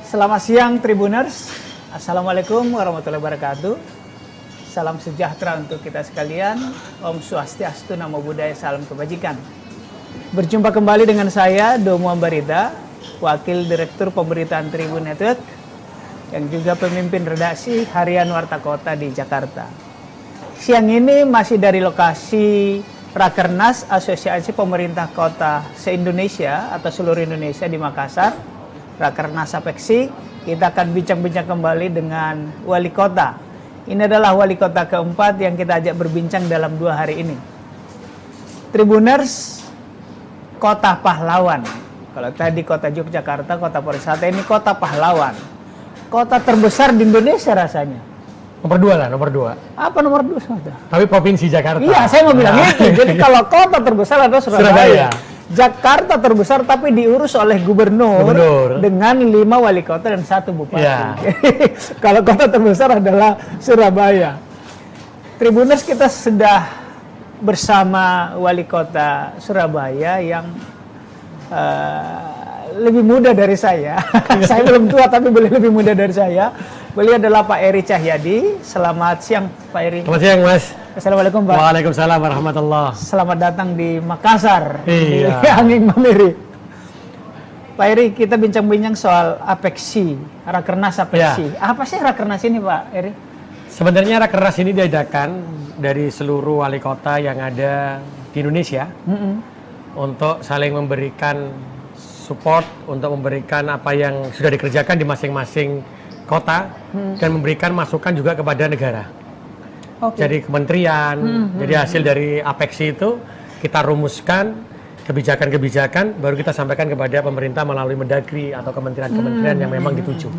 Selamat siang Tribuners. Assalamualaikum warahmatullahi wabarakatuh. Salam sejahtera untuk kita sekalian. Om Swastiastu, Namo Buddhaya, salam kebajikan. Berjumpa kembali dengan saya Domo Ambarita, Wakil Direktur Pemberitaan Tribun Network, yang juga pemimpin redaksi Harian Warta Kota di Jakarta. Siang ini masih dari lokasi Rakernas Asosiasi Pemerintah Kota se-Indonesia atau seluruh Indonesia di Makassar. Rakernas Apeksi, kita akan bincang-bincang kembali dengan wali kota. Ini adalah wali kota keempat yang kita ajak berbincang dalam 2 hari ini. Tribuners, kota pahlawan. Kalau tadi kota Yogyakarta, kota pariwisata, ini kota pahlawan. Kota terbesar di Indonesia rasanya. Nomor 2 lah, nomor 2. Apa nomor 2? Tapi Provinsi Jakarta. Iya, saya mau bilang itu. Jadi kalau kota terbesar adalah Surabaya. Jakarta terbesar tapi diurus oleh gubernur dengan 5 wali kota dan 1 bupati. Ya. Kalau kota terbesar adalah Surabaya. Tribuners, kita sudah bersama wali kota Surabaya yang lebih muda dari saya. Saya belum tua tapi boleh lebih muda dari saya. Beliau adalah Pak Eri Cahyadi. Selamat siang Pak Eri. Selamat siang Mas. Assalamualaikum Pak. Waalaikumsalam warahmatullahi. Selamat datang di Makassar. Iya. Di Anging Mamiri. Pak Eri, kita bincang-bincang soal Apeksi, Rakernas Apeksi. Ya. Apa sih Rakernas ini Pak Eri? Sebenarnya Rakernas ini diadakan dari seluruh wali kota yang ada di Indonesia untuk saling memberikan support, untuk memberikan apa yang sudah dikerjakan di masing-masing kota dan memberikan masukan juga kepada negara. Jadi kementerian, jadi hasil dari Apeksi itu kita rumuskan kebijakan-kebijakan, baru kita sampaikan kepada pemerintah melalui Mendagri atau kementerian-kementerian yang memang dituju.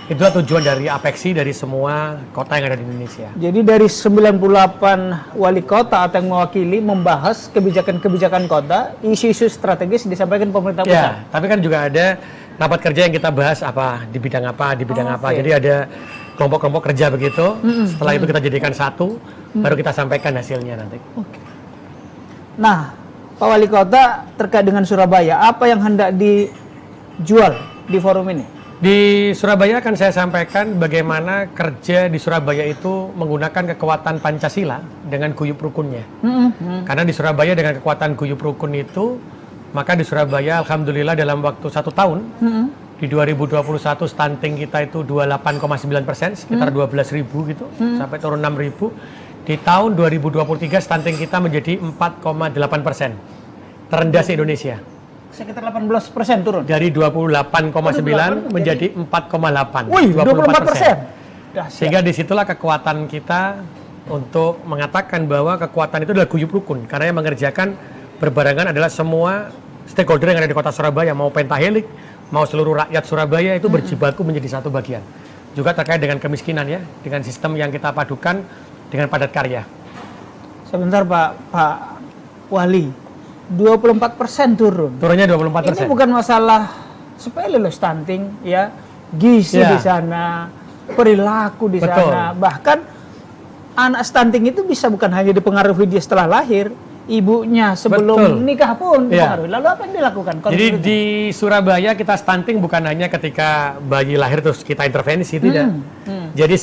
Itulah tujuan dari Apeksi dari semua kota yang ada di Indonesia. Jadi dari 98 wali kota atau yang mewakili membahas kebijakan-kebijakan kota, isu-isu strategis disampaikan pemerintah pusat. Ya, tapi kan juga ada rapat kerja yang kita bahas apa di bidang apa, di bidang apa. Jadi ada kelompok-kelompok kerja begitu. Setelah itu kita jadikan satu, baru kita sampaikan hasilnya nanti. Nah, Pak Wali Kota, terkait dengan Surabaya, apa yang hendak dijual di forum ini? Di Surabaya kan saya sampaikan bagaimana kerja di Surabaya itu menggunakan kekuatan Pancasila dengan guyup rukunnya. Karena di Surabaya dengan kekuatan guyup rukun itu, maka di Surabaya alhamdulillah dalam waktu 1 tahun, di 2021 stunting kita itu 28,9%, sekitar 12.000 gitu, sampai turun 6.000. Di tahun 2023 stunting kita menjadi 4,8%, terendah se-Indonesia. Sekitar 18% turun? Dari 28,9 menjadi 4,8. Wih, 24%. Sehingga disitulah kekuatan kita untuk mengatakan bahwa kekuatan itu adalah guyup rukun. Karena yang mengerjakan berbarengan adalah semua stakeholder yang ada di kota Surabaya, mau pentahelik, mau seluruh rakyat Surabaya itu berjibaku menjadi satu bagian. Juga terkait dengan kemiskinan ya, dengan sistem yang kita padukan dengan padat karya. Sebentar Pak Wali, 24% turun. Turunnya 24%. Ini bukan masalah sepele loh, stunting ya, gizi di sana, perilaku di sana. Bahkan anak stunting itu bisa bukan hanya dipengaruhi dia setelah lahir, ibunya sebelum nikah pun dipengaruhi. Lalu apa yang dilakukan? Jadi di Surabaya kita stunting bukan hanya ketika bayi lahir terus kita intervensi, tidak. Jadi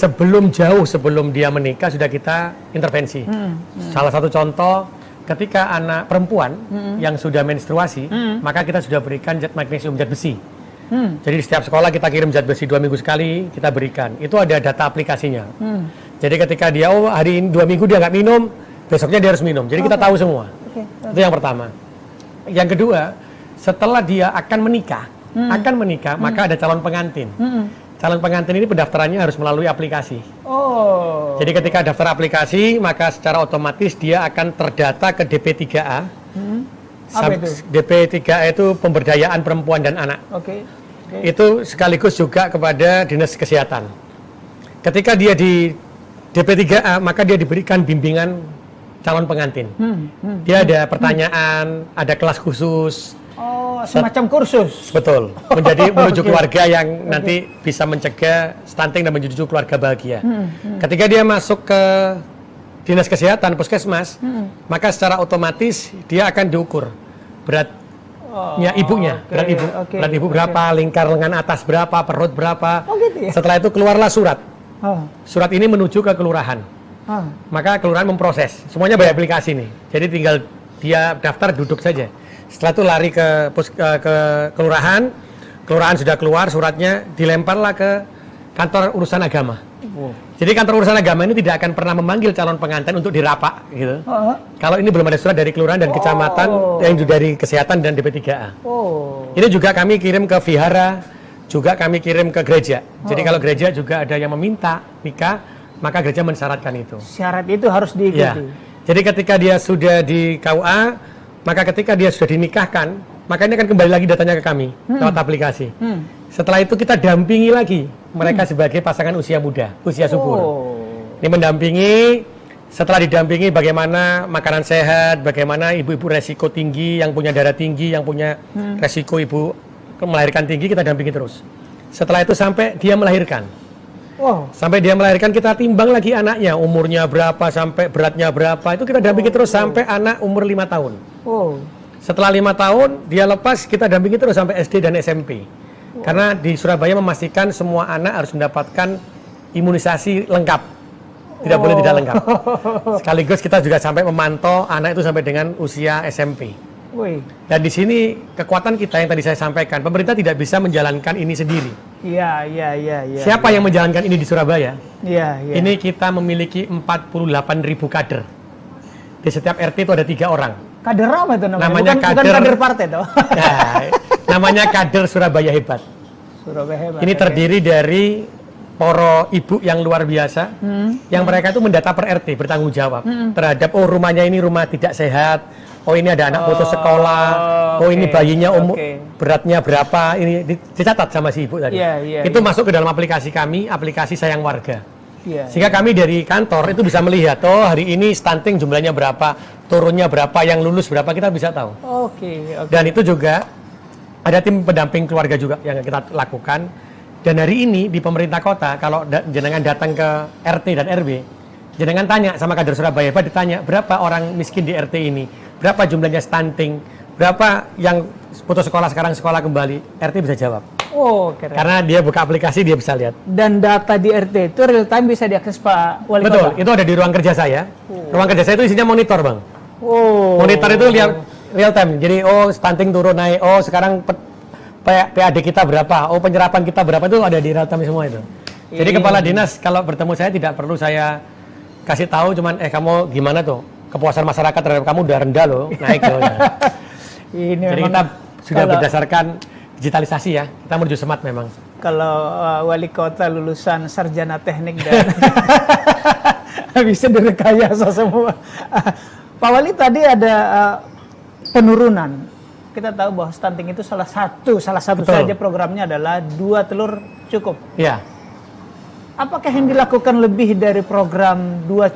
jauh sebelum dia menikah sudah kita intervensi. Salah satu contoh, ketika anak perempuan yang sudah menstruasi, maka kita sudah berikan zat magnesium, zat besi. Jadi di setiap sekolah kita kirim zat besi 2 minggu sekali, kita berikan. Itu ada data aplikasinya. Jadi ketika dia hari ini 2 minggu dia nggak minum, besoknya dia harus minum. Jadi kita tahu semua. Itu yang pertama. Yang kedua, setelah dia akan menikah, maka ada calon pengantin. Calon pengantin ini pendaftarannya harus melalui aplikasi. Jadi ketika daftar aplikasi, maka secara otomatis dia akan terdata ke DP3A. Apa itu? DP3A itu pemberdayaan perempuan dan anak. Itu sekaligus juga kepada dinas kesehatan. Ketika dia di DP3A, maka dia diberikan bimbingan calon pengantin. Dia ada pertanyaan, ada kelas khusus. Semacam kursus. Betul. Menuju keluarga yang nanti bisa mencegah stunting dan menuju keluarga bahagia. Ketika dia masuk ke dinas kesehatan, puskesmas, maka secara otomatis dia akan diukur berat Ya, ibunya, oke, berat ibu. oke, Berat ibu oke. berapa, lingkar lengan atas berapa, perut berapa. Oh gitu ya? Setelah itu keluarlah surat. Oh, Surat ini menuju ke kelurahan. oh. Maka kelurahan memproses. Semuanya by aplikasi nih. Jadi tinggal dia daftar, duduk saja. Setelah itu lari ke kelurahan. Kelurahan sudah keluar suratnya, dilemparlah ke kantor urusan agama. Oh. Jadi kantor urusan agama ini tidak akan pernah memanggil calon pengantin untuk dirapak gitu. Oh. Kalau ini belum ada surat dari kelurahan dan kecamatan, yang dari kesehatan dan DP3A. Oh. Ini juga kami kirim ke vihara, juga kami kirim ke gereja. Jadi kalau gereja juga ada yang meminta nikah, maka gereja mensyaratkan itu. Syarat itu harus diikuti. Ya. Jadi ketika dia sudah di KUA, maka ketika dia sudah dinikahkan, maka ini akan kembali lagi datanya ke kami lewat aplikasi. Setelah itu kita dampingi lagi mereka sebagai pasangan usia muda, usia subur. Oh. Ini mendampingi, setelah didampingi bagaimana makanan sehat, bagaimana ibu-ibu resiko tinggi, yang punya darah tinggi, yang punya resiko ibu melahirkan tinggi, kita dampingi terus. Setelah itu sampai dia melahirkan. Wow. Sampai dia melahirkan kita timbang lagi anaknya, umurnya berapa, sampai beratnya berapa, itu kita dampingi terus sampai anak umur 5 tahun. Oh. Setelah 5 tahun, dia lepas, kita dampingi terus sampai SD dan SMP. Karena di Surabaya memastikan semua anak harus mendapatkan imunisasi lengkap. Tidak boleh tidak lengkap. Sekaligus kita juga sampai memantau anak itu sampai dengan usia SMP. Wih. Dan di sini kekuatan kita yang tadi saya sampaikan, pemerintah tidak bisa menjalankan ini sendiri. Iya. Siapa yang menjalankan ini di Surabaya? Iya. Ini kita memiliki 48.000 kader. Di setiap RT itu ada 3 orang. Kader apa itu namanya? Namanya bukan kader partai toh. Nah, namanya kader Surabaya Hebat. Surabaya Hebat. Ini terdiri dari para ibu yang luar biasa, yang mereka itu mendata per RT, bertanggung jawab terhadap, oh rumahnya ini rumah tidak sehat, oh ini ada anak putus sekolah, oh ini bayinya beratnya berapa, ini dicatat sama si ibu tadi. Itu masuk ke dalam aplikasi kami, aplikasi Sayang Warga. Sehingga kami dari kantor itu bisa melihat, oh hari ini stunting jumlahnya berapa, turunnya berapa, yang lulus berapa, kita bisa tahu. Dan itu juga ada tim pendamping keluarga juga yang kita lakukan. Dan hari ini di pemerintah kota, kalau jenengan datang ke RT dan RW, jenengan tanya sama kader Surabaya Hebat, ditanya berapa orang miskin di RT ini, berapa jumlahnya stunting, berapa yang putus sekolah sekarang sekolah kembali, RT bisa jawab. Oh, keren. Karena dia buka aplikasi, dia bisa lihat. Dan data di RT itu real time bisa diakses Pak Wali Betul, Kota? itu ada di ruang kerja saya. Ruang kerja saya itu isinya monitor, Bang. Monitor itu lihat real time. Jadi, oh stunting turun naik, oh sekarang PAD kita berapa, oh penyerapan kita berapa, itu ada di real time semua itu. Jadi kepala dinas kalau bertemu saya tidak perlu saya kasih tahu, cuman kamu gimana tuh? Kepuasan masyarakat terhadap kamu udah rendah loh, naik loh. Ya. Jadi kita sudah berdasarkan digitalisasi ya, kita menuju smart memang. Kalau wali kota lulusan sarjana teknik dan bisa direkayasa semua. Pak Wali tadi ada penurunan. Kita tahu bahwa stunting itu salah satu saja programnya adalah 2 telur cukup. Iya. Apakah yang dilakukan lebih dari program 2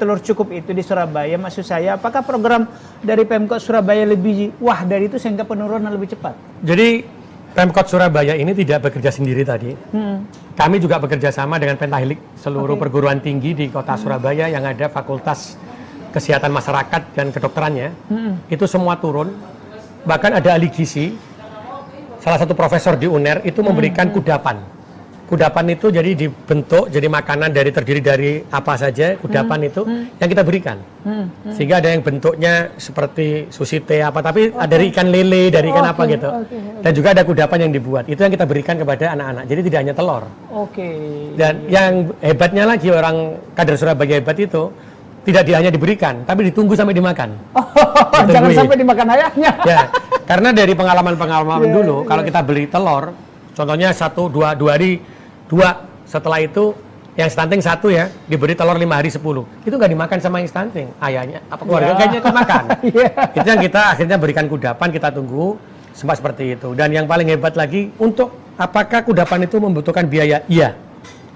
telur cukup itu di Surabaya? Maksud saya, apakah program dari Pemkot Surabaya lebih dari itu sehingga penurunan lebih cepat? Jadi Pemkot Surabaya ini tidak bekerja sendiri tadi. Kami juga bekerja sama dengan Pentahelik, seluruh perguruan tinggi di kota Surabaya yang ada fakultas kesehatan masyarakat dan kedokterannya. Itu semua turun. Bahkan ada ahli gizi, salah satu profesor di UNER itu memberikan kudapan. Kudapan itu jadi dibentuk jadi makanan terdiri dari apa saja, kudapan itu yang kita berikan. Sehingga ada yang bentuknya seperti sushi teh apa, tapi ada dari ikan lele, dari ikan apa gitu. Dan juga ada kudapan yang dibuat. Itu yang kita berikan kepada anak-anak. Jadi tidak hanya telur. Dan yang hebatnya lagi, orang kader Surabaya Hebat itu tidak hanya diberikan, tapi ditunggu sampai dimakan. Jangan sampai dimakan ayahnya. Ya, karena dari pengalaman-pengalaman dulu, kalau kita beli telur, contohnya 1-2 hari, 2 setelah itu yang stunting 1 ya, diberi telur 5 hari 10. Itu nggak dimakan sama yang stunting, ayahnya, apa keluarga kayaknya ikut makan. Itu yang kita akhirnya berikan kudapan, kita tunggu sempat seperti itu. Dan yang paling hebat lagi, untuk apakah kudapan itu membutuhkan biaya? Iya,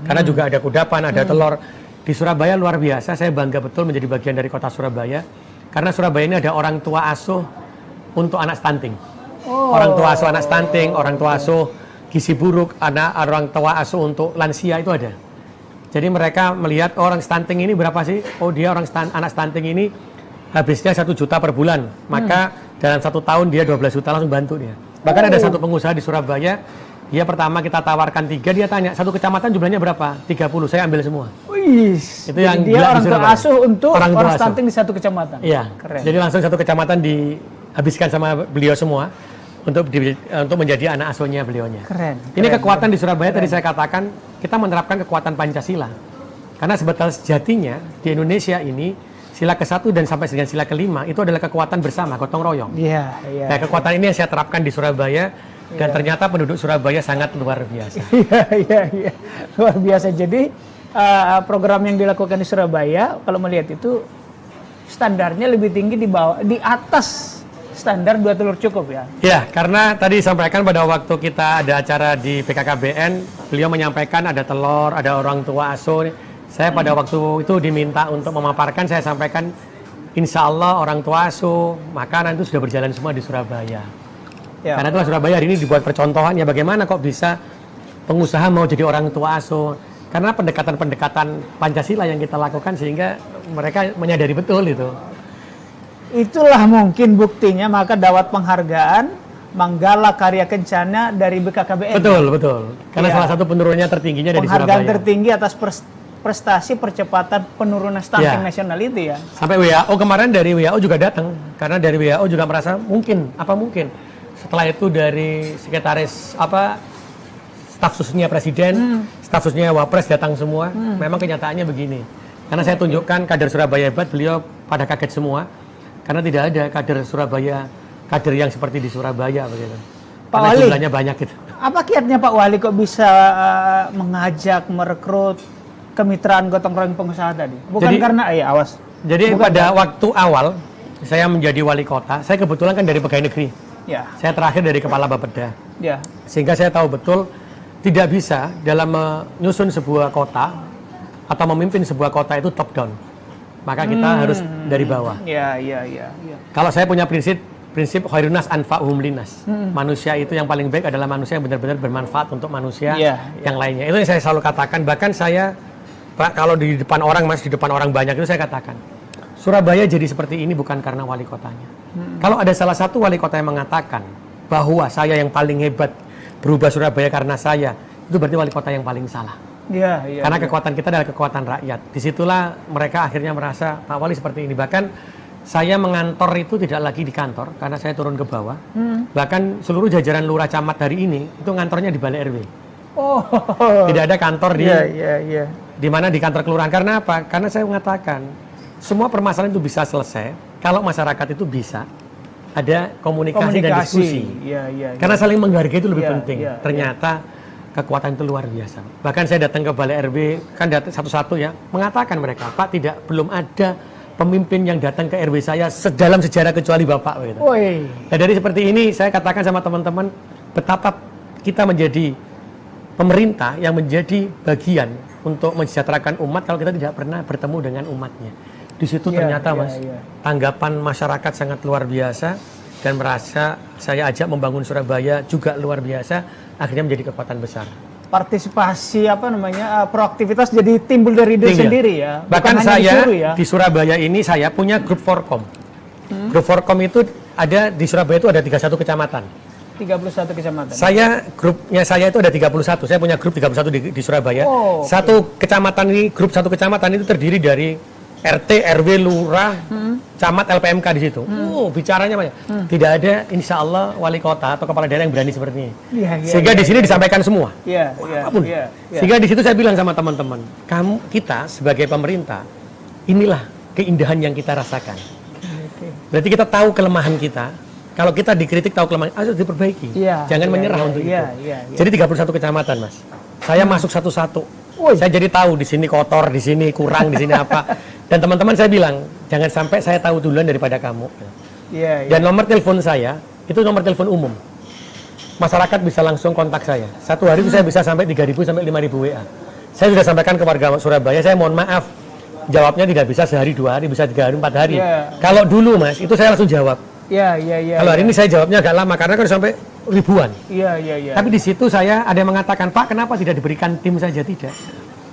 karena juga ada kudapan, ada telur. Di Surabaya luar biasa, saya bangga betul menjadi bagian dari kota Surabaya. Karena Surabaya ini ada orang tua asuh untuk anak stunting. Orang tua asuh anak stunting, orang tua asuh gizi buruk, orang tua asuh untuk lansia itu ada. Jadi mereka melihat orang stunting ini berapa sih? Oh dia anak stunting ini habisnya 1 juta per bulan, maka dalam 1 tahun dia 12 juta langsung bantu dia. Bahkan ada satu pengusaha di Surabaya, dia pertama kita tawarkan 3, dia tanya, 1 kecamatan jumlahnya berapa? 30, saya ambil semua. Wih, itu yang dia orang tua asuh untuk orang stunting di 1 kecamatan. Iya, keren. Jadi langsung 1 kecamatan dihabiskan sama beliau semua untuk menjadi anak asuhnya beliaunya. Keren. Ini kekuatan di Surabaya tadi saya katakan, kita menerapkan kekuatan Pancasila. Karena sebetulnya sejatinya di Indonesia ini sila ke-1 dan sampai dengan sila ke-5 itu adalah kekuatan bersama, gotong royong. Iya, iya. Nah, kekuatan ini yang saya terapkan di Surabaya dan ternyata penduduk Surabaya sangat luar biasa. Iya. Luar biasa. Jadi program yang dilakukan di Surabaya kalau melihat itu standarnya lebih tinggi di atas standar 2 telur cukup ya. Ya, karena tadi disampaikan pada waktu kita ada acara di BKKBN, beliau menyampaikan ada telur, ada orang tua asuh. Saya pada waktu itu diminta untuk memaparkan, saya sampaikan insya Allah orang tua asuh, makanan itu sudah berjalan semua di Surabaya. Ya. Karena itulah Surabaya hari ini dibuat percontohan, ya bagaimana kok bisa pengusaha mau jadi orang tua asuh. Karena pendekatan-pendekatan Pancasila yang kita lakukan sehingga mereka menyadari betul itu. Itulah mungkin buktinya maka dapat penghargaan Manggala Karya Kencana dari BKKBN. Betul. Karena salah satu penurunannya tertingginya dari Surabaya. Penghargaan tertinggi atas prestasi percepatan penurunan stunting nasional itu ya. Sampai WHO kemarin dari WHO juga datang karena dari WHO juga merasa mungkin. Setelah itu dari sekretaris staf susnya presiden, staf susnya wapres datang semua. Memang kenyataannya begini. Karena saya tunjukkan kader Surabaya hebat, beliau pada kaget semua karena tidak ada kader Surabaya, kader yang seperti di Surabaya begitu. Pak karena Wali, jumlahnya banyak gitu. Apa kiatnya Pak Wali kok bisa mengajak, merekrut kemitraan gotong royong pengusaha tadi? Bukan karena awas. Jadi pada waktu awal saya menjadi wali kota, saya kebetulan kan dari pegawai negeri. Ya. Saya terakhir dari kepala Bapeda. Ya. Sehingga saya tahu betul tidak bisa dalam menyusun sebuah kota atau memimpin sebuah kota itu top down. Maka kita harus dari bawah. Ya. Kalau saya punya prinsip khairunas anfa'uhum linas. Manusia itu yang paling baik adalah manusia yang benar-benar bermanfaat untuk manusia yang lainnya. Itu yang saya selalu katakan. Bahkan saya kalau di depan orang di depan orang banyak itu saya katakan, Surabaya jadi seperti ini bukan karena wali kotanya. Kalau ada salah satu wali kota yang mengatakan bahwa saya yang paling hebat berubah Surabaya karena saya, itu berarti wali kota yang paling salah. Karena kekuatan kita adalah kekuatan rakyat. Disitulah mereka akhirnya merasa Pak Wali seperti ini. Bahkan saya mengantor itu tidak lagi di kantor karena saya turun ke bawah. Bahkan seluruh jajaran lurah camat hari ini itu ngantornya di Balai RW. Tidak ada kantor di mana di kantor kelurahan. Karena apa? Karena saya mengatakan semua permasalahan itu bisa selesai kalau masyarakat itu bisa ada komunikasi dan diskusi. Karena saling menghargai itu lebih penting. Ternyata kekuatan itu luar biasa. Bahkan saya datang ke Balai RW, kan satu-satu ya, mengatakan mereka, Pak, belum ada pemimpin yang datang ke RW saya dalam sejarah kecuali Bapak. Gitu. Nah, dari seperti ini saya katakan sama teman-teman betapa kita menjadi pemerintah yang menjadi bagian untuk mensejahterakan umat kalau kita tidak pernah bertemu dengan umatnya. Di situ ternyata tanggapan masyarakat sangat luar biasa dan merasa saya ajak membangun Surabaya juga luar biasa, akhirnya menjadi kekuatan besar. Partisipasi proaktivitas jadi timbul dari diri sendiri ya. Bahkan saya di Surabaya ini saya punya grup Forkom. Grup Forkom itu ada di Surabaya itu ada 31 kecamatan. 31 kecamatan. Grupnya saya itu ada 31. Saya punya grup 31 di Surabaya. Satu kecamatan ini, grup satu kecamatan itu terdiri dari RT, RW, lurah, camat, LPMK di situ. Bicaranya banyak. Tidak ada insya Allah wali kota atau kepala daerah yang berani seperti ini. Sehingga di sini disampaikan semua. Sehingga di situ saya bilang sama teman-teman, kita sebagai pemerintah, inilah keindahan yang kita rasakan. Berarti kita tahu kelemahan kita. Kalau kita dikritik tahu kelemahan, harus diperbaiki. Jangan menyerah untuk itu. Jadi 31 kecamatan, Mas. Saya masuk satu-satu. Saya jadi tahu di sini kotor, di sini kurang, di sini apa. Dan teman-teman saya bilang, jangan sampai saya tahu duluan daripada kamu. Dan nomor telepon saya, itu nomor telepon umum. Masyarakat bisa langsung kontak saya. Satu hari itu saya bisa sampai 3.000 sampai 5.000 WA. Saya sudah sampaikan ke warga Surabaya, saya mohon maaf. Jawabnya tidak bisa sehari, 2 hari, bisa 3 hari, 4 hari. Kalau dulu, Mas, itu saya langsung jawab. Kalau hari ini saya jawabnya agak lama karena kan sampai ribuan. Tapi di situ saya ada yang mengatakan, Pak, kenapa tidak diberikan tim saja? Tidak.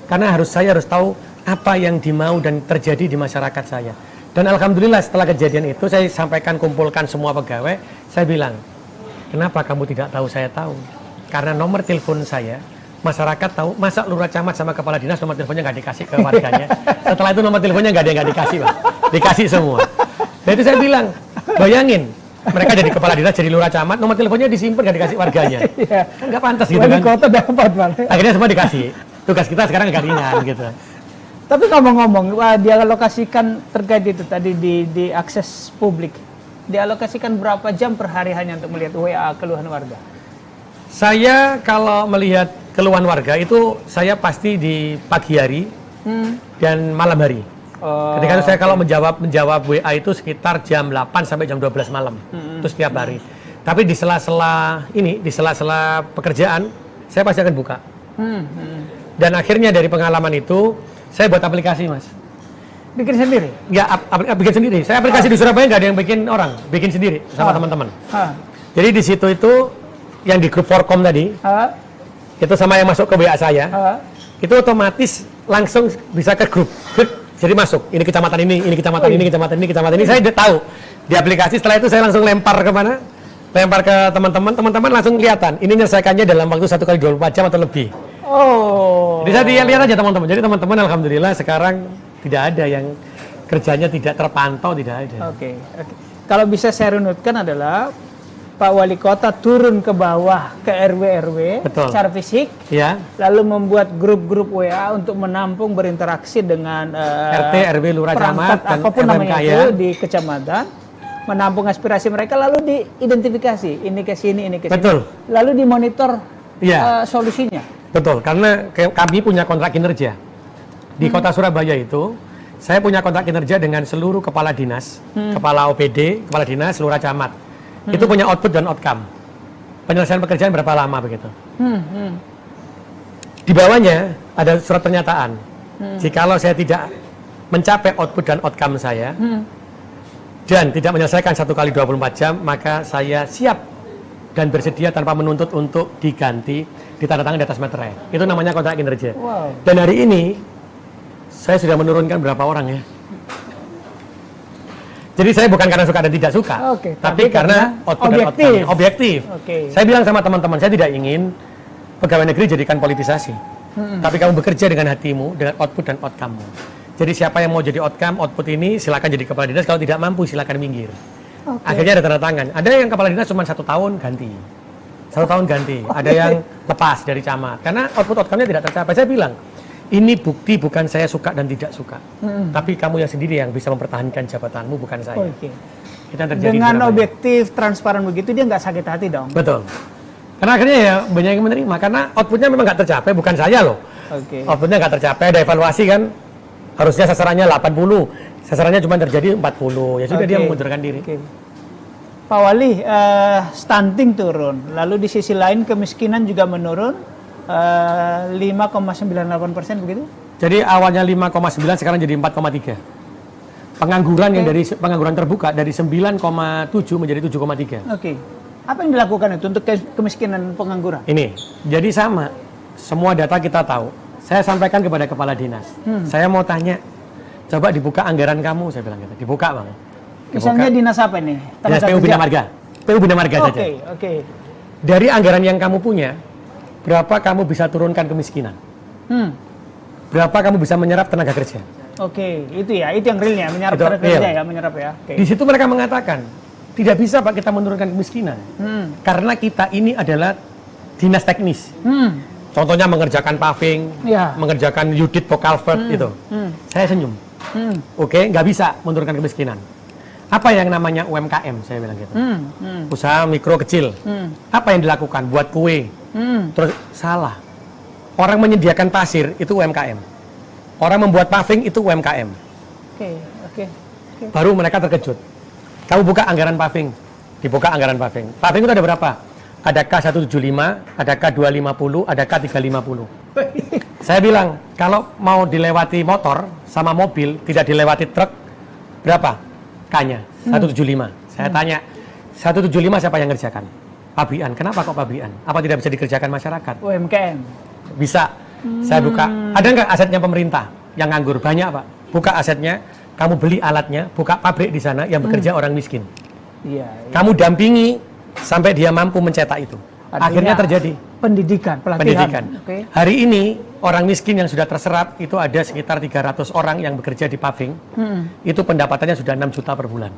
Karena saya harus tahu apa yang dimau dan terjadi di masyarakat saya. Dan alhamdulillah setelah kejadian itu saya sampaikan, kumpulkan semua pegawai, saya bilang, kenapa kamu tidak tahu saya tahu? Karena nomor telepon saya, masyarakat tahu, masa lurah camat sama kepala dinas nomor teleponnya nggak dikasih ke warganya. Setelah itu nomor teleponnya nggak ada yang nggak dikasih, Pak. Dikasih semua. Dan itu saya bilang, bayangin, mereka jadi kepala dinas, jadi lurah camat, nomor teleponnya disimpan nggak dikasih warganya. Kan nggak pantas gitu Wali kan. kota dapat, Pak. Akhirnya semua dikasih. Tugas kita sekarang agak ringan gitu. Tapi ngomong-ngomong, dialokasikan terkait itu tadi di akses publik, dialokasikan berapa jam per hari hanya untuk melihat WA keluhan warga? Saya kalau melihat keluhan warga itu saya pasti di pagi hari dan malam hari. Ketika itu saya kalau menjawab WA itu sekitar jam 8 sampai jam 12 malam. Itu setiap hari. Tapi di sela-sela ini, di sela-sela pekerjaan, saya pasti akan buka. Dan akhirnya dari pengalaman itu, saya buat aplikasi, Mas. Bikin sendiri? Ya, bikin sendiri. Saya aplikasi di Surabaya nggak ada yang bikin orang, bikin sendiri sama teman-teman. Jadi di situ itu yang di grup Forkom tadi, itu sama yang masuk ke WA saya, itu otomatis langsung bisa ke grup. Jadi masuk, ini kecamatan ini kecamatan ini, kecamatan ini, kecamatan ini. Saya udah tahu di aplikasi. Setelah itu saya langsung lempar ke mana? Lempar ke teman-teman. Teman-teman langsung kelihatan. Ini nyelesaikannya dalam waktu 1 kali 24 jam atau lebih. Jadi saya lihat aja teman-teman. Jadi teman-teman alhamdulillah sekarang tidak ada yang kerjanya tidak terpantau, tidak ada. Oke. Kalau bisa saya runutkan adalah Pak Wali Kota turun ke bawah ke RW-RW secara fisik, ya, lalu membuat grup-grup WA untuk menampung berinteraksi dengan RT, RW, lurah camat, dan apapun namanya MMK, itu di kecamatan, menampung aspirasi mereka lalu diidentifikasi, ini ke sini, ini ke sini. Betul. Lalu dimonitor solusinya. Betul, karena kami punya kontrak kinerja di Kota Surabaya itu. Saya punya kontrak kinerja dengan seluruh kepala dinas, kepala OPD, kepala dinas, lurah camat. Itu punya output dan outcome. Penyelesaian pekerjaan berapa lama begitu. Di bawahnya ada surat pernyataan. Jikalau saya tidak mencapai output dan outcome saya, dan tidak menyelesaikan 1 kali 24 jam, maka saya siap dan bersedia tanpa menuntut untuk diganti, ditandatangani di atas materai. Itu namanya kontrak kinerja. Dan hari ini, saya sudah menurunkan berapa orang ya. Jadi saya bukan karena suka dan tidak suka, tapi karena output dan outcome objektif. Saya bilang sama teman-teman, saya tidak ingin pegawai negeri jadikan politisasi. Tapi kamu bekerja dengan hatimu, dengan output dan outcome-mu. Jadi siapa yang mau jadi output ini, silakan jadi kepala dinas. Kalau tidak mampu, silakan minggir. Akhirnya ada tanda tangan. Ada yang kepala dinas cuma 1 tahun ganti. 1 tahun ganti. Ada yang lepas dari camat. Karena outcome-nya tidak tercapai. Saya bilang, ini bukti bukan saya suka dan tidak suka. Tapi kamu yang sendiri yang bisa mempertahankan jabatanmu, bukan saya. Itu yang terjadi dengan objektif, transparan begitu, dia nggak sakit hati dong. Betul. Karena akhirnya ya banyak yang menerima. Karena outputnya memang nggak tercapai, bukan saya loh. Outputnya nggak tercapai, ada evaluasi kan. Harusnya sasarannya 80, sasarannya cuma terjadi 40. Ya sudah dia mengundurkan diri. Pak Wali, stunting turun, lalu di sisi lain kemiskinan juga menurun, 5,98% begitu? Jadi awalnya 5,9 sekarang jadi 4,3. Pengangguran yang dari pengangguran terbuka dari 9,7 menjadi 7,3. Apa yang dilakukan itu untuk kemiskinan pengangguran? Ini, jadi sama. Semua data kita tahu. Saya sampaikan kepada kepala dinas. Saya mau tanya, coba dibuka anggaran kamu, saya bilang gitu. Dibuka, Bang. Misalnya dinas apa nih? Dinas PU Bina Marga. PU Bina Marga saja. Dari anggaran yang kamu punya, berapa kamu bisa turunkan kemiskinan? Berapa kamu bisa menyerap tenaga kerja? Itu ya, itu yang realnya, menyerap tenaga kerja ya, menyerap ya. Di situ mereka mengatakan, tidak bisa Pak kita menurunkan kemiskinan. Karena kita ini adalah dinas teknis. Contohnya mengerjakan paving, mengerjakan Yudit Pokalvert itu. Saya senyum. Nggak bisa menurunkan kemiskinan. Apa yang namanya UMKM, saya bilang gitu. Usaha mikro kecil. Apa yang dilakukan? Buat kue. Terus salah. Orang menyediakan pasir itu UMKM. Orang membuat paving itu UMKM. Baru mereka terkejut. Kamu buka anggaran paving. Dibuka anggaran paving. Paving itu ada berapa? Ada K175, ada K250, ada K350. Saya bilang, kalau mau dilewati motor sama mobil, tidak dilewati truk, berapa? K-nya, 175. Saya tanya, 175 siapa yang ngerjakan? Pabrikan. Kenapa kok pabrikan? Apa tidak bisa dikerjakan masyarakat? UMKM. Bisa. Saya buka. Ada nggak asetnya pemerintah yang nganggur? Banyak, Pak. Buka asetnya, kamu beli alatnya, buka pabrik di sana yang bekerja orang miskin. Iya. Kamu dampingi sampai dia mampu mencetak itu. Akhirnya terjadi pendidikan, pelatihan. Okay. Hari ini orang miskin yang sudah terserap itu ada sekitar 300 orang yang bekerja di paving. Itu pendapatannya sudah 6 juta per bulan.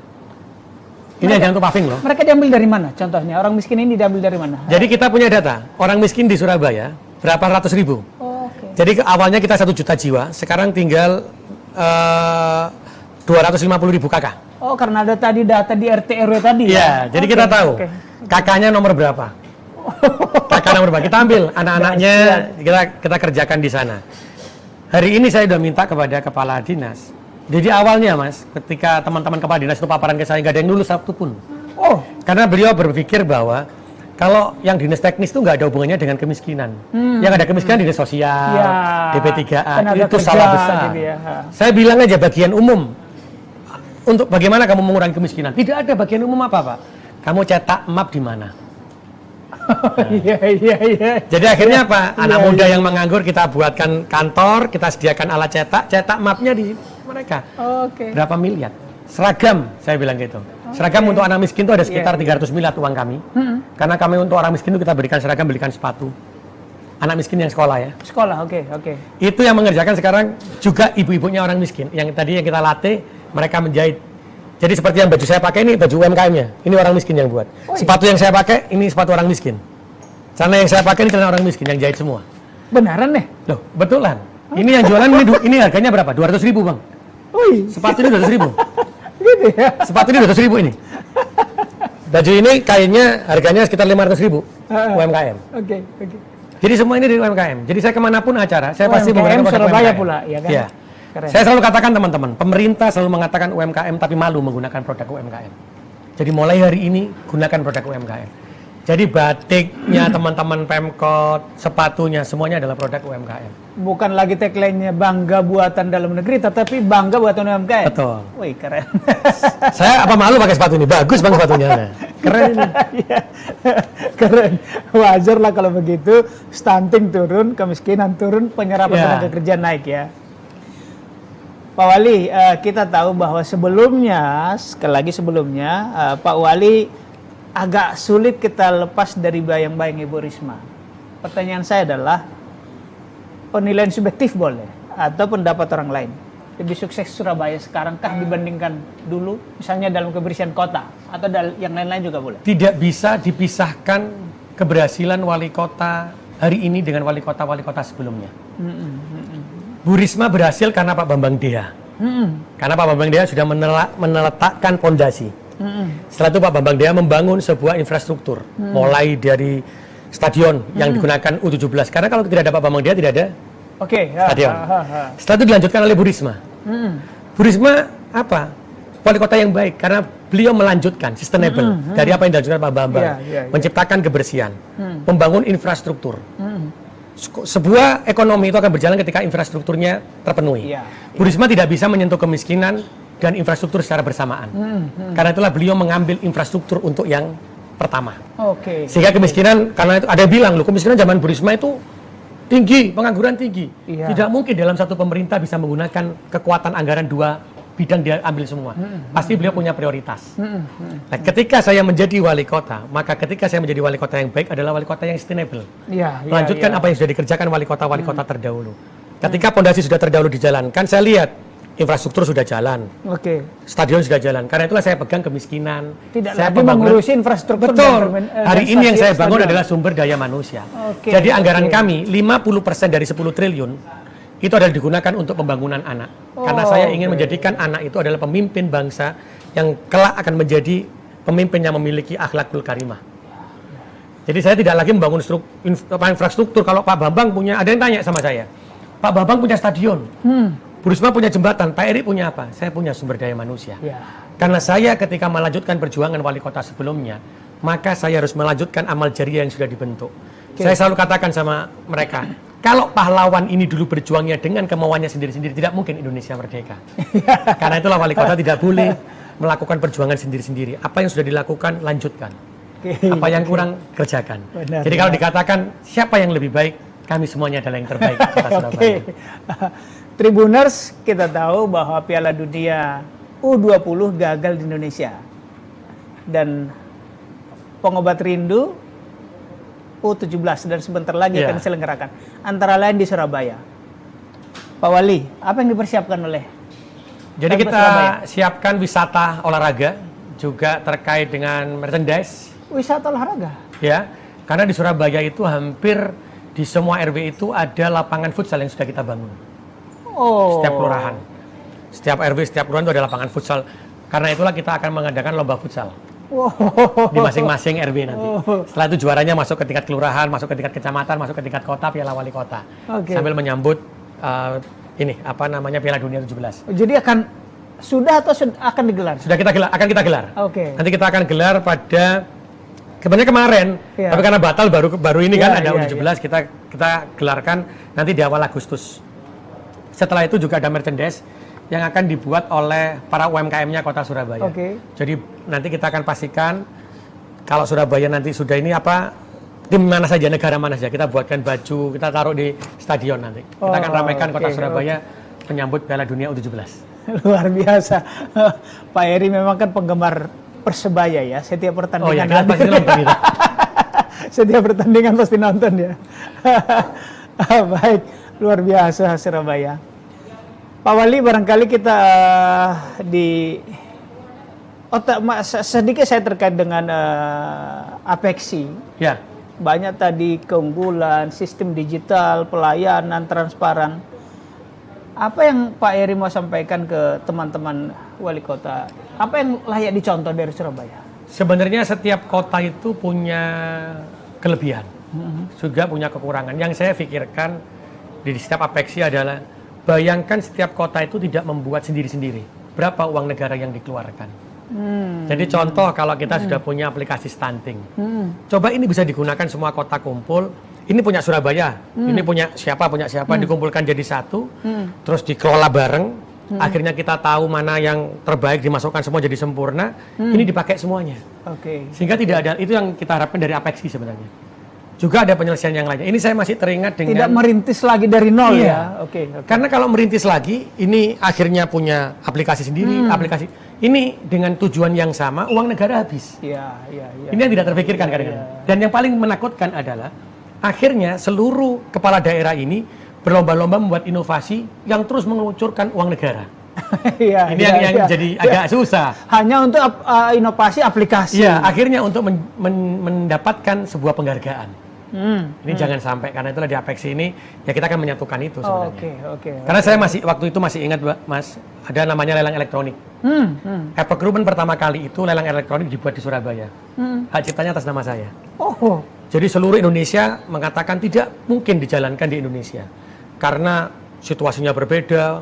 Ini hanya untuk paving loh. Mereka diambil dari mana? Contohnya orang miskin ini diambil dari mana? Jadi kita punya data, orang miskin di Surabaya berapa ratus ribu. Jadi awalnya kita 1 juta jiwa, sekarang tinggal 250 ribu kakak. Oh, karena ada tadi data di RT RW tadi. Iya, jadi kita tahu kakaknya nomor berapa. Kakak nomor berapa? Kita ambil anak-anaknya, kita kerjakan di sana. Hari ini saya sudah minta kepada kepala dinas. Jadi awalnya Mas, ketika teman-teman kepala dinas itu paparan ke saya, nggak ada yang lulus satu pun. Oh, karena beliau berpikir bahwa kalau yang dinas teknis itu nggak ada hubungannya dengan kemiskinan. Yang ada kemiskinan dinas sosial, DP3A, itu salah besar. Gitu ya. Saya bilang aja bagian umum. Untuk bagaimana kamu mengurangi kemiskinan? Tidak ada bagian umum apa, Pak. Kamu cetak map di mana? Iya. Jadi akhirnya apa? Anak muda yang menganggur kita buatkan kantor, kita sediakan alat cetak mapnya di mereka. Berapa miliar? Seragam, saya bilang gitu. Seragam untuk anak miskin itu ada sekitar 300 miliar uang kami. Karena kami untuk orang miskin itu kita berikan seragam, berikan sepatu. Anak miskin yang sekolah ya. Sekolah, oke. Itu yang mengerjakan sekarang juga ibu-ibunya orang miskin. Yang tadi yang kita latih, mereka menjahit. Jadi seperti yang baju saya pakai ini baju UMKM-nya. Ini orang miskin yang buat. Sepatu yang saya pakai ini sepatu orang miskin. Celana yang saya pakai ini celana orang miskin yang jahit semua. Benaran nih? Loh, betulan. Ini yang jualan ini harganya berapa? 200 ribu bang. Sepatu ini 200 ribu. Gitu ya? Sepatu ini 200 ribu ini. Baju ini kainnya harganya sekitar 500 ribu UMKM. Oke. Jadi semua ini dari UMKM. Jadi saya kemanapun acara, saya pasti menggunakan produk Surabaya pula, ya kan? Iya. Saya selalu katakan teman-teman, pemerintah selalu mengatakan UMKM tapi malu menggunakan produk UMKM. Jadi mulai hari ini gunakan produk UMKM. Jadi batiknya teman-teman Pemkot, sepatunya semuanya adalah produk UMKM. Bukan lagi tagline-nya bangga buatan dalam negeri, tetapi bangga buatan UMKM. Betul. Wih keren. Saya apa malu pakai sepatu ini? Bagus bang sepatunya. Keren ini. Keren. Wajar lah kalau begitu. Stunting turun, kemiskinan turun, penyerapan tenaga kerja naik ya. Pak Wali, kita tahu bahwa sebelumnya, sekali lagi sebelumnya, Pak Wali agak sulit kita lepas dari bayang-bayang Ibu Risma. Pertanyaan saya adalah, penilaian subjektif boleh, atau pendapat orang lain. Lebih sukses Surabaya sekarang kah dibandingkan dulu, misalnya dalam kebersihan kota, atau yang lain-lain juga boleh? Tidak bisa dipisahkan keberhasilan wali kota hari ini dengan wali kota sebelumnya. Bu Risma berhasil karena Pak Bambang Deha. Karena Pak Bambang Deha sudah meneletakkan pondasi. Setelah itu Pak Bambang Deha membangun sebuah infrastruktur, mulai dari stadion yang digunakan U17. Karena kalau tidak ada Pak Bambang Deha tidak ada stadion. Setelah itu dilanjutkan oleh Bu Risma. Bu Risma apa? Wali kota yang baik karena beliau melanjutkan sustainable dari apa yang dilanjutkan Pak Bambang, menciptakan kebersihan, membangun infrastruktur. Sebuah ekonomi itu akan berjalan ketika infrastrukturnya terpenuhi. Bu Risma tidak bisa menyentuh kemiskinan dan infrastruktur secara bersamaan. Karena itulah beliau mengambil infrastruktur untuk yang pertama. Sehingga kemiskinan, karena itu ada yang bilang, loh kemiskinan zaman Bu Risma itu tinggi, pengangguran tinggi. Tidak mungkin dalam satu pemerintah bisa menggunakan kekuatan anggaran dua bidang dia ambil semua. Pasti beliau punya prioritas. Nah, ketika saya menjadi wali kota, maka ketika saya menjadi wali kota yang baik adalah wali kota yang sustainable. Melanjutkan apa yang sudah dikerjakan wali kota terdahulu. Ketika pondasi sudah terdahulu dijalankan, saya lihat infrastruktur sudah jalan, stadion sudah jalan. Karena itulah saya pegang kemiskinan. Tidak saya lagi mengurusi infrastruktur. Betul. Hari ini yang saya bangun adalah sumber daya manusia. Jadi anggaran kami 50% dari 10 triliun itu adalah digunakan untuk pembangunan anak. Karena saya ingin menjadikan anak itu adalah pemimpin bangsa yang kelak akan menjadi pemimpin yang memiliki akhlakul karimah. Jadi saya tidak lagi membangun infrastruktur. Kalau Pak Bambang punya, ada yang tanya sama saya, Pak Bambang punya stadion, Bu Risma punya jembatan, Pak Eri punya apa? Saya punya sumber daya manusia. Karena saya ketika melanjutkan perjuangan wali kota sebelumnya, maka saya harus melanjutkan amal jariah yang sudah dibentuk. Saya selalu katakan sama mereka, kalau pahlawan ini dulu berjuangnya dengan kemauannya sendiri-sendiri, tidak mungkin Indonesia merdeka. Karena itulah wali kota tidak boleh melakukan perjuangan sendiri-sendiri. Apa yang sudah dilakukan, lanjutkan. Apa yang kurang, kerjakan. Jadi kalau dikatakan siapa yang lebih baik, kami semuanya adalah yang terbaik kota Surabaya. Tribuners, kita tahu bahwa Piala Dunia U20 gagal di Indonesia. Dan pengobat rindu U17 dan sebentar lagi akan diselenggarakan. Antara lain di Surabaya. Pak Wali, apa yang dipersiapkan oleh Jadi kita siapkan wisata olahraga, juga terkait dengan merchandise. Wisata olahraga? Ya, karena di Surabaya itu hampir di semua RW itu ada lapangan futsal yang sudah kita bangun. Setiap kelurahan. Setiap RW, setiap kelurahan itu ada lapangan futsal. Karena itulah kita akan mengadakan lomba futsal. Di masing-masing RW nanti. Setelah itu juaranya masuk ke tingkat kelurahan, masuk ke tingkat kecamatan, masuk ke tingkat kota, Piala Wali Kota. Sambil menyambut Piala Dunia 17. Jadi sudah akan digelar? Sudah akan kita gelar. Nanti kita akan gelar pada sebenarnya kemarin, tapi karena batal baru ini kan ada U17 kita gelarkan nanti di awal Agustus. Setelah itu juga ada merchandise yang akan dibuat oleh para UMKM-nya Kota Surabaya. Jadi nanti kita akan pastikan kalau Surabaya nanti sudah ini tim mana saja, negara mana saja, kita buatkan baju, kita taruh di stadion nanti. Kita akan ramaikan Kota Surabaya menyambut Piala Dunia U17. Luar biasa. Pak Eri memang kan penggemar Persebaya ya, setiap pertandingan pasti nonton kita. Setiap pertandingan pasti nonton ya. Baik, luar biasa Surabaya. Pak Wali, barangkali kita sedikit saya terkait dengan Apexi. Ya. Banyak tadi keunggulan, sistem digital, pelayanan, transparan. Apa yang Pak Eri mau sampaikan ke teman-teman wali kota? Apa yang layak dicontoh dari Surabaya? Sebenarnya setiap kota itu punya kelebihan, juga punya kekurangan. Yang saya pikirkan di setiap Apexi adalah bayangkan setiap kota itu tidak membuat sendiri-sendiri. Berapa uang negara yang dikeluarkan? Jadi contoh kalau kita sudah punya aplikasi stunting, coba ini bisa digunakan semua kota kumpul. Ini punya Surabaya, ini punya siapa, dikumpulkan jadi satu, terus dikelola bareng. Akhirnya kita tahu mana yang terbaik, dimasukkan semua jadi sempurna. Ini dipakai semuanya. Sehingga tidak ada, itu yang kita harapkan dari Apexi sebenarnya. Juga ada penyelesaian yang lainnya. Ini saya masih teringat dengan tidak merintis lagi dari nol ya. Karena kalau merintis lagi, ini akhirnya punya aplikasi sendiri, ini dengan tujuan yang sama, uang negara habis. Ini yang tidak terpikirkan kadang-kadang. Dan yang paling menakutkan adalah akhirnya seluruh kepala daerah ini berlomba-lomba membuat inovasi yang terus mengucurkan uang negara. Ini yang jadi agak susah. Hanya untuk inovasi aplikasi. Akhirnya untuk mendapatkan sebuah penghargaan. Ini jangan sampai, karena itulah di Apexi ini ya kita akan menyatukan itu sebenarnya. Karena saya waktu itu masih ingat, Mas, ada namanya lelang elektronik. Epoch Recruitment pertama kali itu lelang elektronik dibuat di Surabaya. Hak ciptanya atas nama saya. Jadi seluruh Indonesia mengatakan tidak mungkin dijalankan di Indonesia karena situasinya berbeda,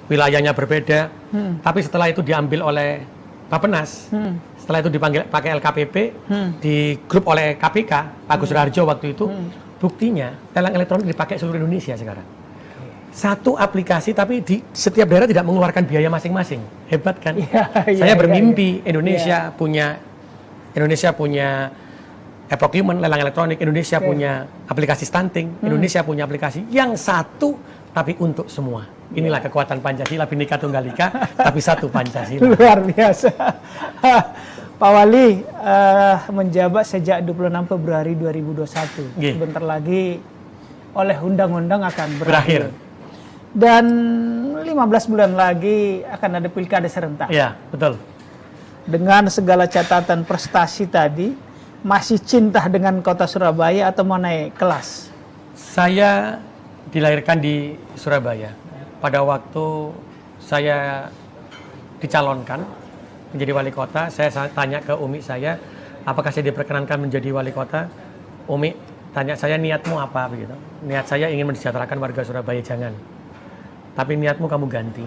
wilayahnya berbeda. Tapi setelah itu diambil oleh Bappenas, setelah itu dipanggil pakai LKPP, di grup oleh KPK, Agus Raharjo waktu itu, buktinya lelang elektronik dipakai seluruh Indonesia sekarang. Satu aplikasi tapi di setiap daerah tidak mengeluarkan biaya masing-masing. Hebat kan? Saya bermimpi Indonesia punya Epoch Recruitment, lelang elektronik, Indonesia punya aplikasi stunting, Indonesia punya aplikasi yang satu tapi untuk semua. Inilah kekuatan Pancasila, Bhinneka Tunggal Ika, tapi satu Pancasila. Luar biasa. Pak Wali menjabat sejak 26 Februari 2021. Sebentar lagi oleh undang-undang akan berakhir. Dan 15 bulan lagi akan ada pilkada serentak. Iya, betul. Dengan segala catatan prestasi tadi, masih cinta dengan kota Surabaya atau mau naik kelas? Saya dilahirkan di Surabaya. Pada waktu saya dicalonkan menjadi wali kota, saya tanya ke Umi saya, apakah saya diperkenankan menjadi wali kota? Umi tanya saya, niatmu apa? Begitu. Niat saya ingin mensejahterakan warga Surabaya, jangan. Tapi niatmu kamu ganti.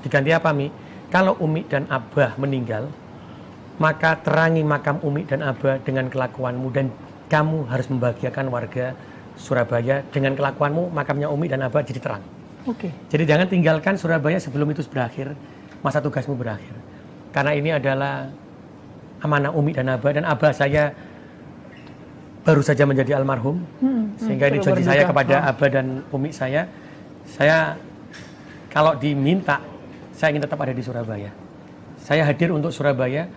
Diganti apa, Mi? Kalau Umi dan Abah meninggal, maka terangi makam Umi dan Abah dengan kelakuanmu, dan kamu harus membahagiakan warga Surabaya dengan kelakuanmu. Makamnya Umi dan Abah jadi terang. Jadi jangan tinggalkan Surabaya sebelum itu berakhir, masa tugasmu berakhir. Karena ini adalah amanah Umi dan Abah saya baru saja menjadi almarhum, sehingga ini janji saya kepada Abah dan Umi saya kalau diminta, saya ingin tetap ada di Surabaya. Saya hadir untuk Surabaya,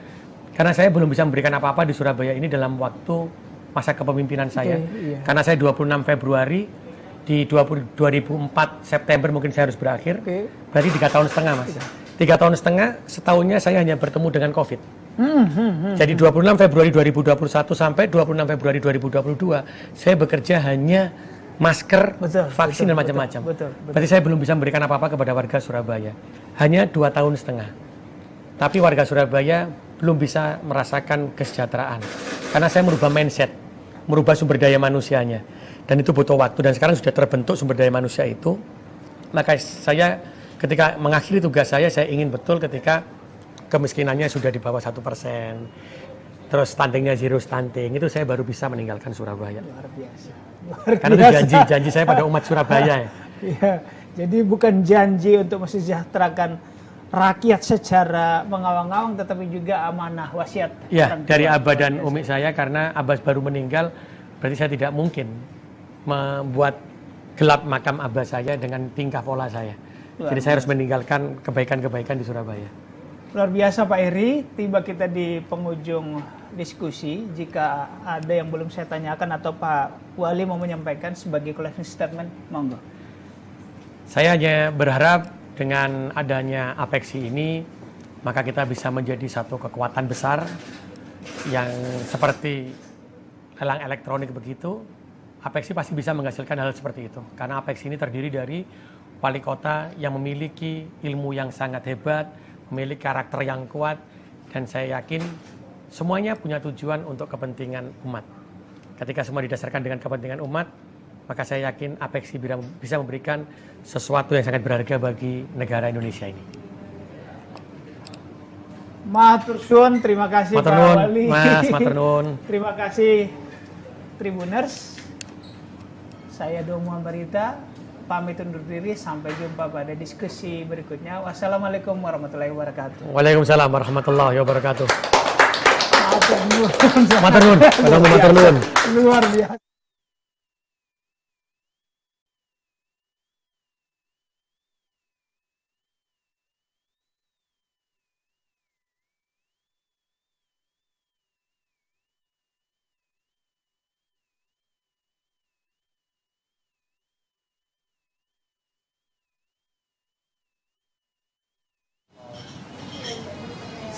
karena saya belum bisa memberikan apa-apa di Surabaya ini dalam waktu masa kepemimpinan saya. Karena saya 26 Februari, di 2004 September mungkin saya harus berakhir, berarti 3 tahun setengah, Mas. 3 tahun setengah, setahunnya saya hanya bertemu dengan COVID. Jadi 26 Februari 2021 sampai 26 Februari 2022, saya bekerja hanya masker, vaksin, dan macam-macam. Berarti saya belum bisa memberikan apa-apa kepada warga Surabaya. Hanya 2 tahun setengah. Tapi warga Surabaya belum bisa merasakan kesejahteraan. Karena saya merubah mindset, merubah sumber daya manusianya. Dan itu butuh waktu, dan sekarang sudah terbentuk sumber daya manusia itu. Maka saya ketika mengakhiri tugas saya ingin betul ketika kemiskinannya sudah di bawah 1%, terus stuntingnya zero stunting, itu saya baru bisa meninggalkan Surabaya. Luar biasa. Karena itu janji saya pada umat Surabaya. Ya, jadi bukan janji untuk mensejahterakan rakyat secara mengawang-awang, tetapi juga amanah wasiat. Ya, dari Abah dan Umi saya, karena Abah baru meninggal, berarti saya tidak mungkin membuat gelap makam Abah saya dengan tingkah pola saya. Jadi saya harus meninggalkan kebaikan-kebaikan di Surabaya. Luar biasa Pak Eri, tiba kita di penghujung diskusi. Jika ada yang belum saya tanyakan atau Pak Wali mau menyampaikan sebagai closing statement, monggo. Saya hanya berharap dengan adanya Apexi ini, maka kita bisa menjadi satu kekuatan besar yang seperti lelang elektronik begitu. Apexi pasti bisa menghasilkan hal seperti itu. Karena Apexi ini terdiri dari wali kota yang memiliki ilmu yang sangat hebat, memiliki karakter yang kuat, dan saya yakin semuanya punya tujuan untuk kepentingan umat. Ketika semua didasarkan dengan kepentingan umat, maka saya yakin Apexi bisa memberikan sesuatu yang sangat berharga bagi negara Indonesia ini. Matur suwun, terima kasih Pak Wali. Mas, matur nuwun. Terima kasih Tribuners. Saya Domo Ambarita, pamit undur diri, sampai jumpa pada diskusi berikutnya. Wassalamualaikum warahmatullahi wabarakatuh. Waalaikumsalam warahmatullahi wabarakatuh. Matur nuwun. Matur nuwun. Luar biasa.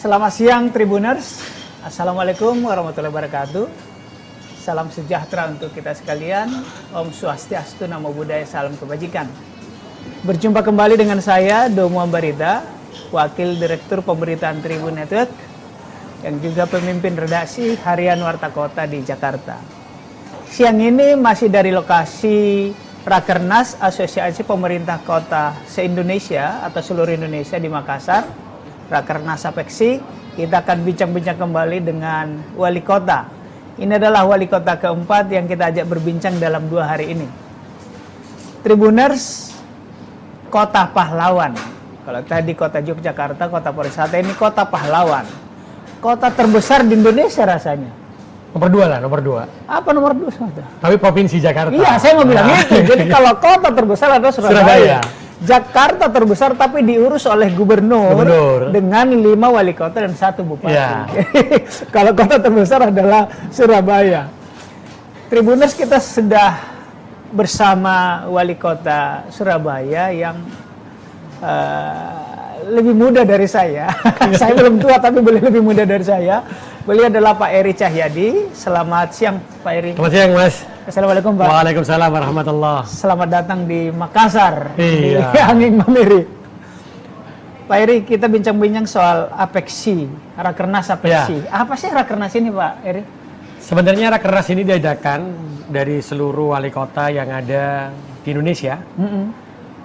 Selamat siang Tribuners. Assalamualaikum warahmatullahi wabarakatuh. Salam sejahtera untuk kita sekalian. Om Swastiastu, Namo Buddhaya, salam kebajikan. Berjumpa kembali dengan saya Domo Ambarita, Wakil Direktur Pemberitaan Tribun Network, yang juga pemimpin redaksi Harian Warta Kota di Jakarta. Siang ini masih dari lokasi Rakernas Asosiasi Pemerintah Kota se-Indonesia atau seluruh Indonesia di Makassar, Rakernas Apexi. Kita akan bincang-bincang kembali dengan wali kota. Ini adalah wali kota keempat yang kita ajak berbincang dalam 2 hari ini. Tribuners, kota pahlawan. Kalau tadi kota Yogyakarta, kota pariwisata, ini kota pahlawan. Kota terbesar di Indonesia rasanya. Nomor 2 lah, nomor 2. Apa nomor 2? Tapi Provinsi Jakarta. Iya, saya mau bilang itu. Jadi kalau kota terbesar adalah Surabaya. Jakarta terbesar tapi diurus oleh gubernur dengan 5 wali kota dan 1 bupati. Ya. Kalau kota terbesar adalah Surabaya. Tribuners, kita sudah bersama wali kota Surabaya yang lebih muda dari saya. Saya belum tua tapi boleh lebih muda dari saya. Beliau adalah Pak Eri Cahyadi. Selamat siang Pak Eri. Selamat siang Mas. Assalamualaikum Pak. Waalaikumsalam warahmatullahi. Selamat datang di Makassar. Iya. Di Anging Mamiri. Pak Eri, kita bincang-bincang soal Apexi, Rakernas Apexi. Ya. Apa sih Rakernas ini Pak Eri? Sebenarnya Rakernas ini diadakan dari seluruh wali kota yang ada di Indonesia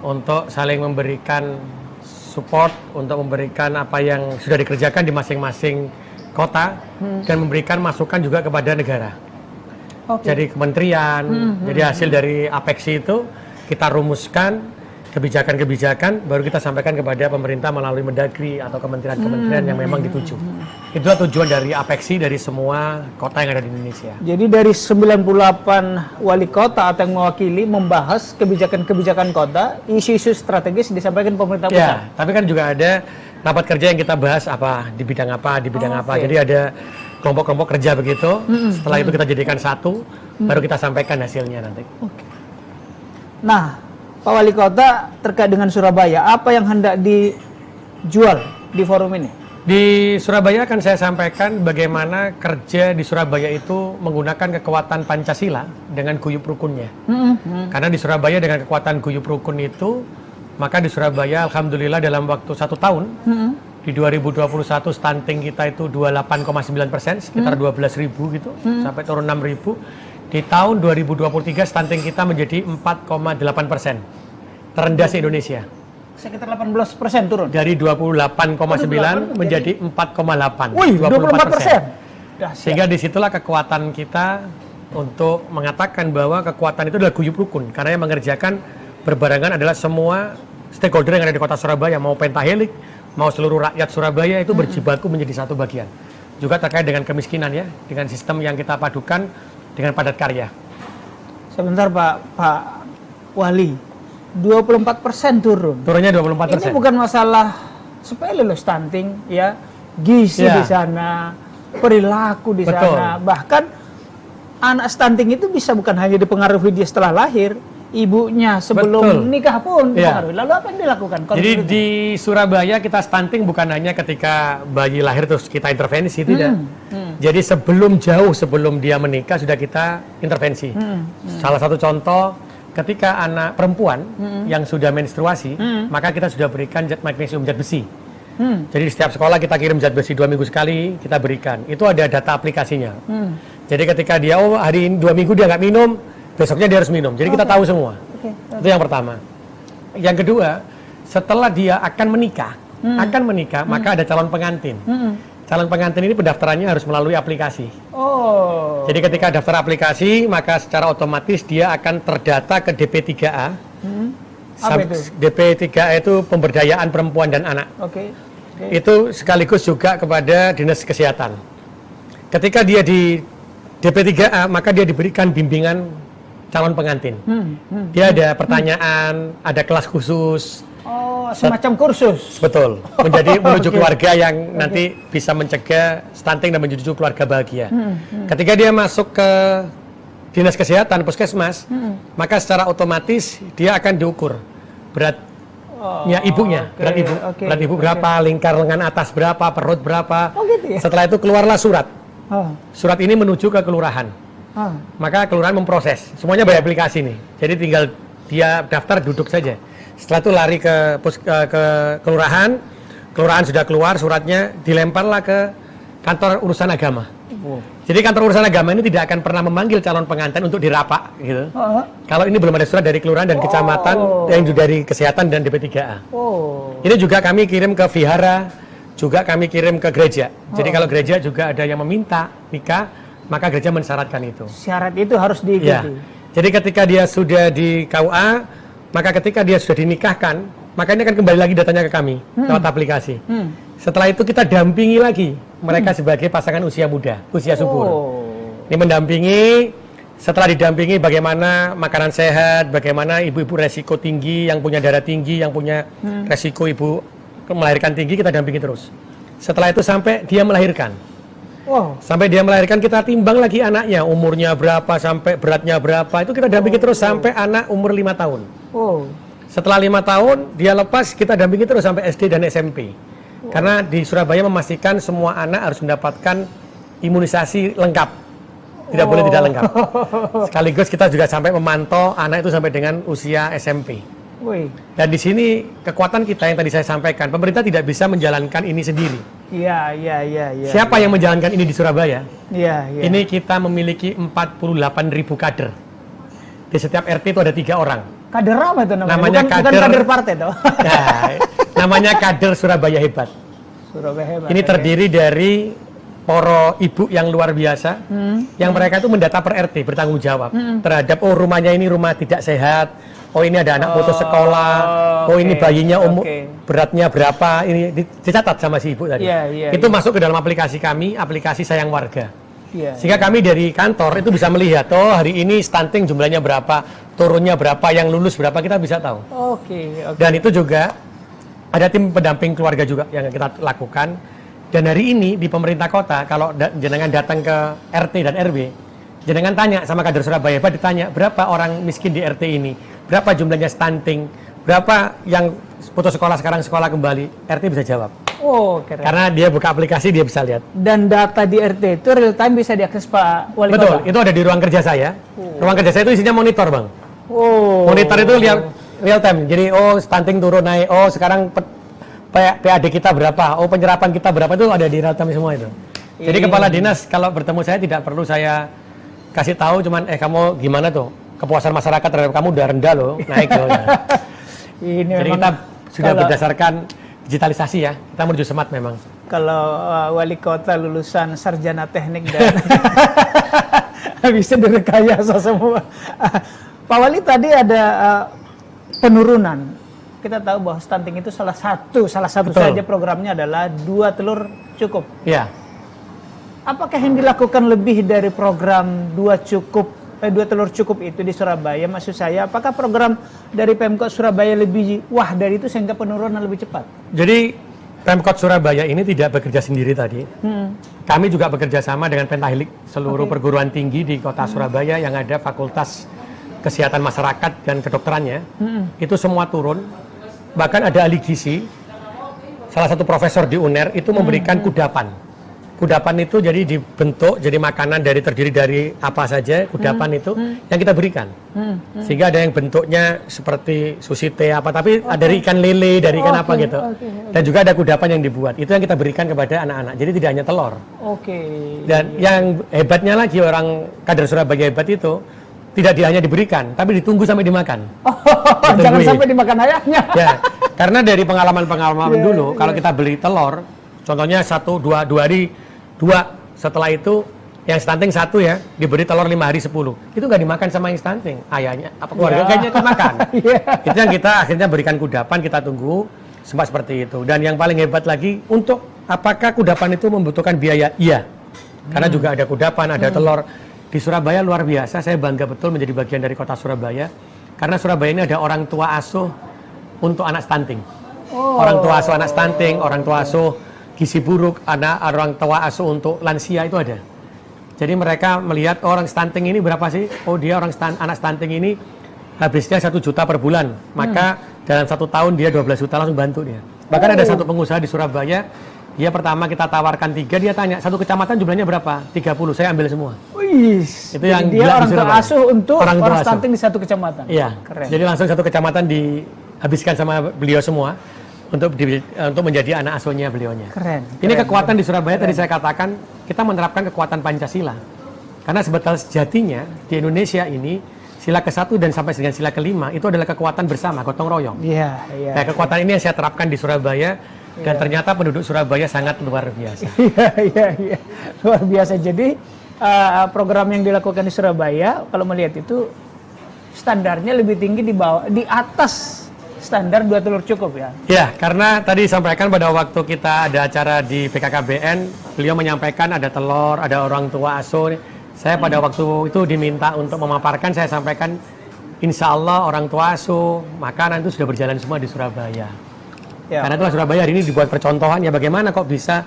untuk saling memberikan support, untuk memberikan apa yang sudah dikerjakan di masing-masing kota dan memberikan masukan juga kepada negara. Jadi kementerian, jadi hasil dari Apexi itu kita rumuskan kebijakan-kebijakan baru kita sampaikan kepada pemerintah melalui Mendagri atau kementerian-kementerian yang memang dituju. Itulah tujuan dari Apexi dari semua kota yang ada di Indonesia. Jadi dari 98 wali kota atau yang mewakili membahas kebijakan-kebijakan kota, isu-isu strategis disampaikan pemerintah pusat. Ya, tapi kan juga ada rapat kerja yang kita bahas apa di bidang apa, di bidang apa. Jadi ada kelompok-kelompok kerja begitu. Setelah itu kita jadikan satu, baru kita sampaikan hasilnya nanti. Nah, Pak Wali Kota, terkait dengan Surabaya, apa yang hendak dijual di forum ini? Di Surabaya akan saya sampaikan bagaimana kerja di Surabaya itu menggunakan kekuatan Pancasila dengan guyup rukunnya. Karena di Surabaya dengan kekuatan guyup rukun itu, maka di Surabaya alhamdulillah dalam waktu 1 tahun, di 2021 stunting kita itu 28,9%, sekitar 12.000 gitu, sampai turun 6.000. Di tahun 2023 stunting kita menjadi 4,8%, terendah se-Indonesia. Sekitar 18% turun. Dari 28,9 menjadi 4,8. Wih, 24%. Sehingga disitulah kekuatan kita untuk mengatakan bahwa kekuatan itu adalah guyup rukun. Karena yang mengerjakan berbarengan adalah semua stakeholder yang ada di kota Surabaya, mau pentahelik, mau seluruh rakyat Surabaya itu berjibaku menjadi satu bagian. Juga terkait dengan kemiskinan ya, dengan sistem yang kita padukan dengan padat karya. Sebentar Pak Wali, 24% turun. Turunnya 24%. Ini bukan masalah sepele loh, stunting ya, gizi di sana, perilaku di sana. Bahkan anak stunting itu bisa bukan hanya dipengaruhi dia setelah lahir, ibunya sebelum nikah pun dipengaruhi. Lalu apa yang dilakukan? Jadi di Surabaya kita stunting bukan hanya ketika bayi lahir terus kita intervensi, tidak. Jadi jauh sebelum dia menikah sudah kita intervensi. Salah satu contoh, ketika anak perempuan yang sudah menstruasi, maka kita sudah berikan zat magnesium, zat besi. Jadi di setiap sekolah kita kirim zat besi 2 minggu sekali, kita berikan. Itu ada data aplikasinya. Jadi ketika dia, hari ini 2 minggu dia nggak minum, besoknya dia harus minum. Jadi kita tahu semua. Itu yang pertama. Yang kedua, setelah dia akan menikah, maka ada calon pengantin. Calon pengantin ini pendaftarannya harus melalui aplikasi. Jadi ketika daftar aplikasi, maka secara otomatis dia akan terdata ke DP3A. Apa itu? DP3A itu pemberdayaan perempuan dan anak. Itu sekaligus juga kepada dinas kesehatan. Ketika dia di DP3A, maka dia diberikan bimbingan calon pengantin. Dia ada pertanyaan, ada kelas khusus. Semacam kursus. Betul. Menuju keluarga yang nanti bisa mencegah stunting dan menuju keluarga bahagia. Ketika dia masuk ke dinas kesehatan, puskesmas, maka secara otomatis dia akan diukur beratnya ibunya, berat ibu berapa, lingkar lengan atas berapa, perut berapa. Setelah itu keluarlah surat. Surat ini menuju ke kelurahan. Maka kelurahan memproses. Semuanya by aplikasi nih. Jadi tinggal dia daftar, duduk saja. Setelah itu lari ke kelurahan. Kelurahan sudah keluar suratnya, dilemparlah ke kantor urusan agama. Jadi kantor urusan agama ini tidak akan pernah memanggil calon pengantin untuk dirapak gitu. Kalau ini belum ada surat dari kelurahan dan kecamatan yang dari kesehatan dan DP3A. Ini juga kami kirim ke vihara, juga kami kirim ke gereja. Jadi kalau gereja juga ada yang meminta nikah, maka gereja mensyaratkan itu. Syarat itu harus diikuti. Jadi ketika dia sudah di KUA, maka ketika dia sudah dinikahkan, maka ini akan kembali lagi datanya ke kami lewat aplikasi. Setelah itu kita dampingi lagi mereka sebagai pasangan usia muda, usia subur. Ini mendampingi, setelah didampingi bagaimana makanan sehat, bagaimana ibu-ibu resiko tinggi, yang punya darah tinggi, yang punya resiko ibu melahirkan tinggi, kita dampingi terus. Setelah itu sampai dia melahirkan. Sampai dia melahirkan kita timbang lagi anaknya, umurnya berapa, sampai beratnya berapa, itu kita dampingi terus sampai anak umur 5 tahun. Setelah 5 tahun, dia lepas, kita dampingi terus sampai SD dan SMP. Karena di Surabaya memastikan semua anak harus mendapatkan imunisasi lengkap. Tidak boleh tidak lengkap. Sekaligus kita juga sampai memantau anak itu sampai dengan usia SMP. Dan di sini kekuatan kita yang tadi saya sampaikan, pemerintah tidak bisa menjalankan ini sendiri. Siapa yang menjalankan ini di Surabaya? Ini kita memiliki 48.000 kader. Di setiap RT itu ada 3 orang. Kader apa itu namanya? Namanya bukan kader partai toh. Namanya kader Surabaya Hebat. Ini terdiri dari para ibu yang luar biasa, yang mereka itu mendata per RT, bertanggung jawab terhadap rumahnya ini rumah tidak sehat, oh ini ada anak putus sekolah, oh ini bayinya beratnya berapa, ini dicatat sama si ibu tadi. Itu masuk ke dalam aplikasi kami, aplikasi Sayang Warga. Sehingga kami dari kantor itu bisa melihat, oh hari ini stunting jumlahnya berapa, turunnya berapa, yang lulus berapa, kita bisa tahu. Dan itu juga ada tim pendamping keluarga juga yang kita lakukan. Dan hari ini di pemerintah kota, kalau jenengan datang ke RT dan RW, jenengan tanya sama kader Surabaya Hebat, ditanya berapa orang miskin di RT ini, berapa jumlahnya stunting, berapa yang putus sekolah sekarang sekolah kembali, RT bisa jawab. Keren. Karena dia buka aplikasi, dia bisa lihat. Dan data di RT itu real time bisa diakses Pak Wali Kota? Betul, itu ada di ruang kerja saya. Ruang kerja saya itu isinya monitor, Bang. Monitor itu lihat real time. Jadi, stunting turun naik, sekarang PAD kita berapa, penyerapan kita berapa, itu ada di real time semua itu. Jadi kepala dinas kalau bertemu saya tidak perlu saya kasih tahu, cuman kamu gimana tuh, kepuasan masyarakat terhadap kamu udah rendah loh, naik loh. Jadi kita sudah berdasarkan digitalisasi ya, kita menuju smart memang. Kalau wali kota lulusan sarjana teknik dan bisa direkayasa semua. Pak Wali, tadi ada penurunan. Kita tahu bahwa stunting itu salah satu saja programnya adalah 2 telur cukup. Iya. Apakah yang dilakukan lebih dari program 2 telur cukup itu di Surabaya? Maksud saya, apakah program dari Pemkot Surabaya lebih dari itu sehingga penurunan lebih cepat? Jadi Pemkot Surabaya ini tidak bekerja sendiri tadi. Kami juga bekerja sama dengan Pentahilik, seluruh perguruan tinggi di kota Surabaya yang ada fakultas kesehatan masyarakat dan kedokterannya. Itu semua turun. Bahkan ada ahli gizi, salah satu profesor di UNER itu memberikan kudapan. Kudapan itu jadi dibentuk jadi makanan terdiri dari apa saja, kudapan itu yang kita berikan. Sehingga ada yang bentuknya seperti sushi teh tapi ada dari ikan lele, dari ikan apa gitu. Dan juga ada kudapan yang dibuat. Itu yang kita berikan kepada anak-anak. Jadi tidak hanya telur. Dan yang hebatnya lagi, orang kader Surabaya Hebat itu tidak hanya diberikan, tapi ditunggu sampai dimakan. Jangan sampai dimakan ayahnya. Ya, karena dari pengalaman dulu, kalau kita beli telur, contohnya 1-2 hari, 2 setelah itu yang stunting 1 ya, diberi telur 5 hari 10. Itu nggak dimakan sama yang stunting, ayahnya, apa keluarga kayaknya kan makan. Itu yang kita akhirnya berikan kudapan, kita tunggu sempat seperti itu. Dan yang paling hebat lagi, untuk apakah kudapan itu membutuhkan biaya? Iya, karena juga ada kudapan, ada telur. Di Surabaya luar biasa, saya bangga betul menjadi bagian dari kota Surabaya. Karena Surabaya ini ada orang tua asuh untuk anak stunting. Orang tua asuh anak stunting, orang tua asuh gizi buruk, orang tua asuh untuk lansia itu ada. Jadi mereka melihat orang stunting ini berapa sih? Dia anak stunting ini habisnya 1 juta per bulan. Maka dalam 1 tahun dia 12 juta langsung bantu dia. Bahkan ada satu pengusaha di Surabaya, dia pertama kita tawarkan 3, dia tanya 1 kecamatan jumlahnya berapa? 30, saya ambil semua. Itu yang dia orang tua asuh untuk orang stunting di 1 kecamatan. Iya. Keren. Jadi langsung 1 kecamatan dihabiskan sama beliau semua untuk menjadi anak asuhnya beliaunya. Keren. Ini kekuatan di Surabaya. Tadi saya katakan kita menerapkan kekuatan Pancasila. Karena sebetulnya sejatinya di Indonesia ini sila ke-1 dan sampai dengan sila ke-5 itu adalah kekuatan bersama, gotong royong. Iya. Nah, kekuatan ini yang saya terapkan di Surabaya. Dan ternyata penduduk Surabaya sangat luar biasa. Iya. Luar biasa. Jadi program yang dilakukan di Surabaya, kalau melihat itu standarnya lebih tinggi di atas standar 2 telur cukup ya? Ya, karena tadi disampaikan pada waktu kita ada acara di BKKBN, beliau menyampaikan ada telur, ada orang tua asuh. Saya pada waktu itu diminta untuk memaparkan, saya sampaikan insya Allah orang tua asuh, makanan itu sudah berjalan semua di Surabaya. Ya. Karena itulah Surabaya hari ini dibuat percontohan, ya bagaimana kok bisa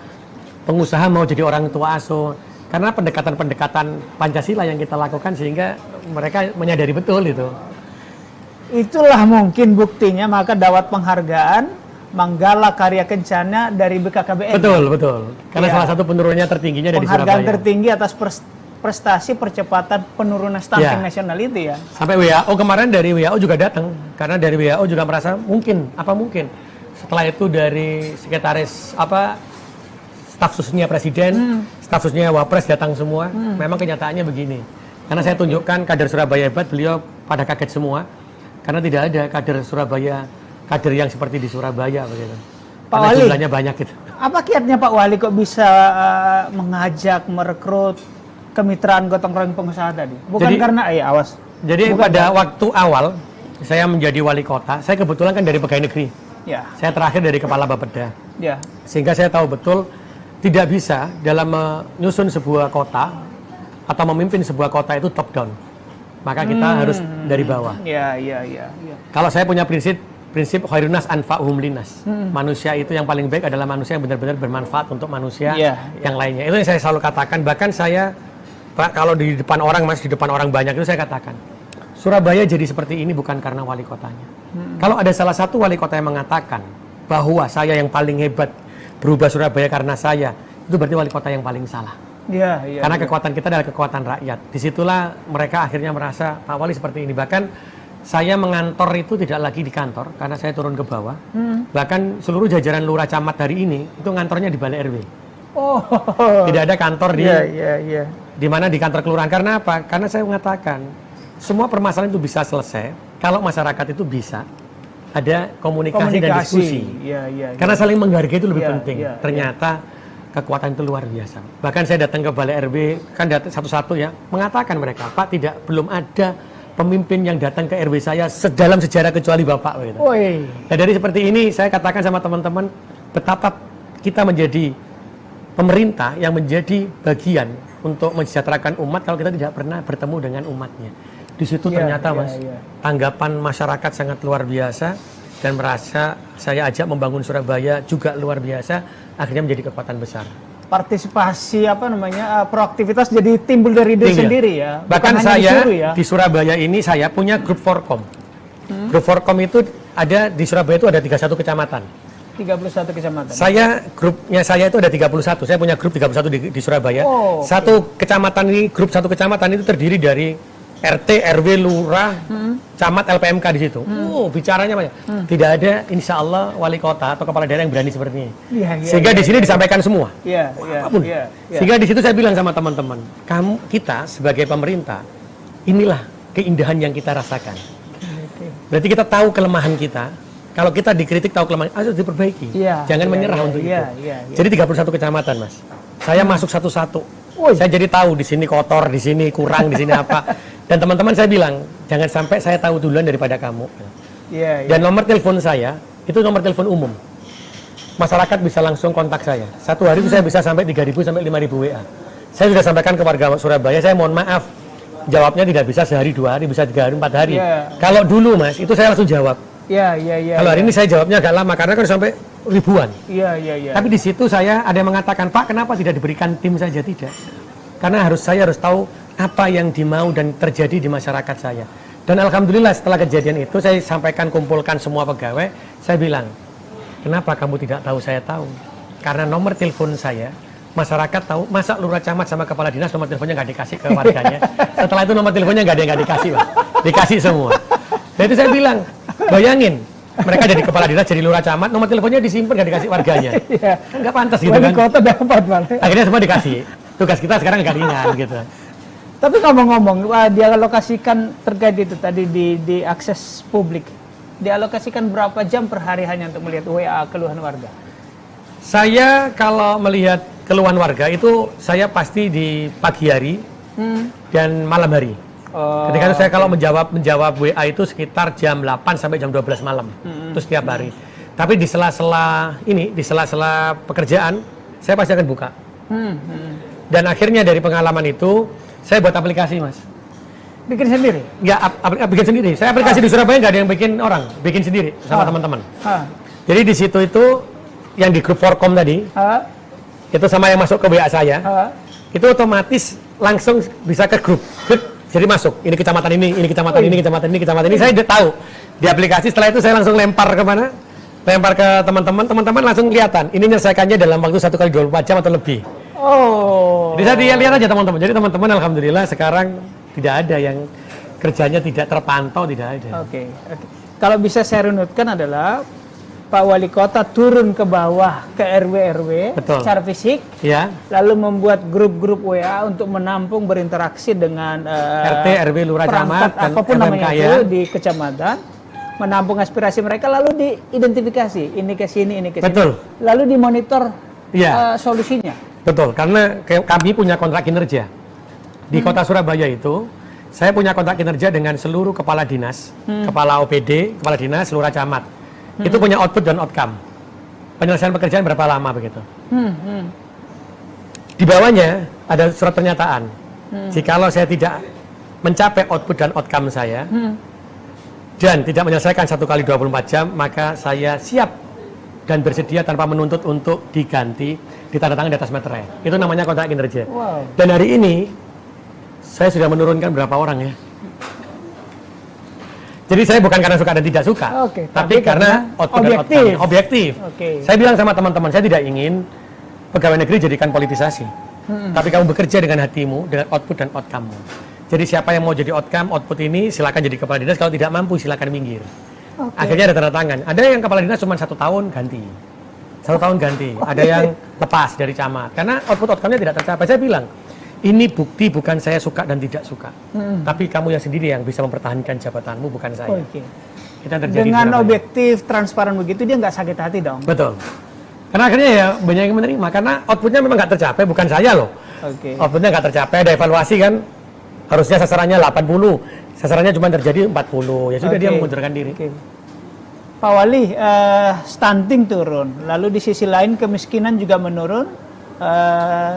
pengusaha mau jadi orang tua asuh. Karena pendekatan-pendekatan Pancasila yang kita lakukan sehingga mereka menyadari betul itu. Itulah mungkin buktinya, maka dapat penghargaan Manggala Karya Kencana dari BKKBN. Betul. Karena salah satu penurunannya tertingginya dari Surabaya. Penghargaan tertinggi atas prestasi percepatan penurunan stunting nasional itu ya. Sampai WHO kemarin, dari WHO juga datang. Karena dari WHO juga merasa mungkin. Setelah itu dari sekretaris staf susnya presiden, staf susnya wapres datang semua. Memang kenyataannya begini. Karena saya tunjukkan kader Surabaya Hebat, beliau pada kaget semua. Karena tidak ada kader Surabaya, kader yang seperti di Surabaya begitu. Pak Wali, jumlahnya banyak gitu. Apa kiatnya Pak Wali kok bisa mengajak, merekrut kemitraan gotong royong pengusaha tadi? Bukan karena Jadi pada waktu awal saya menjadi wali kota, saya kebetulan kan dari pegawai negeri. Ya. Saya terakhir dari kepala Bapeda. Ya. Sehingga saya tahu betul tidak bisa dalam menyusun sebuah kota atau memimpin sebuah kota itu top down. Maka kita harus dari bawah. Ya. Kalau saya punya prinsip khairunas anfa'uhum linas. Manusia itu yang paling baik adalah manusia yang benar-benar bermanfaat untuk manusia yang lainnya. Itu yang saya selalu katakan. Bahkan saya, Pak, kalau di depan orang, Mas, di depan orang banyak itu saya katakan, Surabaya jadi seperti ini bukan karena wali kotanya. Kalau ada salah satu wali kota yang mengatakan bahwa saya yang paling hebat berubah Surabaya karena saya, itu berarti wali kota yang paling salah. Ya. Karena kekuatan kita adalah kekuatan rakyat. Disitulah mereka akhirnya merasa Pak Wali seperti ini. Bahkan saya mengantor itu tidak lagi di kantor karena saya turun ke bawah. Bahkan seluruh jajaran lurah camat hari ini itu ngantornya di Balai RW. Oh. Tidak ada kantor di Iya. di mana di kantor kelurahan. Karena apa? Karena saya mengatakan semua permasalahan itu bisa selesai kalau masyarakat itu bisa ada komunikasi dan diskusi. Iya. Karena saling menghargai itu lebih Iya, penting. iya, Ternyata kekuatan itu luar biasa. Bahkan saya datang ke Balai RW, kan datang satu-satu ya, mengatakan mereka, Pak, belum ada pemimpin yang datang ke RW saya dalam sejarah kecuali Bapak. Gitu. Nah, dari seperti ini saya katakan sama teman-teman, betapa kita menjadi pemerintah yang menjadi bagian untuk mensejahterakan umat kalau kita tidak pernah bertemu dengan umatnya. Di situ ternyata Mas, tanggapan masyarakat sangat luar biasa dan merasa saya ajak membangun Surabaya juga luar biasa, akhirnya menjadi kekuatan besar. Partisipasi proaktivitas jadi timbul dari diri sendiri ya. Bahkan saya di Surabaya ini saya punya grup Forkom. Grup Forkom itu ada di Surabaya itu ada 31 kecamatan. 31 kecamatan. Grupnya saya itu ada 31. Saya punya grup 31 di Surabaya. Satu kecamatan ini, grup satu kecamatan itu terdiri dari RT, RW, Lurah, Camat, LPMK di situ. Bicaranya banyak. Tidak ada, insya Allah, wali kota atau kepala daerah yang berani seperti ini. Sehingga di sini disampaikan semua. Apapun. Sehingga di situ saya bilang sama teman-teman, kita sebagai pemerintah, inilah keindahan yang kita rasakan. Berarti kita tahu kelemahan kita. Kalau kita dikritik tahu kelemahan, harus diperbaiki. Jangan menyerah untuk itu. Jadi 31 kecamatan, Mas. Saya masuk satu-satu. Saya jadi tahu di sini kotor, di sini kurang, di sini apa. Dan teman-teman saya bilang, jangan sampai saya tahu duluan daripada kamu. Dan nomor telepon saya, itu nomor telepon umum. Masyarakat bisa langsung kontak saya. Satu hari itu saya bisa sampai 3.000 sampai 5.000 WA. Saya sudah sampaikan ke warga Surabaya, saya mohon maaf. Jawabnya tidak bisa sehari, 2 hari, bisa 3 hari, 4 hari. Kalau dulu Mas, itu saya langsung jawab. Kalau hari ini saya jawabnya agak lama, karena kan sampai ribuan. Tapi di situ saya ada yang mengatakan, Pak, kenapa tidak diberikan tim saja? Tidak. Karena saya harus tahu apa yang dimau dan terjadi di masyarakat saya. Dan alhamdulillah setelah kejadian itu saya sampaikan, kumpulkan semua pegawai, saya bilang, kenapa kamu tidak tahu? Saya tahu. Karena nomor telepon saya, masyarakat tahu, masa lurah camat sama kepala dinas nomor teleponnya nggak dikasih ke warganya. Setelah itu nomor teleponnya nggak ada yang nggak dikasih, Pak. Dikasih semua. Dan itu saya bilang, bayangin, mereka jadi kepala dinas, jadi lurah camat, nomor teleponnya disimpan nggak dikasih warganya. Nggak pantas gitu kan. Kota dapat, akhirnya semua dikasih. Tugas kita sekarang nggak ringan gitu. Tapi ngomong-ngomong, dialokasikan terkait itu tadi di akses publik, dialokasikan berapa jam per hari hanya untuk melihat WA keluhan warga? Saya kalau melihat keluhan warga itu saya pasti di pagi hari dan malam hari. Ketika itu saya kalau menjawab WA itu sekitar jam 8 sampai jam 12 malam. Itu setiap hari. Tapi di sela-sela pekerjaan saya pasti akan buka. Dan akhirnya dari pengalaman itu saya buat aplikasi, Mas. Bikin sendiri? Ya, bikin sendiri. Saya aplikasi di Surabaya nggak ada yang bikin orang, bikin sendiri sama teman-teman. Jadi di situ itu yang di grup Forkom tadi, itu sama yang masuk ke WA saya, itu otomatis langsung bisa ke grup. Jadi masuk, ini kecamatan ini kecamatan ini, kecamatan ini, kecamatan ini. Saya udah tahu di aplikasi. Setelah itu saya langsung lempar ke mana? Lempar ke teman-teman langsung kelihatan. Ini menyelesaikannya dalam waktu 1 kali 24 jam atau lebih. Jadi saya lihat aja teman-teman. Jadi teman-teman alhamdulillah sekarang tidak ada yang kerjanya tidak terpantau, tidak ada. Oke. Kalau bisa saya runutkan adalah Pak Wali Kota turun ke bawah ke RW secara fisik, lalu membuat grup-grup WA untuk menampung berinteraksi dengan RT, RW, lurah camat, dan apapun namanya itu di kecamatan, menampung aspirasi mereka lalu diidentifikasi ini ke sini, lalu dimonitor solusinya. Betul, karena kami punya kontrak kinerja di Kota Surabaya itu. Saya punya kontrak kinerja dengan seluruh kepala dinas, kepala OPD, kepala dinas, seluruh camat. Itu punya output dan outcome. Penyelesaian pekerjaan berapa lama begitu. Di bawahnya ada surat pernyataan. Jikalau saya tidak mencapai output dan outcome saya, dan tidak menyelesaikan 1 kali 24 jam, maka saya siap dan bersedia tanpa menuntut untuk diganti, ditandatangani di atas materai. Itu namanya kontrak kinerja. Wow. Dan hari ini saya sudah menurunkan berapa orang ya. Jadi saya bukan karena suka dan tidak suka, tapi karena output dan outcome. Objektif. Saya bilang sama teman-teman, saya tidak ingin pegawai negeri jadikan politisasi. Tapi kamu bekerja dengan hatimu, dengan output dan outcome-mu. Jadi siapa yang mau jadi outcome, output ini silakan jadi kepala dinas, kalau tidak mampu silakan minggir. Akhirnya ada tanda tangan. Ada yang kepala dinas cuma 1 tahun ganti. 1 tahun ganti. Ada yang lepas dari camat. Karena output outcome-nya tidak tercapai. Saya bilang, ini bukti bukan saya suka dan tidak suka. Tapi kamu yang sendiri yang bisa mempertahankan jabatanmu, bukan saya. Itu yang terjadi dengan objektif, transparan begitu, dia nggak sakit hati dong. Betul. Karena akhirnya ya banyak yang menerima. Karena outputnya memang nggak tercapai, bukan saya loh. Outputnya nggak tercapai, ada evaluasi kan. Harusnya sasarannya 80, sasarannya cuma terjadi 40. Ya sudah dia mengundurkan diri. Pak Wali, stunting turun, lalu di sisi lain kemiskinan juga menurun,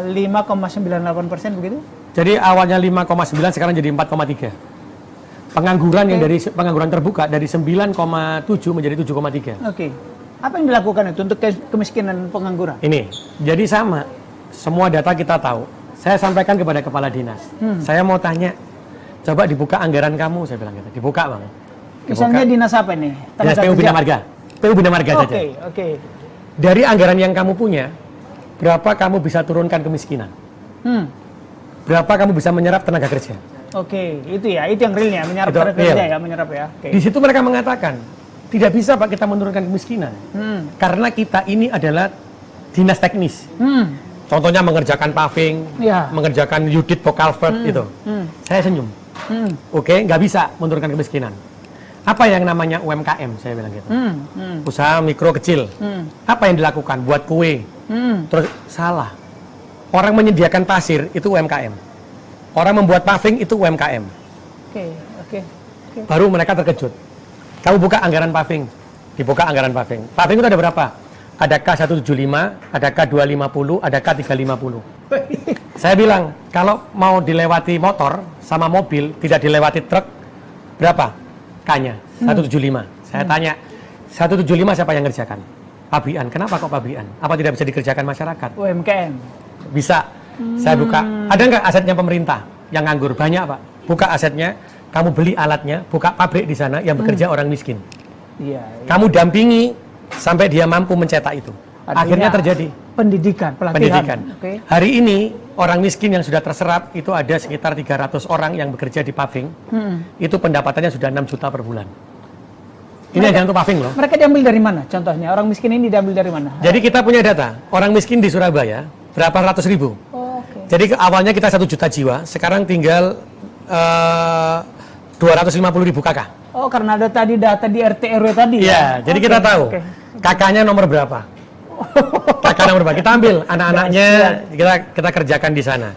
5,98% begitu? Jadi awalnya 5,9 sekarang jadi 4,3. Pengangguran yang dari pengangguran terbuka dari 9,7 menjadi 7,3. Apa yang dilakukan itu untuk kemiskinan pengangguran? Ini, jadi sama. Semua data kita tahu. Saya sampaikan kepada kepala dinas. Saya mau tanya, coba dibuka anggaran kamu, saya bilang gitu. Dibuka, Bang. Misalnya dinas apa nih? Dinas PU Bina Marga. PU Bina Marga saja. Dari anggaran yang kamu punya, berapa kamu bisa turunkan kemiskinan? Berapa kamu bisa menyerap tenaga kerja? Itu ya, itu yang realnya, menyerap tenaga kerja ya, menyerap ya. Di situ mereka mengatakan, tidak bisa Pak kita menurunkan kemiskinan. Karena kita ini adalah dinas teknis. Contohnya mengerjakan paving, mengerjakan Udit Bokalvert itu. Saya senyum. Nggak bisa menurunkan kemiskinan. Apa yang namanya UMKM, saya bilang gitu. Usaha mikro kecil. Apa yang dilakukan? Buat kue. Terus salah. Orang menyediakan pasir itu UMKM. Orang membuat paving itu UMKM. Baru mereka terkejut. Kamu buka anggaran paving. Dibuka anggaran paving. Paving itu ada berapa? Ada K175, ada K250, ada K350. Saya bilang, kalau mau dilewati motor sama mobil, tidak dilewati truk, berapa? K-nya, 175. Saya tanya, 175 siapa yang ngerjakan? Pabrikan. Kenapa kok pabrikan? Apa tidak bisa dikerjakan masyarakat? UMKM. Bisa. Saya buka. Ada nggak asetnya pemerintah yang nganggur? Banyak, Pak. Buka asetnya, kamu beli alatnya, buka pabrik di sana yang bekerja orang miskin. Kamu dampingi sampai dia mampu mencetak itu. Akhirnya terjadi pendidikan, pelatihan. Hari ini orang miskin yang sudah terserap itu ada sekitar 300 orang yang bekerja di paving. Itu pendapatannya sudah 6 juta per bulan. Ini hanya untuk paving loh. Mereka diambil dari mana? Contohnya orang miskin ini diambil dari mana? Jadi kita punya data, orang miskin di Surabaya berapa ratus ribu. Jadi awalnya kita 1 juta jiwa, sekarang tinggal 250.000 kakak. Karena ada tadi data di RT RW tadi. Iya, jadi kita tahu kakaknya nomor berapa. Kakak nomor berapa? Kita ambil anak-anaknya, kita kerjakan di sana.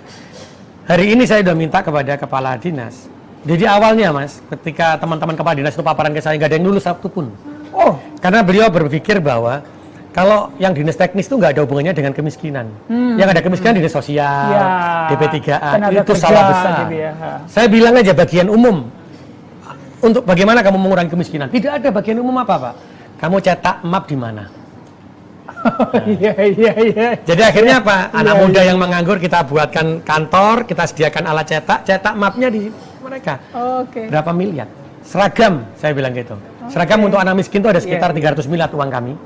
Hari ini saya sudah minta kepada kepala dinas. Jadi awalnya Mas, ketika teman-teman kepala dinas itu paparan ke saya, nggak ada yang lulus satu pun. Karena beliau berpikir bahwa kalau yang dinas teknis itu nggak ada hubungannya dengan kemiskinan. Yang ada kemiskinan dinas sosial, DP3A, itu salah besar. Saya bilang aja bagian umum. Untuk bagaimana kamu mengurangi kemiskinan? Tidak ada bagian umum apa, Pak. Kamu cetak map di mana? Jadi akhirnya apa? Anak muda yang menganggur kita buatkan kantor, kita sediakan alat cetak mapnya di mereka. Berapa miliar? Seragam, saya bilang gitu. Seragam untuk anak miskin itu ada sekitar 300 miliar uang kami.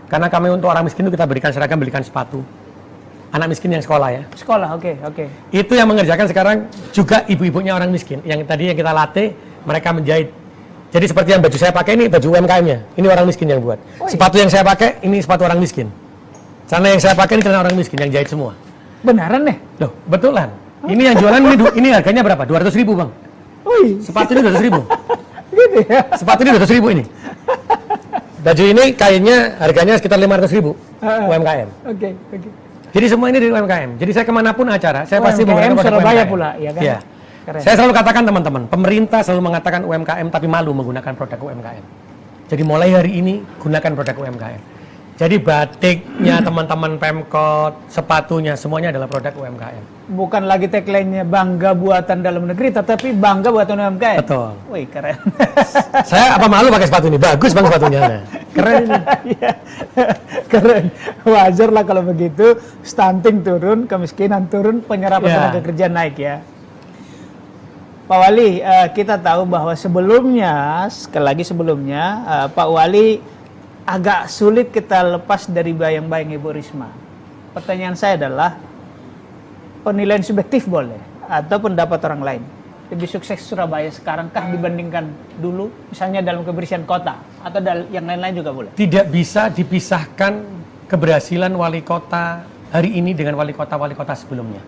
Karena kami untuk orang miskin itu kita berikan seragam, berikan sepatu. Anak miskin yang sekolah ya. Sekolah, oke. Itu yang mengerjakan sekarang juga ibu-ibunya orang miskin. Yang tadi yang kita latih, mereka menjahit. Jadi seperti yang baju saya pakai ini baju UMKM-nya. Ini orang miskin yang buat. Sepatu yang saya pakai ini sepatu orang miskin. Celana yang saya pakai ini celana orang miskin yang jahit semua. Benaran nih? Loh, betulan. Ini yang jualan ini harganya berapa? 200.000, Bang. Sepatu ini 200.000. Gitu ya. Sepatu ini 200.000 ini. Baju ini kainnya harganya sekitar 500.000 UMKM. Jadi semua ini dari UMKM. Jadi saya kemanapun acara, saya pasti menggunakan Surabaya pula, ya kan? Ya. Keren. Saya selalu katakan teman-teman, pemerintah selalu mengatakan UMKM tapi malu menggunakan produk UMKM. Jadi mulai hari ini gunakan produk UMKM. Jadi batiknya teman-teman Pemkot, sepatunya semuanya adalah produk UMKM. Bukan lagi tagline-nya bangga buatan dalam negeri, tetapi bangga buatan UMKM. Betul. Wih, keren. Saya apa malu pakai sepatu ini? Bagus bang sepatunya. Nah, keren ini. Iya, keren. Wajar lah kalau begitu, stunting turun, kemiskinan turun, penyerapan tenaga kerja naik ya. Pak Wali, kita tahu bahwa sebelumnya, sekali lagi sebelumnya, Pak Wali agak sulit kita lepas dari bayang-bayang Ibu Risma. Pertanyaan saya adalah, penilaian subjektif boleh, atau pendapat orang lain. Lebih sukses Surabaya sekarang kah dibandingkan dulu, misalnya dalam kebersihan kota, atau yang lain-lain juga boleh? Tidak bisa dipisahkan keberhasilan wali kota hari ini dengan wali kota sebelumnya.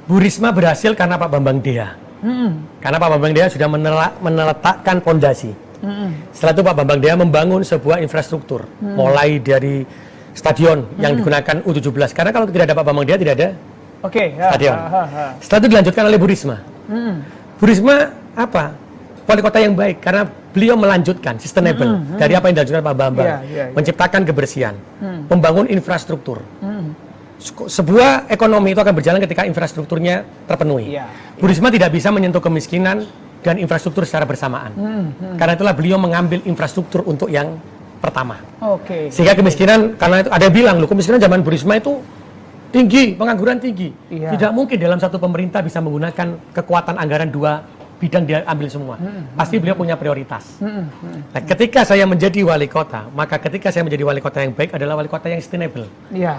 Bu Risma berhasil karena Pak Bambang Deha. Karena Pak Bambang Deha sudah meneletakkan fondasi. Setelah itu Pak Bambang Deha membangun sebuah infrastruktur, mulai dari stadion yang digunakan U17. Karena kalau tidak ada Pak Bambang Deha tidak ada stadion. Setelah itu dilanjutkan oleh Bu Risma. Bu Risma apa? Wali kota yang baik karena beliau melanjutkan sustainable dari apa yang dilanjutkan Pak Bambang, menciptakan kebersihan, membangun infrastruktur. Sebuah ekonomi itu akan berjalan ketika infrastrukturnya terpenuhi. Bu Risma tidak bisa menyentuh kemiskinan dan infrastruktur secara bersamaan. Karena itulah beliau mengambil infrastruktur untuk yang pertama. Sehingga kemiskinan, karena itu ada yang bilang, loh kemiskinan zaman Bu Risma itu tinggi, pengangguran tinggi. Tidak mungkin dalam satu pemerintah bisa menggunakan kekuatan anggaran dua bidang dia ambil semua. Pasti beliau punya prioritas. Nah, ketika saya menjadi wali kota, maka ketika saya menjadi wali kota yang baik adalah wali kota yang sustainable.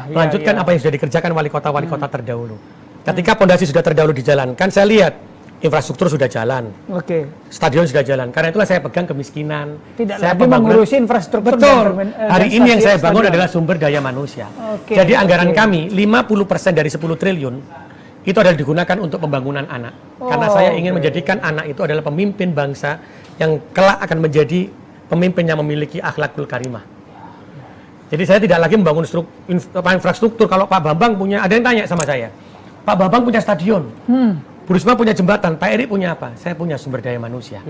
Melanjutkan apa yang sudah dikerjakan wali kota terdahulu. Ketika pondasi sudah terdahulu dijalankan, saya lihat infrastruktur sudah jalan, stadion sudah jalan. Karena itulah saya pegang kemiskinan. Tidak lagi mengurusi infrastruktur. Betul. Hari ini yang saya bangun adalah sumber daya manusia. Jadi anggaran kami 50% dari 10 triliun itu adalah digunakan untuk pembangunan anak. Karena saya ingin menjadikan anak itu adalah pemimpin bangsa yang kelak akan menjadi pemimpin yang memiliki akhlakul karimah. Jadi saya tidak lagi membangun infrastruktur. Kalau Pak Bambang punya, ada yang tanya sama saya, Pak Bambang punya stadion, Bu Risma punya jembatan, Pak Erik punya apa? Saya punya sumber daya manusia.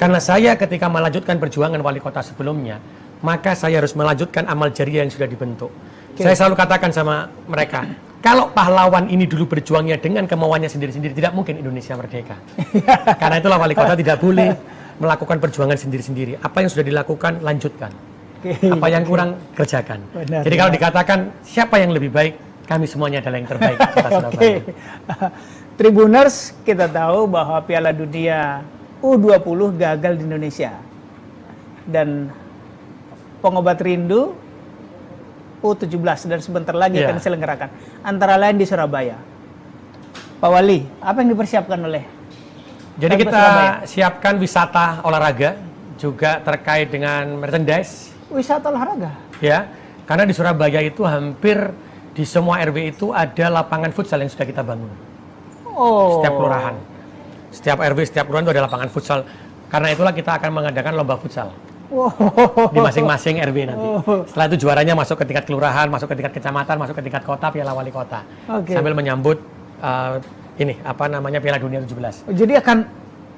Karena saya ketika melanjutkan perjuangan wali kota sebelumnya, maka saya harus melanjutkan amal jariah yang sudah dibentuk. Saya selalu katakan sama mereka, kalau pahlawan ini dulu berjuangnya dengan kemauannya sendiri-sendiri, tidak mungkin Indonesia merdeka. Karena itulah wali kota tidak boleh melakukan perjuangan sendiri-sendiri. Apa yang sudah dilakukan, lanjutkan. Apa yang kurang, kerjakan. Jadi kalau dikatakan siapa yang lebih baik, kami semuanya adalah yang terbaik. Tribuners, kita tahu bahwa Piala Dunia U20 gagal di Indonesia. Dan pengobat rindu U17 dan sebentar lagi akan diselenggarakan. Antara lain di Surabaya. Pak Wali, apa yang dipersiapkan oleh? Jadi kita siapkan wisata olahraga, juga terkait dengan merchandise. Wisata olahraga? Ya, karena di Surabaya itu hampir di semua RW itu ada lapangan futsal yang sudah kita bangun. Setiap kelurahan. Setiap RW, setiap kelurahan itu ada lapangan futsal. Karena itulah kita akan mengadakan lomba futsal. Di masing-masing RW nanti. Setelah itu juaranya masuk ke tingkat kelurahan, masuk ke tingkat kecamatan, masuk ke tingkat kota, Piala Wali Kota. Sambil menyambut Piala Dunia 17. Jadi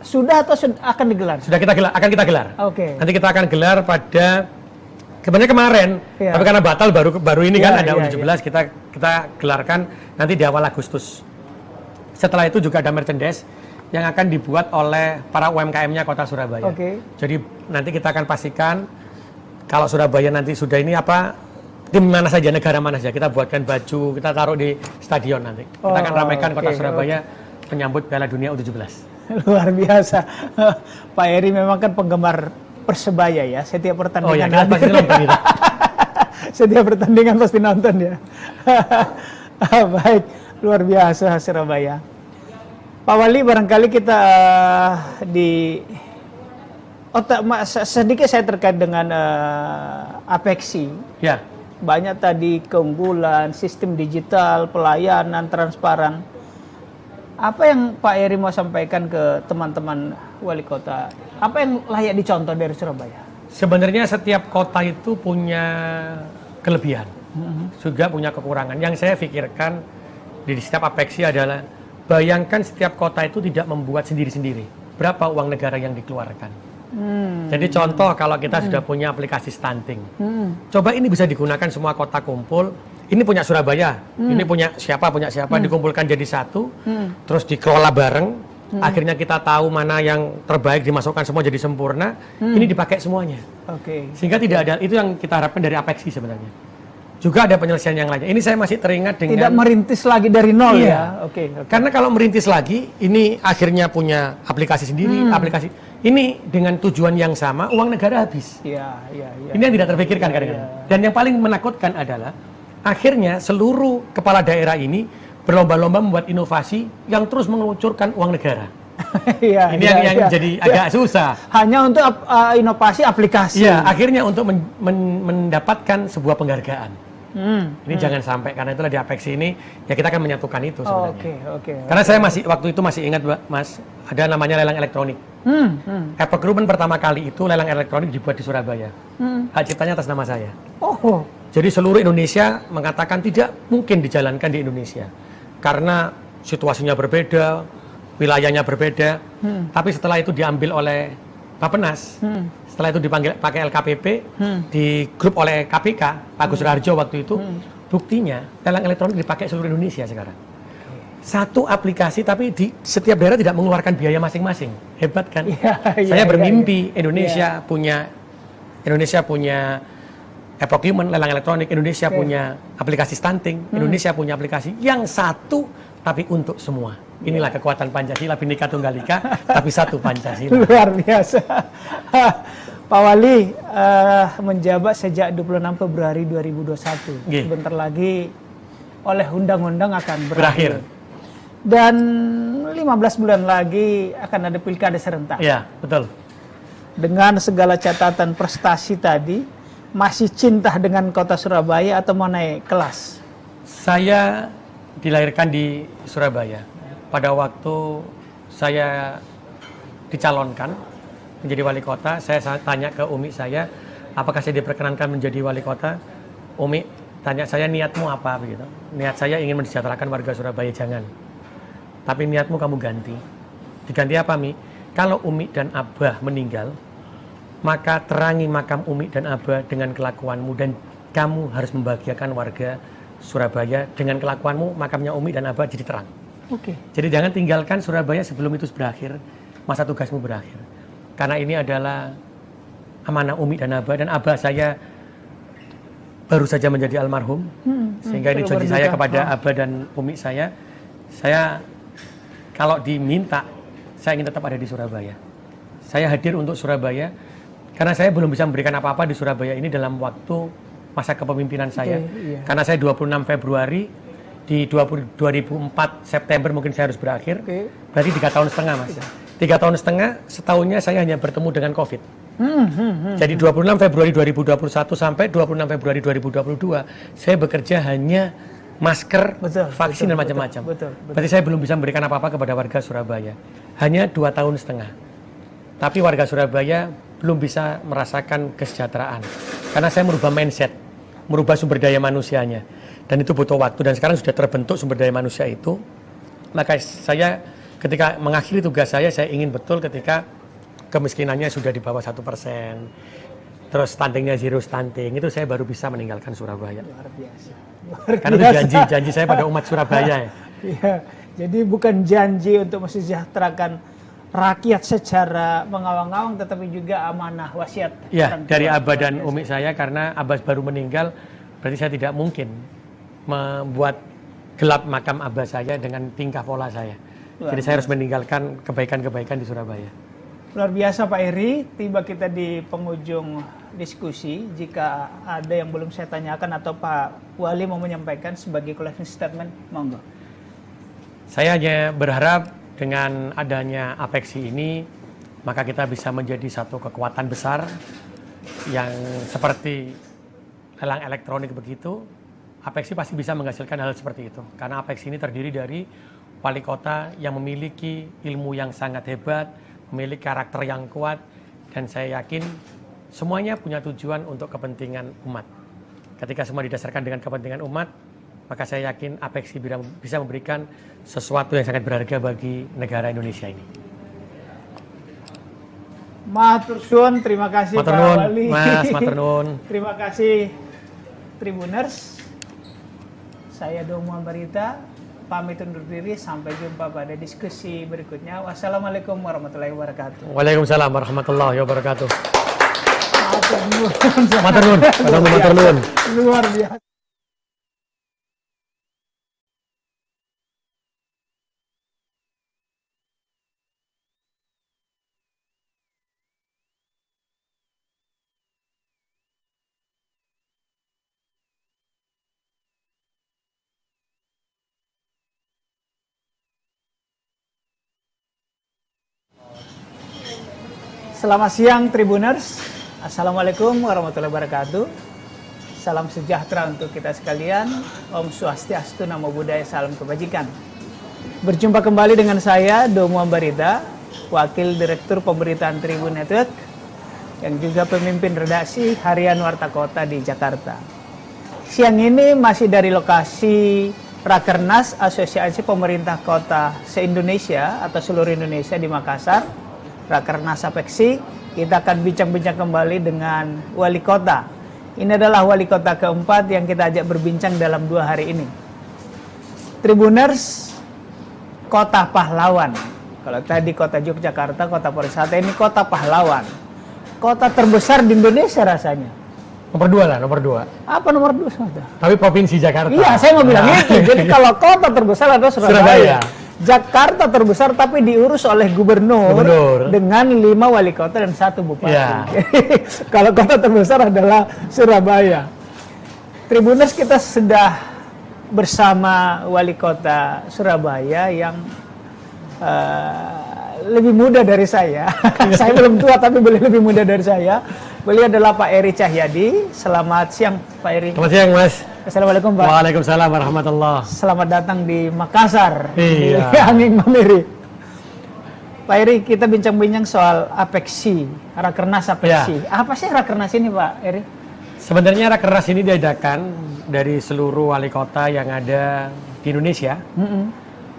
sudah akan digelar? Sudah akan kita gelar. Nanti kita akan gelar pada sebenarnya kemarin, tapi karena batal baru ini kan ada U17 kita gelarkan nanti di awal Agustus. Setelah itu juga ada merchandise yang akan dibuat oleh para UMKM-nya Kota Surabaya. Jadi nanti kita akan pastikan kalau Surabaya nanti sudah ini tim mana saja, negara mana saja, kita buatkan baju, kita taruh di stadion nanti. Kita akan ramaikan Kota Surabaya menyambut Piala Dunia U17. Luar biasa. Pak Eri memang kan penggemar Persebaya ya, setiap pertandingan. Pasti nonton itu. Setiap pertandingan pasti nonton ya. Baik, luar biasa Surabaya. Pak Wali, barangkali kita sedikit saya terkait dengan Apexi. Banyak tadi keunggulan, sistem digital, pelayanan, transparan. Apa yang Pak Eri mau sampaikan ke teman-teman wali kota? Apa yang layak dicontoh dari Surabaya? Sebenarnya setiap kota itu punya kelebihan, juga punya kekurangan. Yang saya pikirkan di setiap Apexi adalah bayangkan setiap kota itu tidak membuat sendiri-sendiri. Berapa uang negara yang dikeluarkan? Jadi contoh kalau kita sudah punya aplikasi stunting, coba ini bisa digunakan semua kota kumpul. Ini punya Surabaya, ini punya siapa, dikumpulkan jadi satu, terus dikelola bareng. Akhirnya kita tahu mana yang terbaik, dimasukkan semua jadi sempurna. Ini dipakai semuanya. Sehingga tidak ada, itu yang kita harapkan dari Apexi sebenarnya. Juga ada penyelesaian yang lainnya. Ini saya masih teringat dengan... Tidak merintis lagi dari nol ya? Karena kalau merintis lagi, ini akhirnya punya aplikasi sendiri, ini dengan tujuan yang sama, uang negara habis. Ini yang tidak terpikirkan kadang-kadang. Dan yang paling menakutkan adalah, akhirnya seluruh kepala daerah ini berlomba-lomba membuat inovasi yang terus mengeluncurkan uang negara. Ini yang jadi agak susah. Hanya untuk inovasi aplikasi. Akhirnya untuk mendapatkan sebuah penghargaan. Ini jangan sampai, karena itulah di Apexi ini ya kita akan menyatukan itu sebenarnya. Karena saya waktu itu masih ingat, Mas, ada namanya lelang elektronik. Apple Recruitment pertama kali itu lelang elektronik dibuat di Surabaya. Hak ciptanya atas nama saya. Jadi seluruh Indonesia mengatakan tidak mungkin dijalankan di Indonesia karena situasinya berbeda, wilayahnya berbeda. Tapi setelah itu diambil oleh Bappenas, setelah itu dipanggil pakai LKPP, di grup oleh KPK, Pak Agus Raharjo waktu itu, buktinya lelang elektronik dipakai seluruh Indonesia sekarang. Satu aplikasi tapi di setiap daerah tidak mengeluarkan biaya masing-masing. Hebat kan? Saya bermimpi Indonesia punya Apple Recruitment, lelang elektronik, Indonesia punya aplikasi stunting, Indonesia punya aplikasi yang satu tapi untuk semua. Inilah kekuatan Pancasila, Bhinneka Tunggal Ika, tapi satu Pancasila. Luar biasa. Pak Wali menjabat sejak 26 Februari 2021. Sebentar lagi oleh undang-undang akan berakhir. Dan 15 bulan lagi akan ada pilkada serentak. Iya, betul. Dengan segala catatan prestasi tadi, masih cinta dengan kota Surabaya atau mau naik kelas? Saya dilahirkan di Surabaya. Pada waktu saya dicalonkan menjadi wali kota, saya tanya ke Umi saya, apakah saya diperkenankan menjadi wali kota? Umi tanya saya, niatmu apa? Begitu. Niat saya ingin mensejahterakan warga Surabaya, jangan. Tapi niatmu kamu ganti. Diganti apa, Mi? Kalau Umi dan Abah meninggal, maka terangi makam Umi dan Abah dengan kelakuanmu, dan kamu harus membahagiakan warga Surabaya dengan kelakuanmu. Makamnya Umi dan Abah jadi terang. Jadi jangan tinggalkan Surabaya sebelum itu berakhir, masa tugasmu berakhir. Karena ini adalah amanah Umi dan Abah saya baru saja menjadi almarhum. Sehingga ini janji saya kepada Abah dan Umi saya kalau diminta, saya ingin tetap ada di Surabaya. Saya hadir untuk Surabaya, karena saya belum bisa memberikan apa-apa di Surabaya ini dalam waktu masa kepemimpinan saya. Karena saya 26 Februari, di 2004 September mungkin saya harus berakhir. Berarti 3 tahun setengah, Mas. 3 tahun setengah, setahunnya saya hanya bertemu dengan COVID. Jadi 26 Februari 2021 sampai 26 Februari 2022, saya bekerja hanya masker, vaksin dan macam-macam. Berarti saya belum bisa memberikan apa-apa kepada warga Surabaya. Hanya 2 tahun setengah. Tapi warga Surabaya belum bisa merasakan kesejahteraan. Karena saya merubah mindset, merubah sumber daya manusianya. Dan itu butuh waktu, dan sekarang sudah terbentuk sumber daya manusia itu. Maka saya ketika mengakhiri tugas saya ingin betul ketika kemiskinannya sudah di bawah 1%. Terus stuntingnya zero stunting, itu saya baru bisa meninggalkan Surabaya. Luar biasa. Karena itu janji saya pada umat Surabaya. Jadi bukan janji untuk mensejahterakan rakyat secara mengawang-awang, tetapi juga amanah wasiat. Dari Abah dan Umi saya, karena Abah baru meninggal, berarti saya tidak mungkin membuat gelap makam Abah saya dengan tingkah pola saya. Jadi saya harus meninggalkan kebaikan-kebaikan di Surabaya. Luar biasa Pak Eri, tiba kita di penghujung diskusi. Jika ada yang belum saya tanyakan atau Pak Wali mau menyampaikan sebagai closing statement, monggo. Saya hanya berharap dengan adanya Apexi ini, maka kita bisa menjadi satu kekuatan besar yang seperti lelang elektronik begitu. Apexi pasti bisa menghasilkan hal seperti itu. Karena Apexi ini terdiri dari wali kota yang memiliki ilmu yang sangat hebat, memiliki karakter yang kuat, dan saya yakin semuanya punya tujuan untuk kepentingan umat. Ketika semua didasarkan dengan kepentingan umat, maka saya yakin Apeksi bisa memberikan sesuatu yang sangat berharga bagi negara Indonesia ini. Matur suwun, terima kasih Matur Pak nuwun, Wali. Mas, matur nuwun. Terima kasih Tribuners. Saya Domo Ambarita, pamit undur diri. Sampai jumpa pada diskusi berikutnya. Wassalamualaikum warahmatullahi wabarakatuh. Waalaikumsalam warahmatullahi wabarakatuh. Matur nuwun. Matur nuwun. Luar biasa. Selamat siang Tribuners. Assalamualaikum warahmatullahi wabarakatuh. Salam sejahtera untuk kita sekalian. Om Swastiastu, Namo Buddhaya, salam kebajikan. Berjumpa kembali dengan saya Domo Ambarita, Wakil Direktur Pemberitaan Tribun Network, yang juga pemimpin redaksi Harian Warta Kota di Jakarta. Siang ini masih dari lokasi Rakernas Asosiasi Pemerintah Kota se-Indonesia atau seluruh Indonesia di Makassar, Rakernas Apeksi. Kita akan bincang-bincang kembali dengan Wali Kota. Ini adalah Wali Kota keempat yang kita ajak berbincang dalam 2 hari ini. Tribuners, Kota Pahlawan. Kalau tadi Kota Yogyakarta, Kota Pariwisata, ini Kota Pahlawan. Kota terbesar di Indonesia rasanya. Nomor 2 lah, nomor 2. Apa nomor 2? Tapi Provinsi Jakarta. Iya, saya mau bilang itu. Jadi kalau kota terbesar adalah Surabaya. Jakarta terbesar tapi diurus oleh gubernur. Dengan 5 wali kota dan 1 bupati. Ya. Kalau kota terbesar adalah Surabaya. Tribuners, kita sudah bersama wali kota Surabaya yang lebih muda dari saya. Saya belum tua tapi boleh lebih muda dari saya. Beliau adalah Pak Eri Cahyadi. Selamat siang Pak Eri. Selamat siang Mas. Assalamualaikum Pak. Waalaikumsalam warahmatullahi. Selamat datang di Makassar. Iya. Di Angin Mamiri. Pak Eri, kita bincang-bincang soal Apeksi, Rakernas Apeksi. Ya. Apa sih Rakernas ini Pak Eri? Sebenarnya Rakernas ini diadakan dari seluruh wali kota yang ada di Indonesia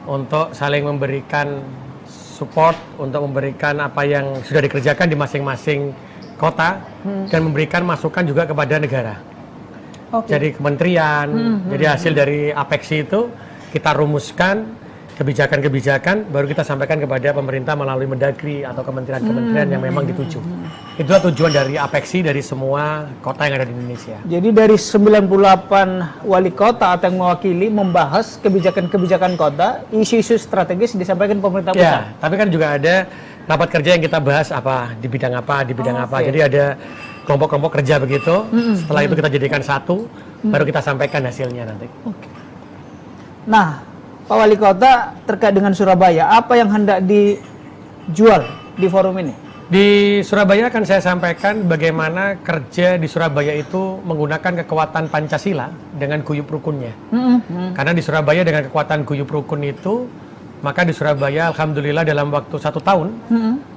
untuk saling memberikan support, untuk memberikan apa yang sudah dikerjakan di masing-masing kota dan memberikan masukan juga kepada negara. Jadi kementerian, jadi hasil dari Apeksi itu kita rumuskan kebijakan-kebijakan, baru kita sampaikan kepada pemerintah melalui Mendagri atau kementerian-kementerian yang memang dituju. Itulah tujuan dari Apeksi dari semua kota yang ada di Indonesia. Jadi dari 98 wali kota atau yang mewakili membahas kebijakan-kebijakan kota, isu-isu strategis disampaikan pemerintah pusat. Ya, tapi kan juga ada rapat kerja yang kita bahas apa di bidang apa, di bidang apa. Jadi ada kelompok-kelompok kerja begitu. Setelah itu kita jadikan satu, baru kita sampaikan hasilnya nanti. Nah, Pak Wali Kota, terkait dengan Surabaya, apa yang hendak dijual di forum ini? Di Surabaya akan saya sampaikan bagaimana kerja di Surabaya itu menggunakan kekuatan Pancasila dengan guyup rukunnya. Karena di Surabaya dengan kekuatan guyup rukun itu, maka di Surabaya alhamdulillah dalam waktu 1 tahun,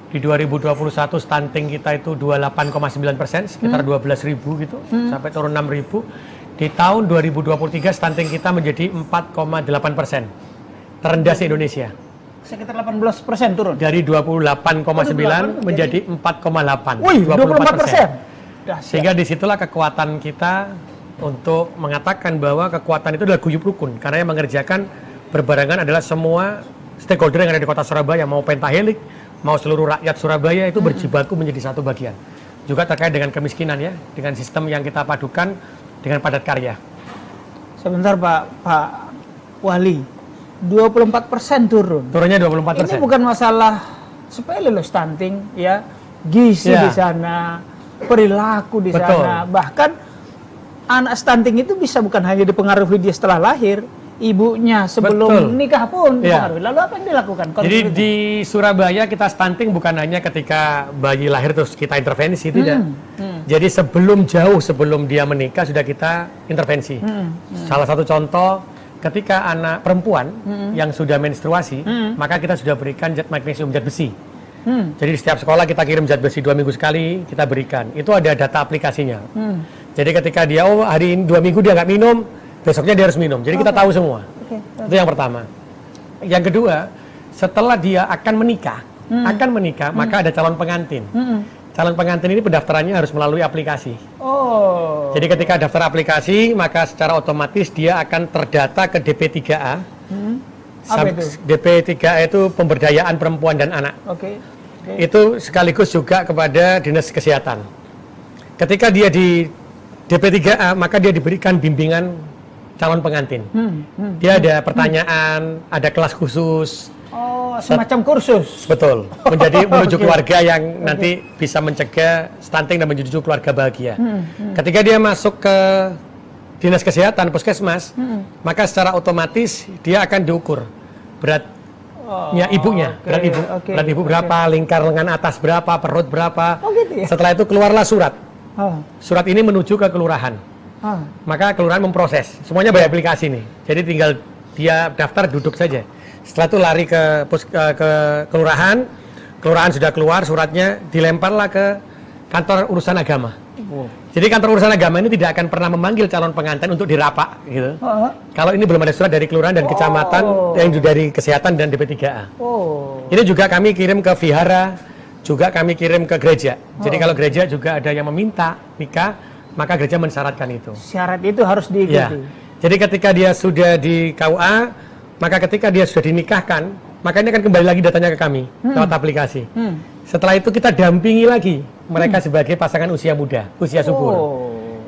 di 2021 stunting kita itu 28,9%, sekitar 12.000 gitu, sampai turun 6.000. Di tahun 2023 stunting kita menjadi 4,8%, terendah se-Indonesia. Sekitar 18% turun. Dari 28,9 menjadi 4,8. Wih, 24%. Sehingga disitulah kekuatan kita untuk mengatakan bahwa kekuatan itu adalah guyup rukun, karena yang mengerjakan berbarengan adalah semua stakeholder yang ada di kota Surabaya, mau pentahelik, mau seluruh rakyat Surabaya itu berjibaku menjadi satu bagian. Juga terkait dengan kemiskinan ya, dengan sistem yang kita padukan dengan padat karya. Sebentar Pak Wali, 24% turun. Turunnya 24%. Ini bukan masalah sepele loh, stunting ya, gizi di sana, perilaku di sana. Bahkan anak stunting itu bisa bukan hanya dipengaruhi dia setelah lahir, ibunya sebelum nikah pun dipengaruhi. Lalu apa yang dilakukan? Jadi di Surabaya kita stunting bukan hanya ketika bayi lahir terus kita intervensi, tidak. Jadi jauh sebelum dia menikah sudah kita intervensi. Salah satu contoh, ketika anak perempuan yang sudah menstruasi, maka kita sudah berikan zat magnesium, zat besi. Jadi di setiap sekolah kita kirim zat besi 2 minggu sekali, kita berikan. Itu ada data aplikasinya. Jadi ketika dia hari ini 2 minggu dia nggak minum, besoknya dia harus minum. Jadi kita tahu semua. Itu yang pertama. Yang kedua, setelah dia akan menikah, maka ada calon pengantin. Calon pengantin ini pendaftarannya harus melalui aplikasi. Oh. Jadi ketika daftar aplikasi, maka secara otomatis dia akan terdata ke DP3A. Apa itu? DP3A itu pemberdayaan perempuan dan anak. Oke. Itu sekaligus juga kepada dinas kesehatan. Ketika dia di DP3A, maka dia diberikan bimbingan calon pengantin. Dia ada pertanyaan, ada kelas khusus. Oh, semacam kursus. Betul, menuju keluarga yang nanti bisa mencegah stunting dan menuju keluarga bahagia. Ketika dia masuk ke dinas kesehatan, puskesmas, maka secara otomatis dia akan diukur beratnya ibunya, berat ibu berapa, lingkar lengan atas berapa, perut berapa. Gitu ya? Setelah itu keluarlah surat. Surat ini menuju ke kelurahan. Maka kelurahan memproses. Semuanya by aplikasi nih. Jadi tinggal dia daftar, duduk saja. Setelah itu lari ke kelurahan, kelurahan sudah keluar suratnya, dilemparlah ke kantor urusan agama. Jadi kantor urusan agama ini tidak akan pernah memanggil calon pengantin untuk dirapak gitu. Kalau ini belum ada surat dari kelurahan dan kecamatan, yang dari kesehatan dan DP3A. Ini juga kami kirim ke vihara, juga kami kirim ke gereja. Jadi kalau gereja juga ada yang meminta nikah, maka gereja mensyaratkan itu. Syarat itu harus diikuti. Ya. Jadi ketika dia sudah di KUA, maka ketika dia sudah dinikahkan, maka ini akan kembali lagi datanya ke kami lewat aplikasi. Setelah itu kita dampingi lagi mereka sebagai pasangan usia muda, usia subur.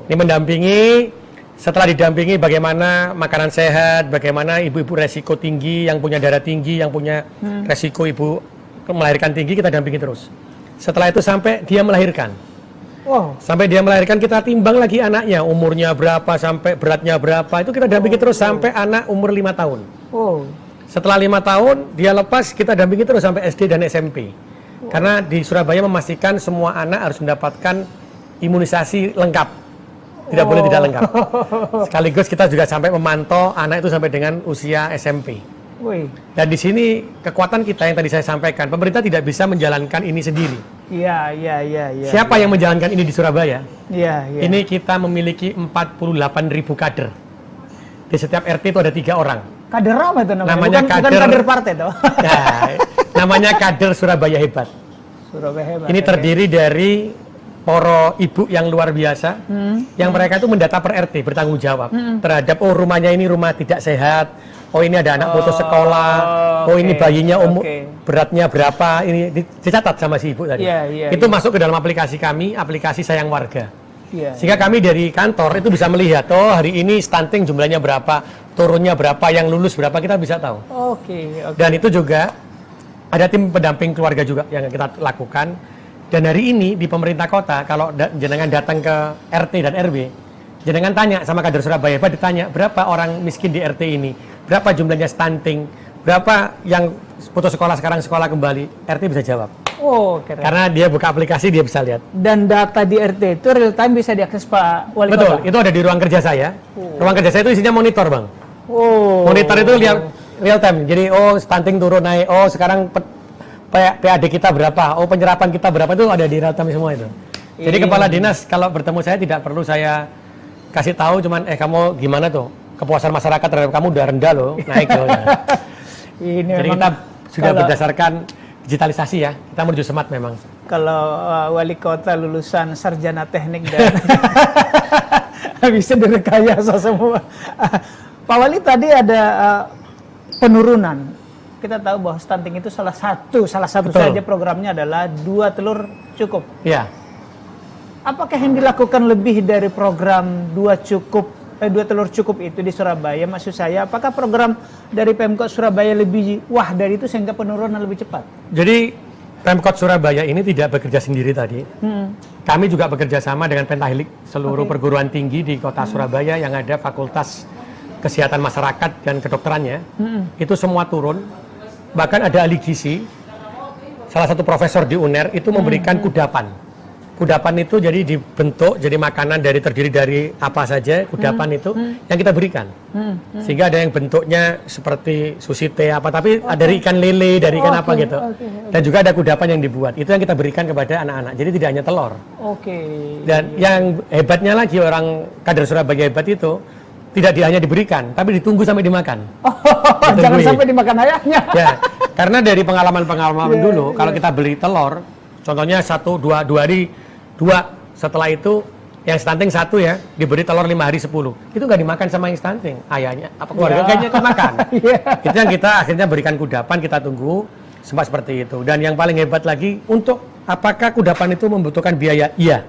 Ini mendampingi, setelah didampingi bagaimana makanan sehat, bagaimana ibu-ibu resiko tinggi, yang punya darah tinggi, yang punya resiko ibu melahirkan tinggi, kita dampingi terus. Setelah itu sampai dia melahirkan. Sampai dia melahirkan kita timbang lagi anaknya, umurnya berapa, sampai beratnya berapa, itu kita dampingi terus sampai anak umur 5 tahun. Setelah 5 tahun, dia lepas, kita dampingi terus sampai SD dan SMP. Karena di Surabaya memastikan semua anak harus mendapatkan imunisasi lengkap. Tidak boleh tidak lengkap. Sekaligus kita juga sampai memantau anak itu sampai dengan usia SMP. Dan di sini kekuatan kita yang tadi saya sampaikan, pemerintah tidak bisa menjalankan ini sendiri. Iya. Siapa yang menjalankan ini di Surabaya? Iya. Ini kita memiliki 48.000 kader. Di setiap RT itu ada 3 orang. Kader apa itu namanya? Namanya bukan kader partai toh. Ya, namanya kader Surabaya Hebat. Surabaya Hebat. Ini terdiri dari para ibu yang luar biasa, yang mereka itu mendata per RT, bertanggung jawab terhadap rumahnya ini rumah tidak sehat, ini ada anak putus sekolah, ini bayinya beratnya berapa, ini dicatat sama si ibu tadi. Itu masuk ke dalam aplikasi kami, aplikasi Sayang Warga. Sehingga kami dari kantor itu bisa melihat, hari ini stunting jumlahnya berapa, turunnya berapa, yang lulus berapa, kita bisa tahu. Dan itu juga ada tim pendamping keluarga juga yang kita lakukan. Dan hari ini di pemerintah kota, kalau jenengan datang ke RT dan RW, jenengan tanya sama kader Surabaya Hebat, ditanya berapa orang miskin di RT ini, berapa jumlahnya stunting, berapa yang putus sekolah sekarang sekolah kembali, RT bisa jawab. Keren. Karena dia buka aplikasi, dia bisa lihat. Dan data di RT itu real time bisa diakses Pak Wali Kota? Betul, itu ada di ruang kerja saya. Ruang kerja saya itu isinya monitor, Bang. Monitor itu lihat real time. Jadi stunting turun naik, sekarang PAD kita berapa, penyerapan kita berapa, itu ada di real time semua itu. Jadi kepala dinas kalau bertemu saya tidak perlu saya kasih tahu, cuman kamu gimana tuh, kepuasan masyarakat terhadap kamu udah rendah loh, naik loh. Jadi kita sudah berdasarkan digitalisasi ya, kita menuju smart memang. Kalau wali kota lulusan sarjana teknik dan bisa direkayasa semua. Pak Wali tadi ada penurunan. Kita tahu bahwa stunting itu salah satu saja programnya adalah 2 telur cukup. Iya. Apakah yang dilakukan lebih dari program 2 telur cukup itu di Surabaya? Maksud saya, apakah program dari Pemkot Surabaya lebih dari itu sehingga penurunan lebih cepat? Jadi Pemkot Surabaya ini tidak bekerja sendiri tadi. Kami juga bekerja sama dengan Pentahelik, seluruh perguruan tinggi di kota Surabaya yang ada fakultas kesehatan masyarakat dan kedokterannya. Itu semua turun. Bahkan ada ahli gizi, salah satu profesor di UNER itu memberikan kudapan. Kudapan itu jadi dibentuk jadi makanan terdiri dari apa saja, kudapan itu yang kita berikan. Sehingga ada yang bentuknya seperti sushi teh tapi ada dari ikan lele, dari ikan apa gitu. Dan juga ada kudapan yang dibuat. Itu yang kita berikan kepada anak-anak. Jadi tidak hanya telur. Dan yang hebatnya lagi orang kader Surabaya Hebat itu, tidak hanya diberikan, tapi ditunggu sampai dimakan. Oh, jangan sampai dimakan ayahnya. Ya, karena dari pengalaman-pengalaman dulu, kalau kita beli telur, contohnya 1-2 hari, 2, setelah itu yang stunting 1 ya, diberi telur 5 hari 10. Itu nggak dimakan sama yang stunting, ayahnya, apa keluarga kayaknya kan makan. Itu yang kita akhirnya berikan kudapan, kita tunggu, sempat seperti itu. Dan yang paling hebat lagi, untuk apakah kudapan itu membutuhkan biaya? Iya,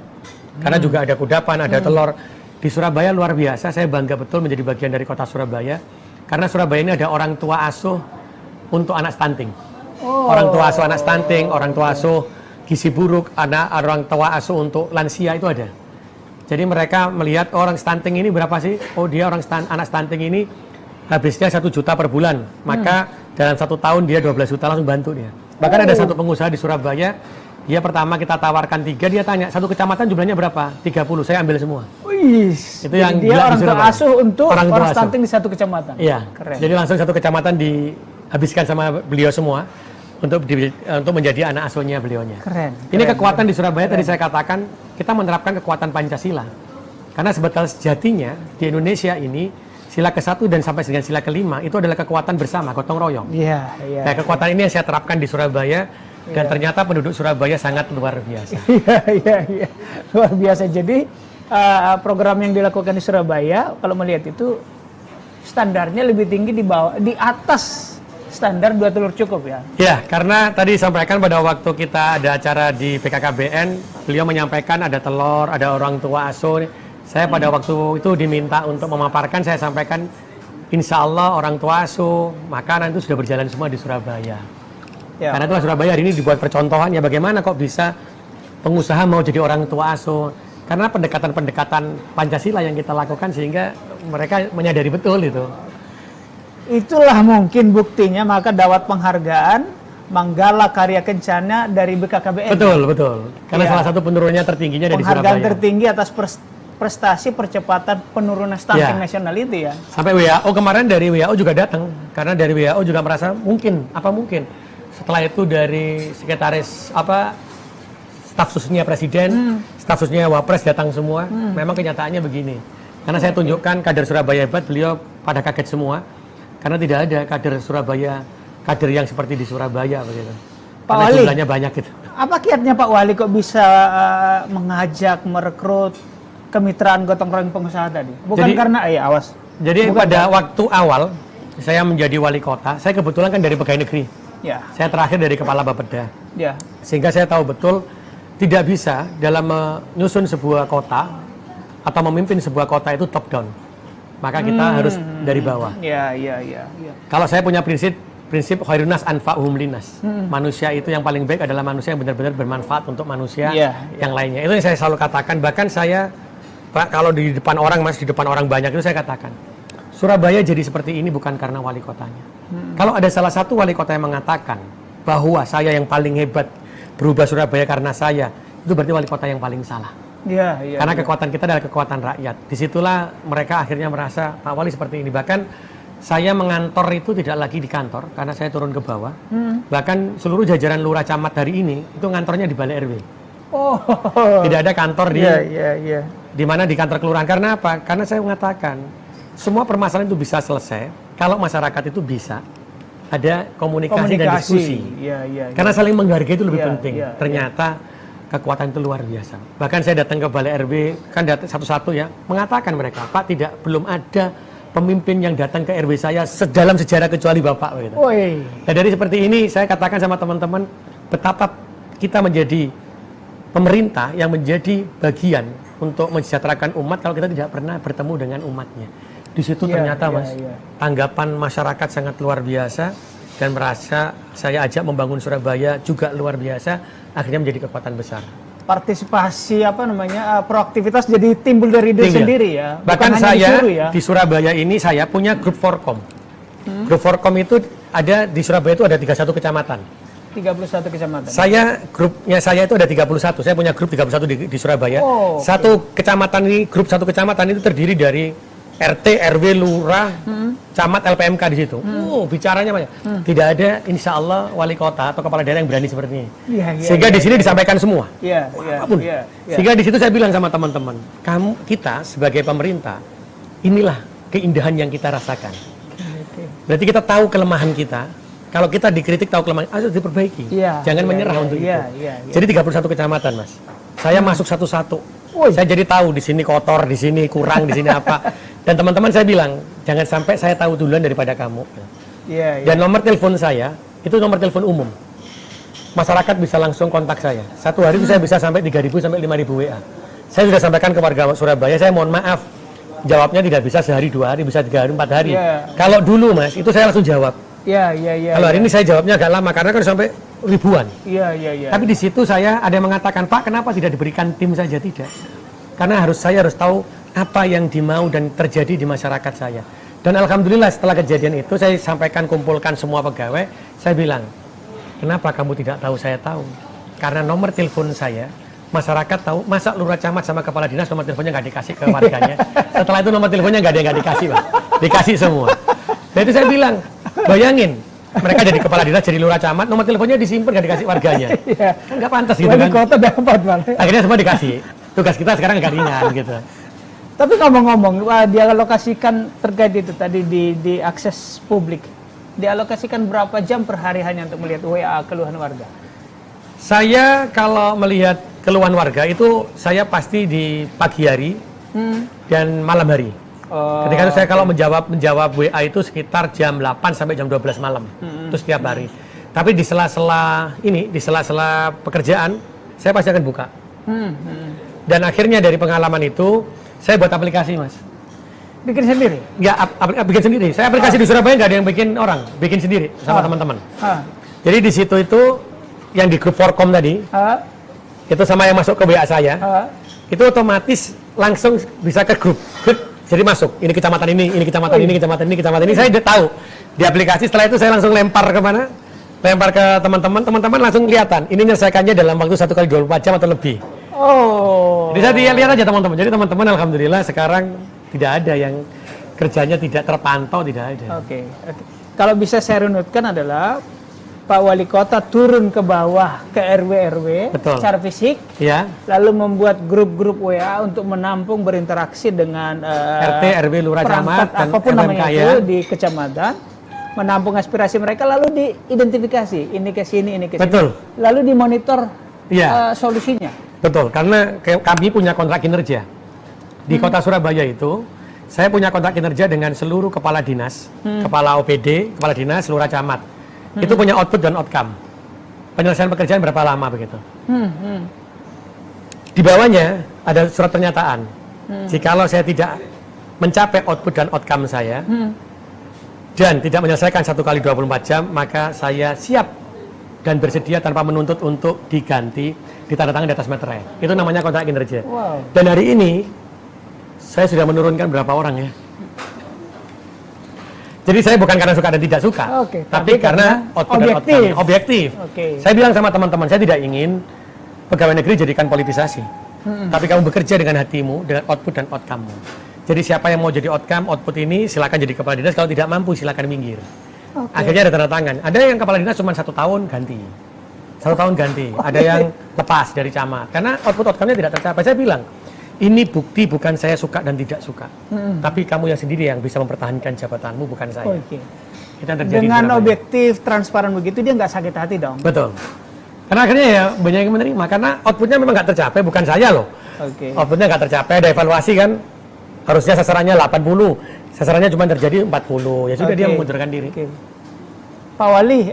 karena juga ada kudapan, ada telur. Di Surabaya luar biasa, saya bangga betul menjadi bagian dari kota Surabaya. Karena Surabaya ini ada orang tua asuh untuk anak stunting. Orang tua asuh anak stunting, orang tua asuh gizi buruk, orang tua asuh untuk lansia itu ada. Jadi mereka melihat orang stunting ini berapa sih? Oh dia anak stunting ini habisnya 1 juta per bulan. Maka dalam 1 tahun dia 12 juta langsung bantu dia. Bahkan ada satu pengusaha di Surabaya, dia pertama kita tawarkan 3, dia tanya, 1 kecamatan jumlahnya berapa? 30, saya ambil semua. Wih, itu yang dia orang tua asuh untuk orang stunting di 1 kecamatan. Iya, keren. Jadi langsung 1 kecamatan dihabiskan sama beliau semua untuk menjadi anak asuhnya beliaunya. Keren. Ini kekuatan di Surabaya tadi saya katakan, kita menerapkan kekuatan Pancasila. Karena sebetulnya sejatinya di Indonesia ini sila ke-1 dan sampai dengan sila ke-5 itu adalah kekuatan bersama, gotong royong. Iya. Nah, kekuatan ini yang saya terapkan di Surabaya dan ternyata penduduk Surabaya sangat luar biasa. Iya. Luar biasa. Jadi program yang dilakukan di Surabaya, kalau melihat itu standarnya lebih tinggi di atas standar 2 telur cukup ya? Ya, karena tadi sampaikan pada waktu kita ada acara di BKKBN, beliau menyampaikan ada telur, ada orang tua asuh. Saya pada waktu itu diminta untuk memaparkan, saya sampaikan insya Allah orang tua asuh, makanan itu sudah berjalan semua di Surabaya. Ya. Karena itulah Surabaya hari ini dibuat percontohan, ya bagaimana kok bisa pengusaha mau jadi orang tua asuh. Karena pendekatan-pendekatan Pancasila yang kita lakukan sehingga mereka menyadari betul itu. Itulah mungkin buktinya maka dapat penghargaan Manggala Karya Kencana dari BKKBN. Betul. Karena salah satu penurunnya tertingginya dari Surabaya. Penghargaan tertinggi atas prestasi percepatan penurunan stunting nasional itu ya. Sampai WHO kemarin dari WHO juga datang. Karena dari WHO juga merasa mungkin. Setelah itu dari sekretaris staf susnya presiden, staf susnya wapres datang semua. Memang kenyataannya begini. Karena saya tunjukkan kader Surabaya hebat, beliau pada kaget semua. Karena tidak ada kader Surabaya, kader yang seperti di Surabaya begitu. Pak Karena Wali, jumlahnya banyak gitu. Apa kiatnya Pak Wali kok bisa mengajak, merekrut kemitraan gotong royong pengusaha tadi? Bukan karena awas. Jadi pada waktu awal saya menjadi wali kota, saya kebetulan kan dari pegawai negeri. Ya. Saya terakhir dari kepala Bapeda. Ya. Sehingga saya tahu betul tidak bisa dalam menyusun sebuah kota atau memimpin sebuah kota itu top down. Maka kita harus dari bawah. Iya. Kalau saya punya prinsip khairunas anfa'uhum linas. Manusia itu yang paling baik adalah manusia yang benar-benar bermanfaat untuk manusia yang lainnya. Itu yang saya selalu katakan. Bahkan saya, Pak, kalau di depan orang, di depan orang banyak itu saya katakan, Surabaya jadi seperti ini bukan karena wali kotanya. Kalau ada salah satu wali kota yang mengatakan bahwa saya yang paling hebat berubah Surabaya karena saya, itu berarti wali kota yang paling salah. Karena kekuatan kita adalah kekuatan rakyat. Disitulah mereka akhirnya merasa Pak Wali seperti ini. Bahkan saya mengantor itu tidak lagi di kantor karena saya turun ke bawah. Bahkan seluruh jajaran lurah camat hari ini itu ngantornya di Balai RW. Tidak ada kantor di mana di kantor kelurahan. Karena apa? Karena saya mengatakan semua permasalahan itu bisa selesai kalau masyarakat itu bisa ada komunikasi dan diskusi. Karena saling menghargai itu lebih penting. Ternyata kekuatan itu luar biasa. Bahkan saya datang ke Balai RW, kan satu-satu ya, mengatakan mereka, Pak, belum ada pemimpin yang datang ke RW saya dalam sejarah kecuali Bapak. Gitu. Nah, dari seperti ini, saya katakan sama teman-teman, betapa kita menjadi pemerintah yang menjadi bagian untuk mensejahterakan umat kalau kita tidak pernah bertemu dengan umatnya. Di situ ternyata, Mas, tanggapan masyarakat sangat luar biasa dan merasa saya ajak membangun Surabaya juga luar biasa. Akhirnya menjadi kekuatan besar. Partisipasi proaktivitas jadi timbul dari diri sendiri ya. Bahkan saya di Surabaya ini saya punya grup Forkom. Grup Forkom itu ada di Surabaya itu ada 31 kecamatan. 31 kecamatan. Grupnya saya itu ada 31. Saya punya grup 31 di Surabaya. Satu kecamatan ini, grup satu kecamatan itu terdiri dari RT, RW, Lurah, Camat, LPMK di situ. Bicaranya banyak. Tidak ada, insya Allah, wali kota atau kepala daerah yang berani seperti ini. Sehingga di sini disampaikan semua. Sehingga di situ saya bilang sama teman-teman, kita sebagai pemerintah, inilah keindahan yang kita rasakan. Oke. Berarti kita tahu kelemahan kita. Kalau kita dikritik tahu kelemahan, harus diperbaiki. Jangan menyerah untuk itu. Jadi 31 kecamatan, Mas. Saya masuk satu-satu. Saya jadi tahu di sini kotor, di sini kurang, di sini apa. Dan teman-teman saya bilang, jangan sampai saya tahu duluan daripada kamu. Dan nomor telepon saya itu nomor telepon umum. Masyarakat bisa langsung kontak saya. Satu hari itu saya bisa sampai 3.000 sampai 5.000 WA. Saya sudah sampaikan ke warga Surabaya, saya mohon maaf. Jawabnya tidak bisa sehari 2 hari, bisa 3 hari 4 hari. Kalau dulu, Mas, itu saya langsung jawab. Kalau hari ini saya jawabnya agak lama karena kan sampai ribuan. Tapi di situ saya ada yang mengatakan, Pak, kenapa tidak diberikan tim saja? Tidak. Karena saya harus tahu apa yang dimau dan terjadi di masyarakat saya. Dan alhamdulillah setelah kejadian itu saya sampaikan, kumpulkan semua pegawai, saya bilang, kenapa kamu tidak tahu? Saya tahu. Karena nomor telepon saya, masyarakat tahu, masa lurah camat sama kepala dinas nomor teleponnya nggak dikasih ke warganya. Setelah itu nomor teleponnya nggak ada yang nggak dikasih, Pak. Dikasih semua. Jadi saya bilang, bayangin, mereka jadi kepala dinas, jadi lurah camat, nomor teleponnya disimpan nggak dikasih warganya. Nggak pantas gitu kan. Kota dapat, Bang. Akhirnya semua dikasih. Tugas kita sekarang agak ringan gitu. Tapi ngomong-ngomong, dialokasikan terkait itu tadi di akses publik. Dialokasikan berapa jam per hari hanya untuk melihat WA keluhan warga? Saya kalau melihat keluhan warga itu saya pasti di pagi hari dan malam hari. Ketika itu saya kalau menjawab WA itu sekitar jam 8 sampai jam 12 malam. Itu setiap hari. Tapi di sela-sela pekerjaan saya pasti akan buka. Dan akhirnya dari pengalaman itu saya buat aplikasi, Mas. Bikin sendiri? Ya, bikin sendiri. Saya aplikasi di Surabaya nggak ada yang bikin orang, bikin sendiri sama teman-teman. Jadi di situ itu yang di grup Forkom tadi, itu sama yang masuk ke WA saya, itu otomatis langsung bisa ke grup. Jadi masuk, ini kecamatan ini kecamatan ini, kecamatan ini, kecamatan ini. Saya udah tahu di aplikasi. Setelah itu saya langsung lempar ke mana? Lempar ke teman-teman langsung kelihatan. Ini menyelesaikannya dalam waktu 1 kali 24 jam atau lebih. Jadi saya lihat aja teman-teman. Jadi teman-teman alhamdulillah sekarang tidak ada yang kerjanya tidak terpantau, tidak ada. Oke. Kalau bisa saya runutkan adalah Pak Wali Kota turun ke bawah ke RW-RW secara fisik, lalu membuat grup-grup WA untuk menampung berinteraksi dengan RT, RW, lurah camat, dan apapun namanya itu di kecamatan, menampung aspirasi mereka lalu diidentifikasi ini ke sini, ini ke sini, lalu dimonitor solusinya. Betul, karena kami punya kontrak kinerja di Kota Surabaya itu. Saya punya kontrak kinerja dengan seluruh kepala dinas, kepala OPD, kepala dinas, lurah camat. Itu punya output dan outcome. Penyelesaian pekerjaan berapa lama begitu. Di bawahnya ada surat pernyataan. Jikalau saya tidak mencapai output dan outcome saya dan tidak menyelesaikan 1 kali 24 jam, maka saya siap dan bersedia tanpa menuntut untuk diganti, ditandatangani di atas materai. Itu namanya kontrak kinerja. Dan hari ini saya sudah menurunkan berapa orang ya. Jadi saya bukan karena suka dan tidak suka, tapi karena objektif. Saya bilang sama teman-teman, saya tidak ingin pegawai negeri jadikan politisasi. Tapi kamu bekerja dengan hatimu, dengan output dan outcome-mu. Jadi siapa yang mau jadi output ini, silakan jadi kepala dinas. Kalau tidak mampu, silakan minggir. Akhirnya ada tanda tangan. Ada yang kepala dinas cuma 1 tahun ganti. 1 tahun ganti. Ada yang lepas dari camat. Karena output outcome-nya tidak tercapai. Saya bilang, ini bukti bukan saya suka dan tidak suka, tapi kamu yang sendiri yang bisa mempertahankan jabatanmu, bukan saya. Itu yang terjadi. Dengan objektif, transparan begitu, dia nggak sakit hati dong. Betul. Karena akhirnya ya banyak yang menerima, karena outputnya memang nggak tercapai, bukan saya loh. Outputnya nggak tercapai, ada evaluasi kan, harusnya sasarannya 80, sasarannya cuma terjadi 40, ya sudah dia mengundurkan diri. Pak Wali,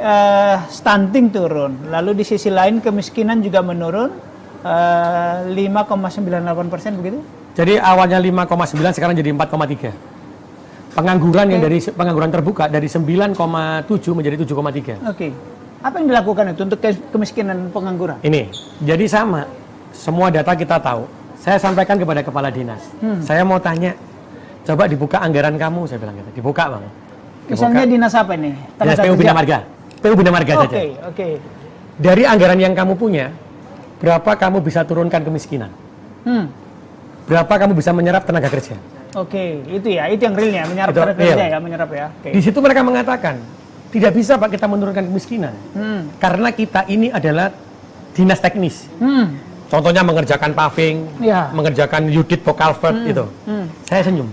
stunting turun, lalu di sisi lain kemiskinan juga menurun. 5,98% begitu? Jadi awalnya 5,9 sekarang jadi 4,3. Pengangguran yang dari pengangguran terbuka dari 9,7 menjadi 7,3. Apa yang dilakukan itu untuk kemiskinan pengangguran? Ini, jadi sama. Semua data kita tahu. Saya sampaikan kepada kepala dinas. Saya mau tanya, coba dibuka anggaran kamu, saya bilang gitu. Dibuka, Bang. Misalnya dinas apa nih? Dinas PU Bina Marga. PU Bina Marga saja. Dari anggaran yang kamu punya, berapa kamu bisa turunkan kemiskinan? Berapa kamu bisa menyerap tenaga kerja? Itu yang realnya, menyerap tenaga kerja ya, menyerap ya. Di situ mereka mengatakan, tidak bisa Pak kita menurunkan kemiskinan. Karena kita ini adalah dinas teknis. Contohnya mengerjakan paving, mengerjakan Udit Culvert itu. Saya senyum.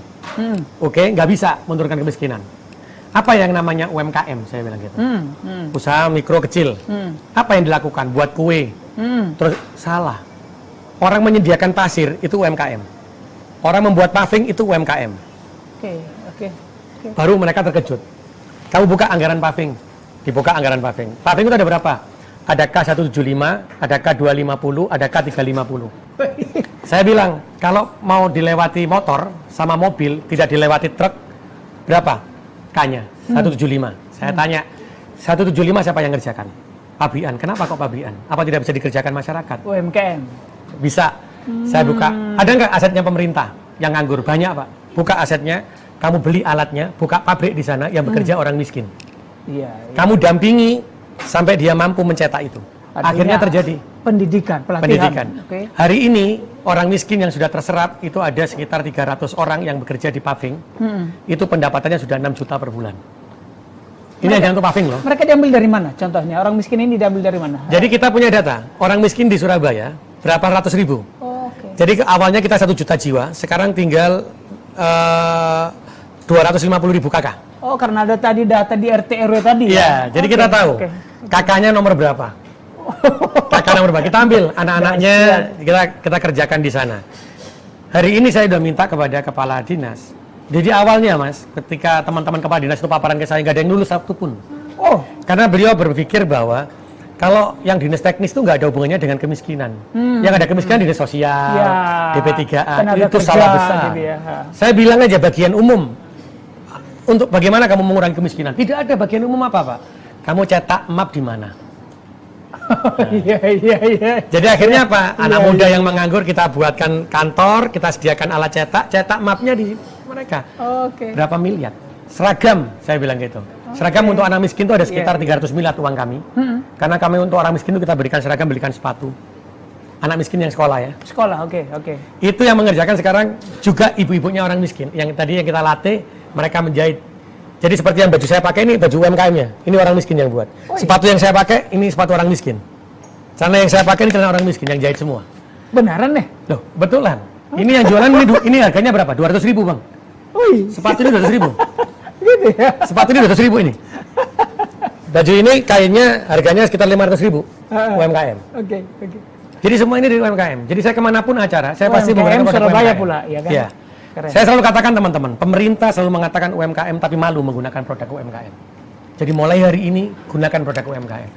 Oke, nggak bisa menurunkan kemiskinan. Apa yang namanya UMKM, saya bilang gitu. Usaha mikro kecil. Apa yang dilakukan? Buat kue. Terus salah. Orang menyediakan pasir itu UMKM. Orang membuat paving itu UMKM. Oke. Baru mereka terkejut. Kamu buka anggaran paving. Dibuka anggaran paving. Paving itu ada berapa? Ada K175, ada K250, ada K350. Saya bilang, kalau mau dilewati motor sama mobil, tidak dilewati truk, berapa? K-nya, 175. Saya tanya, 175 siapa yang ngerjakan? Pabrikan. Kenapa kok pabrikan? Apa tidak bisa dikerjakan masyarakat? UMKM. Bisa. Saya buka. Ada nggak asetnya pemerintah yang nganggur? Banyak, Pak. Buka asetnya, kamu beli alatnya, buka pabrik di sana yang bekerja orang miskin. Iya. Kamu dampingi sampai dia mampu mencetak itu. Artinya akhirnya terjadi pendidikan, pelatihan. pendidikan. Hari ini orang miskin yang sudah terserap itu ada sekitar 300 orang yang bekerja di paving. Itu pendapatannya sudah 6 juta per bulan. Ini hanya untuk paving loh. Mereka diambil dari mana? Contohnya orang miskin ini diambil dari mana? Jadi kita punya data, orang miskin di Surabaya berapa ratus ribu. Jadi awalnya kita 1 juta jiwa, sekarang tinggal 250.000 kakak. Oh, karena ada tadi data di RT RW tadi. Iya, jadi kita tahu kakaknya nomor berapa. Kakak nomor berapa? Kita ambil anak-anaknya, kita kerjakan di sana. Hari ini saya sudah minta kepada kepala dinas. Jadi awalnya, Mas, ketika teman-teman kepala dinas itu paparan ke saya, nggak ada yang lulus satupun. Oh, karena beliau berpikir bahwa kalau yang dinas teknis itu nggak ada hubungannya dengan kemiskinan. Yang ada kemiskinan dinas sosial, DP3A, itu salah besar. Gitu ya. Saya bilang aja bagian umum. Untuk bagaimana kamu mengurangi kemiskinan? Tidak ada bagian umum apa, Pak. Kamu cetak map di mana? Iya. Jadi akhirnya apa? Anak muda yang menganggur kita buatkan kantor, kita sediakan alat cetak mapnya di mereka. Berapa miliar? Seragam, saya bilang gitu. Seragam untuk anak miskin itu ada sekitar 300 miliar uang kami. Karena kami untuk orang miskin itu kita berikan seragam, berikan sepatu. Anak miskin yang sekolah ya. Sekolah, oke. Itu yang mengerjakan sekarang juga ibu-ibunya orang miskin. Yang tadi yang kita latih, mereka menjahit. Jadi seperti yang baju saya pakai ini baju UMKM-nya. Ini orang miskin yang buat. Sepatu yang saya pakai ini sepatu orang miskin. Celana yang saya pakai ini celana orang miskin yang jahit semua. Benaran nih? Loh, betulan. Ini yang jualan ini harganya berapa? 200.000, Bang. Sepatu ini 200.000. Gitu ya. Sepatu ini 200.000 ini. Baju ini kainnya harganya sekitar 500.000 UMKM. Oke. Jadi semua ini dari UMKM. Jadi saya kemanapun acara, saya pasti menggunakan produk Surabaya UMKM. pula, ya kan? Ya. Keren. Saya selalu katakan teman-teman, pemerintah selalu mengatakan UMKM tapi malu menggunakan produk UMKM. Jadi mulai hari ini gunakan produk UMKM.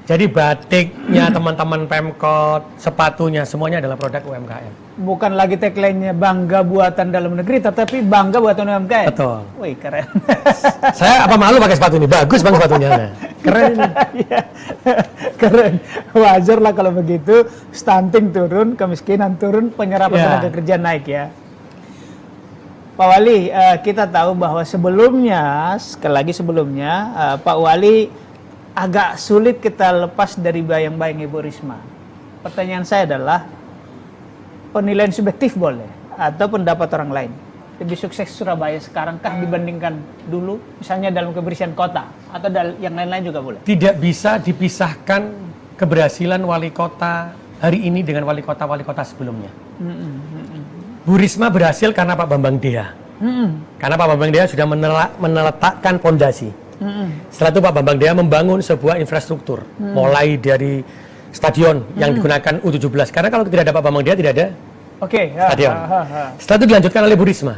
Jadi batiknya teman-teman Pemkot, sepatunya semuanya adalah produk UMKM. Bukan lagi tagline-nya bangga buatan dalam negeri, tetapi bangga buatan UMKM. Betul. Wih, keren. Saya apa malu pakai sepatu ini? Bagus Bang sepatunya. Keren ini. Keren. Wajar lah kalau begitu, stunting turun, kemiskinan turun, penyerapan tenaga kerja naik ya. Pak Wali, kita tahu bahwa sebelumnya, sekali lagi sebelumnya, Pak Wali agak sulit kita lepas dari bayang-bayang Ibu Risma. Pertanyaan saya adalah, penilaian subjektif boleh, atau pendapat orang lain. Lebih sukses Surabaya sekarang kah dibandingkan dulu, misalnya dalam kebersihan kota, atau yang lain-lain juga boleh? Tidak bisa dipisahkan keberhasilan wali kota hari ini dengan wali kota sebelumnya. Bu Risma berhasil karena Pak Bambang Dea. Karena Pak Bambang Dea sudah meneletakkan fondasi. Setelah itu Pak Bambang Dea membangun sebuah infrastruktur. Mulai dari stadion yang digunakan U17. Karena kalau tidak ada Pak Bambang Dea tidak ada stadion. Setelah itu dilanjutkan oleh Bu Risma.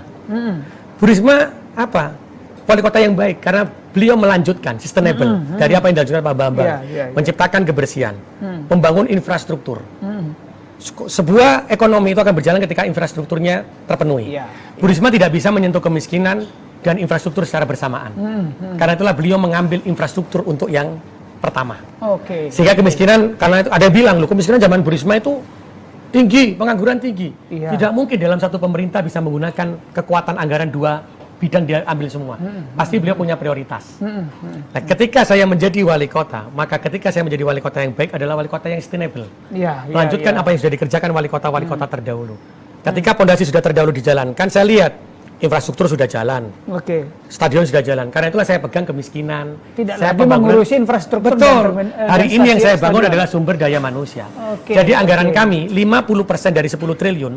Bu Risma apa? Wali kota yang baik karena beliau melanjutkan sustainable dari apa yang dilanjutkan Pak Bambang. Menciptakan kebersihan, membangun infrastruktur. Sebuah ekonomi itu akan berjalan ketika infrastrukturnya terpenuhi. Bu Risma tidak bisa menyentuh kemiskinan dan infrastruktur secara bersamaan. Karena itulah beliau mengambil infrastruktur untuk yang pertama. Sehingga kemiskinan, karena itu ada yang bilang, loh kemiskinan zaman Bu Risma itu tinggi, pengangguran tinggi. Tidak mungkin dalam satu pemerintah bisa menggunakan kekuatan anggaran dua bidang dia ambil semua. Pasti beliau punya prioritas. Nah, ketika saya menjadi wali kota, maka ketika saya menjadi wali kota yang baik adalah wali kota yang sustainable. Melanjutkan apa yang sudah dikerjakan wali kota terdahulu. Ketika pondasi sudah terdahulu dijalankan, saya lihat infrastruktur sudah jalan. Stadion sudah jalan. Karena itulah saya pegang kemiskinan. Tidak lagi mengurusi infrastruktur. Betul. Hari ini yang saya bangun adalah sumber daya manusia. Jadi anggaran kami 50% dari 10 triliun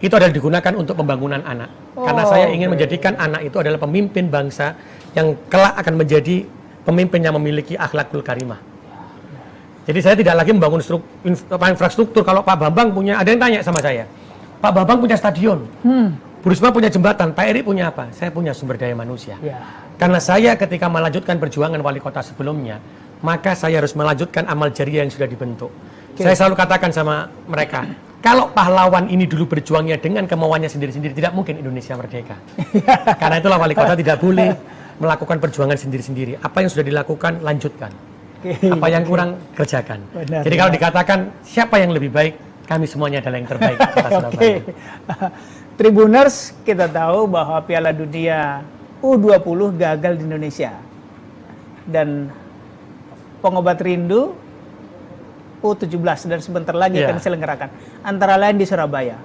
itu adalah digunakan untuk pembangunan anak. Karena saya ingin menjadikan anak itu adalah pemimpin bangsa yang kelak akan menjadi pemimpin yang memiliki akhlakul karimah. Jadi saya tidak lagi membangun infrastruktur. Kalau Pak Bambang punya, ada yang tanya sama saya, Pak Bambang punya stadion, Bu Risma punya jembatan, Pak Eri punya apa? Saya punya sumber daya manusia. Karena saya ketika melanjutkan perjuangan wali kota sebelumnya, maka saya harus melanjutkan amal jariah yang sudah dibentuk. Saya selalu katakan sama mereka, kalau pahlawan ini dulu berjuangnya dengan kemauannya sendiri-sendiri, tidak mungkin Indonesia merdeka. Karena itulah wali kota tidak boleh melakukan perjuangan sendiri-sendiri. Apa yang sudah dilakukan, lanjutkan. Apa yang kurang, kerjakan. Benar, jadi kalau dikatakan siapa yang lebih baik, kami semuanya adalah yang terbaik. Tribuners, kita tahu bahwa Piala Dunia U20 gagal di Indonesia. Dan pengobat rindu U17 dan sebentar lagi akan diselenggarakan. Antara lain di Surabaya.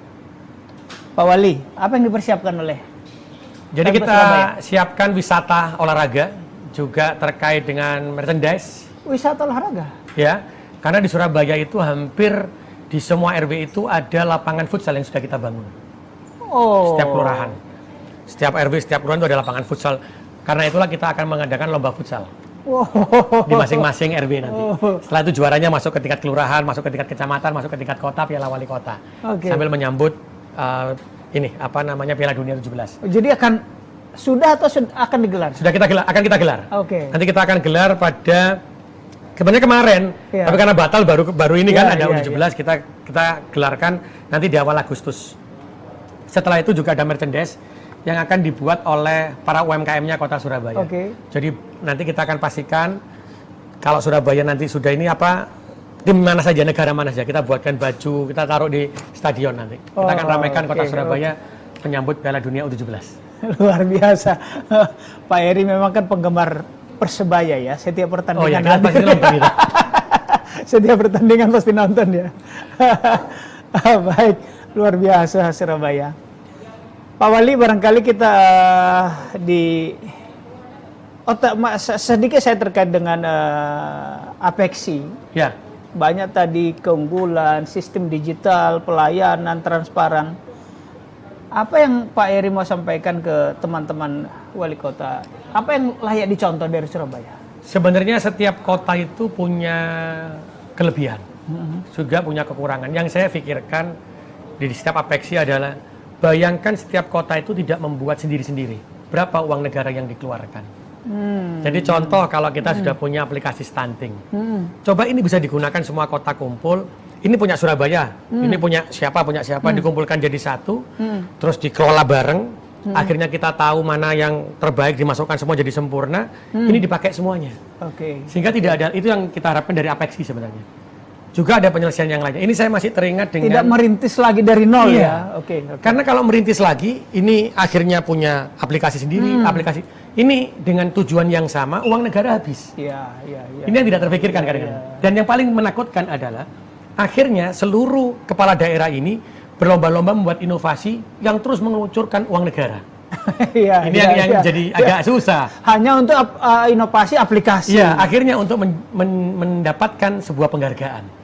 Pak Wali, apa yang dipersiapkan oleh? Jadi kita siapkan wisata olahraga, juga terkait dengan merchandise. Wisata olahraga? Ya, karena di Surabaya itu hampir di semua RW itu ada lapangan futsal yang sudah kita bangun. Setiap kelurahan. Setiap RW, setiap kelurahan itu ada lapangan futsal. Karena itulah kita akan mengadakan lomba futsal. Di masing-masing RW nanti. Setelah itu juaranya masuk ke tingkat kelurahan, masuk ke tingkat kecamatan, masuk ke tingkat kota, Piala Wali Kota. Sambil menyambut Piala Dunia 17. Jadi sudah akan digelar? Sudah akan kita gelar. Nanti kita akan gelar pada sebenarnya kemarin, tapi karena batal baru ini kan ada U17 kita gelarkan nanti di awal Agustus. Setelah itu juga ada merchandise yang akan dibuat oleh para UMKM-nya Kota Surabaya. Jadi nanti kita akan pastikan kalau Surabaya nanti sudah ini tim mana saja, negara mana saja, kita buatkan baju, kita taruh di stadion nanti. Kita akan ramaikan Kota Surabaya menyambut Piala Dunia U17. Luar biasa. Pak Eri memang kan penggemar Persebaya ya, setiap pertandingan. Pasti nonton gitu. Setiap pertandingan pasti nonton ya. Baik, luar biasa Surabaya. Pak Wali, barangkali kita sedikit saya terkait dengan Apexi. Ya. Banyak tadi keunggulan, sistem digital, pelayanan, transparan. Apa yang Pak Eri mau sampaikan ke teman-teman wali kota? Apa yang layak dicontoh dari Surabaya? Sebenarnya setiap kota itu punya kelebihan, juga punya kekurangan. Yang saya pikirkan di setiap Apexi adalah bayangkan setiap kota itu tidak membuat sendiri-sendiri. Berapa uang negara yang dikeluarkan? Jadi contoh kalau kita sudah punya aplikasi stunting, coba ini bisa digunakan semua kota kumpul. Ini punya Surabaya, ini punya siapa, dikumpulkan jadi satu, terus dikelola bareng. Akhirnya kita tahu mana yang terbaik, dimasukkan semua jadi sempurna. Ini dipakai semuanya. Sehingga tidak ada, itu yang kita harapkan dari Apexi sebenarnya. Juga ada penyelesaian yang lainnya. Ini saya masih teringat dengan tidak merintis lagi dari nol ya. Karena kalau merintis lagi, ini akhirnya punya aplikasi sendiri, aplikasi ini dengan tujuan yang sama, uang negara habis. Ini yang tidak terpikirkan kadang-kadang. Dan yang paling menakutkan adalah akhirnya seluruh kepala daerah ini berlomba-lomba membuat inovasi yang terus mengeluncurkan uang negara. Ini yang jadi agak susah. Hanya untuk inovasi aplikasi. Akhirnya untuk mendapatkan sebuah penghargaan.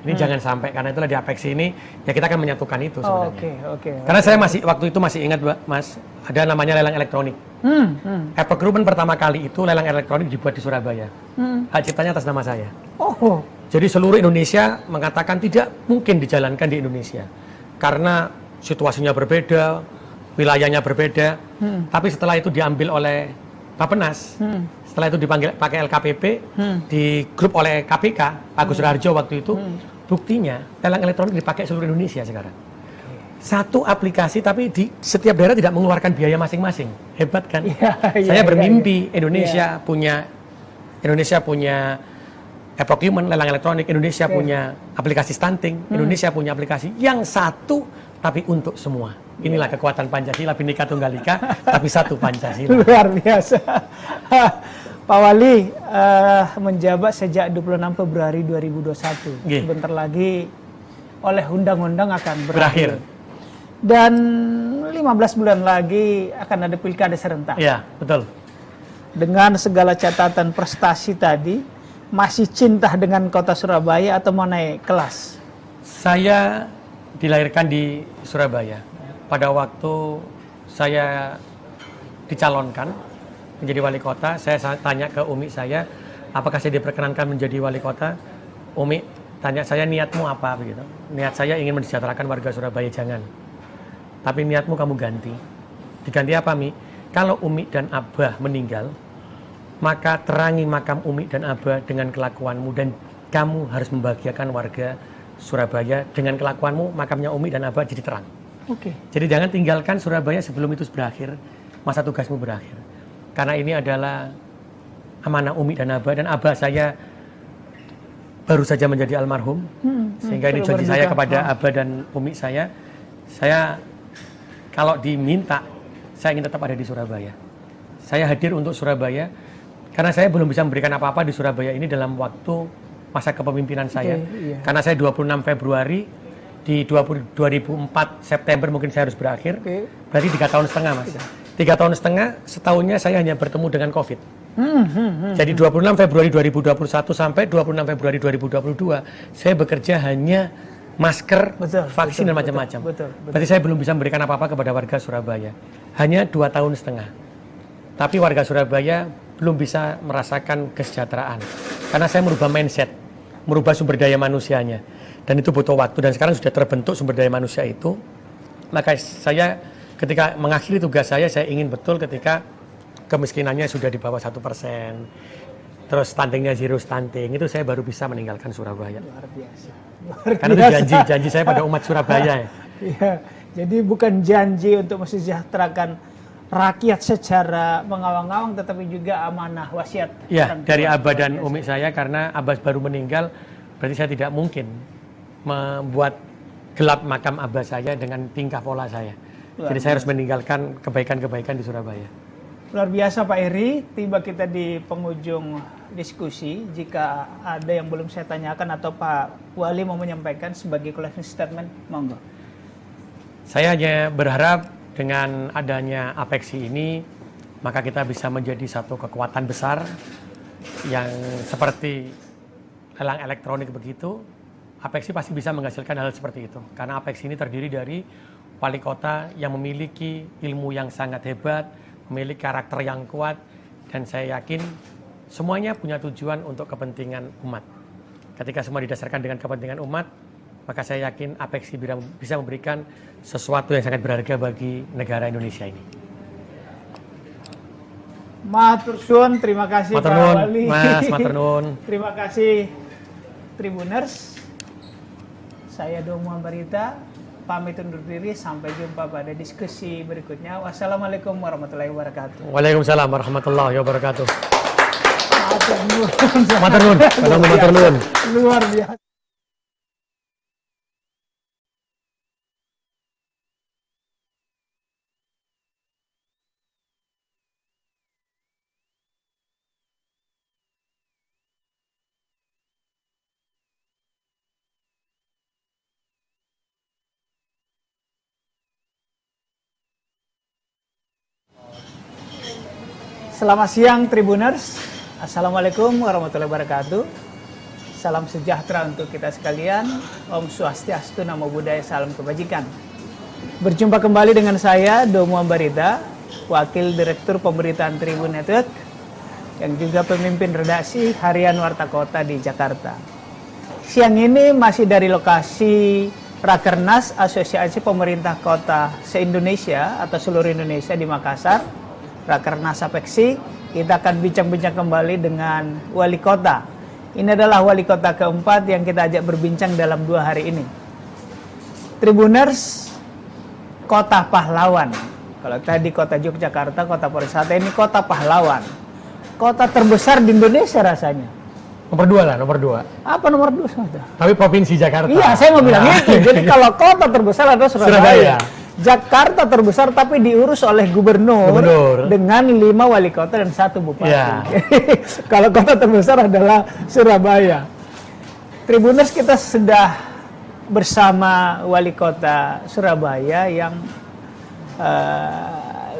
Ini jangan sampai, karena itulah di Apexi ini ya kita akan menyatukan itu sebenarnya. Karena saya waktu itu masih ingat Mas, ada namanya lelang elektronik. Apple Group pertama kali itu lelang elektronik dibuat di Surabaya. Hak ciptanya atas nama saya. Jadi seluruh Indonesia mengatakan tidak mungkin dijalankan di Indonesia karena situasinya berbeda, wilayahnya berbeda. Tapi setelah itu diambil oleh Bappenas, setelah itu dipanggil pakai LKPP, di grup oleh KPK, Agus Raharjo waktu itu, buktinya lelang elektronik dipakai seluruh Indonesia sekarang. Satu aplikasi tapi di setiap daerah tidak mengeluarkan biaya masing-masing. Hebat kan? Saya bermimpi Indonesia punya e-procurement, lelang elektronik, Indonesia punya aplikasi stunting, Indonesia punya aplikasi yang satu tapi untuk semua. Inilah kekuatan Pancasila, Bhinneka Tunggal Ika, tapi satu Pancasila. Luar biasa. Pak Wali menjabat sejak 26 Februari 2021. Sebentar lagi oleh undang-undang akan berakhir. Dan 15 bulan lagi akan ada pilkada serentak. Iya, betul. Dengan segala catatan prestasi tadi, masih cinta dengan kota Surabaya atau mau naik kelas? Saya dilahirkan di Surabaya. Pada waktu saya dicalonkan menjadi wali kota, saya tanya ke umi saya, apakah saya diperkenankan menjadi wali kota? Umi tanya saya, niatmu apa? Begitu. Niat saya ingin mensejahterakan warga Surabaya, jangan. Tapi niatmu kamu ganti. Diganti apa, Mi? Kalau umi dan abah meninggal, maka terangi makam umi dan abah dengan kelakuanmu, dan kamu harus membahagiakan warga Surabaya dengan kelakuanmu. Makamnya umi dan abah jadi terang. Oke. Jadi jangan tinggalkan Surabaya sebelum itu berakhir, masa tugasmu berakhir. Karena ini adalah amanah umi dan abah saya baru saja menjadi almarhum, sehingga ini janji saya kepada abah dan umi saya kalau diminta, saya ingin tetap ada di Surabaya. Saya hadir untuk Surabaya, karena saya belum bisa memberikan apa-apa di Surabaya ini dalam waktu masa kepemimpinan saya. Iya. Karena saya 26 Februari, di 2004 September mungkin saya harus berakhir. Berarti 3 tahun setengah, Mas. 3 tahun setengah, setahunnya saya hanya bertemu dengan COVID. Jadi 26 Februari 2021 sampai 26 Februari 2022, saya bekerja hanya masker, vaksin, dan macam-macam. Berarti saya belum bisa memberikan apa-apa kepada warga Surabaya. Hanya 2 tahun setengah. Tapi warga Surabaya belum bisa merasakan kesejahteraan. Karena saya merubah mindset, merubah sumber daya manusianya. Dan itu butuh waktu, dan sekarang sudah terbentuk sumber daya manusia itu. Maka saya ketika mengakhiri tugas saya ingin betul ketika kemiskinannya sudah di bawah 1%, terus stuntingnya zero stunting, itu saya baru bisa meninggalkan Surabaya. Luar biasa. Karena itu janji saya pada umat Surabaya. Ya, jadi bukan janji untuk mensejahterakan rakyat secara mengawang-awang, tetapi juga amanah wasiat. Ya, dari abah dan umi saya, karena abah baru meninggal, berarti saya tidak mungkin membuat gelap makam abah saya dengan tingkah pola saya. Jadi saya harus meninggalkan kebaikan-kebaikan di Surabaya. Luar biasa Pak Eri, tiba kita di penghujung diskusi. Jika ada yang belum saya tanyakan atau Pak Wali mau menyampaikan sebagai closing statement, monggo. Saya hanya berharap dengan adanya Apeksi ini, maka kita bisa menjadi satu kekuatan besar yang seperti lelang elektronik begitu. Apeksi pasti bisa menghasilkan hal seperti itu. Karena Apeksi ini terdiri dari wali kota yang memiliki ilmu yang sangat hebat, memiliki karakter yang kuat, dan saya yakin semuanya punya tujuan untuk kepentingan umat. Ketika semua didasarkan dengan kepentingan umat, maka saya yakin Apeksi bisa memberikan sesuatu yang sangat berharga bagi negara Indonesia ini. Matur suwun, terima kasih Matur Pak nuwun, Wali. Mas, matur nuwun. Terima kasih Tribuners. Saya Domo Ambarita, pamit undur diri, sampai jumpa pada diskusi berikutnya. Wassalamualaikum warahmatullahi wabarakatuh. Waalaikumsalam warahmatullahi wabarakatuh. Matur nuwun. Matur nuwun. Luar biasa. Selamat siang Tribuners. Assalamualaikum warahmatullahi wabarakatuh. Salam sejahtera untuk kita sekalian. Om Swastiastu, Namo Buddhaya, salam kebajikan. Berjumpa kembali dengan saya Domo Ambarita, Wakil Direktur Pemberitaan Tribun Network, yang juga pemimpin redaksi Harian Warta Kota di Jakarta. Siang ini masih dari lokasi Rakernas Asosiasi Pemerintah Kota se-Indonesia atau seluruh Indonesia di Makassar. Rakernas Apeksi, kita akan bincang-bincang kembali dengan wali kota. Ini adalah wali kota keempat yang kita ajak berbincang dalam 2 hari ini. Tribuners, kota pahlawan. Kalau tadi kota Yogyakarta, kota pariwisata, ini kota pahlawan. Kota terbesar di Indonesia rasanya. Nomor 2 lah, nomor 2. Apa nomor 2? Tapi Provinsi Jakarta. Iya, saya mau bilang itu. Jadi kalau kota terbesar adalah Surabaya. Jakarta terbesar tapi diurus oleh gubernur dengan 5 wali kota dan 1 bupati. Yeah. Kalau kota terbesar adalah Surabaya. Tribuners, kita sudah bersama wali kota Surabaya yang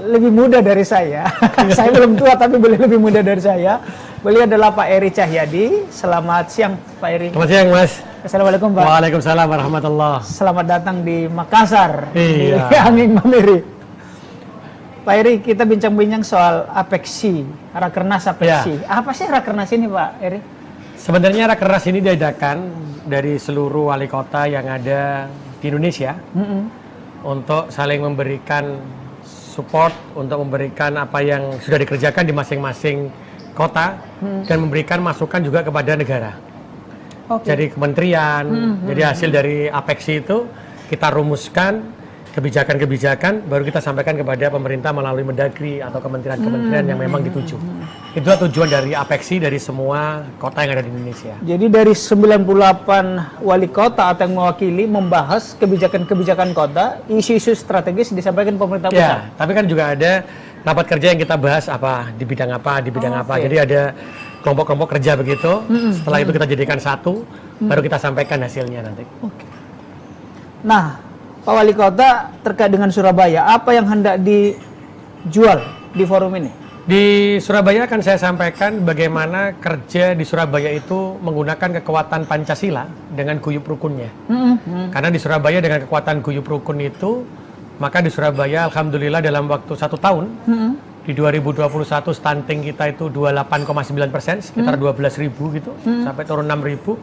lebih muda dari saya. Saya belum tua tapi boleh lebih muda dari saya. Beliau adalah Pak Eri Cahyadi. Selamat siang Pak Eri. Selamat siang Mas. Assalamualaikum Pak. Waalaikumsalam warahmatullah. Selamat datang di Makassar. Iya. Di Angin Mamiri. Pak Eri, kita bincang-bincang soal Apexi, Rakernas Apexi. Apa sih Rakernas ini Pak Eri? Sebenarnya Rakernas ini diadakan dari seluruh wali kota yang ada di Indonesia untuk saling memberikan support, untuk memberikan apa yang sudah dikerjakan di masing-masing kota dan memberikan masukan juga kepada negara. Jadi kementerian, jadi hasil dari Apexi itu kita rumuskan kebijakan-kebijakan, baru kita sampaikan kepada pemerintah melalui Mendagri atau kementerian-kementerian yang memang dituju. Itulah tujuan dari Apexi dari semua kota yang ada di Indonesia. Jadi dari 98 wali kota atau yang mewakili membahas kebijakan-kebijakan kota, isu-isu strategis disampaikan pemerintah pusat. Ya, tapi kan juga ada rapat kerja yang kita bahas di bidang apa. Jadi ada kelompok-kelompok kerja begitu. Setelah itu kita jadikan satu, baru kita sampaikan hasilnya nanti. Nah, Pak Wali Kota, terkait dengan Surabaya, apa yang hendak dijual di forum ini? Di Surabaya akan saya sampaikan bagaimana kerja di Surabaya itu menggunakan kekuatan Pancasila dengan guyup rukunnya. Karena di Surabaya dengan kekuatan guyup rukun itu, maka di Surabaya alhamdulillah dalam waktu 1 tahun, di 2021 stunting kita itu 28,9%, sekitar 12.000 gitu, sampai turun 6.000.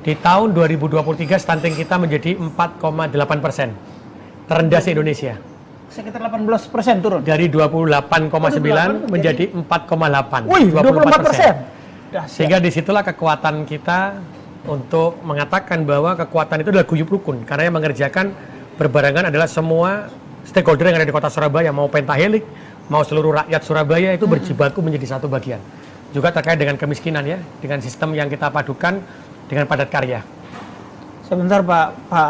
Di tahun 2023 stunting kita menjadi 4,8%, terendah se-Indonesia. Sekitar 18% turun? Dari 28,9 menjadi 4,8. Wih, 24%. Sehingga disitulah kekuatan kita untuk mengatakan bahwa kekuatan itu adalah guyup rukun. Karena yang mengerjakan berbarengan adalah semua stakeholder yang ada di kota Surabaya, mau pentahelik, mau seluruh rakyat Surabaya itu berjibaku menjadi satu bagian. Juga terkait dengan kemiskinan ya, dengan sistem yang kita padukan dengan padat karya. Sebentar Pak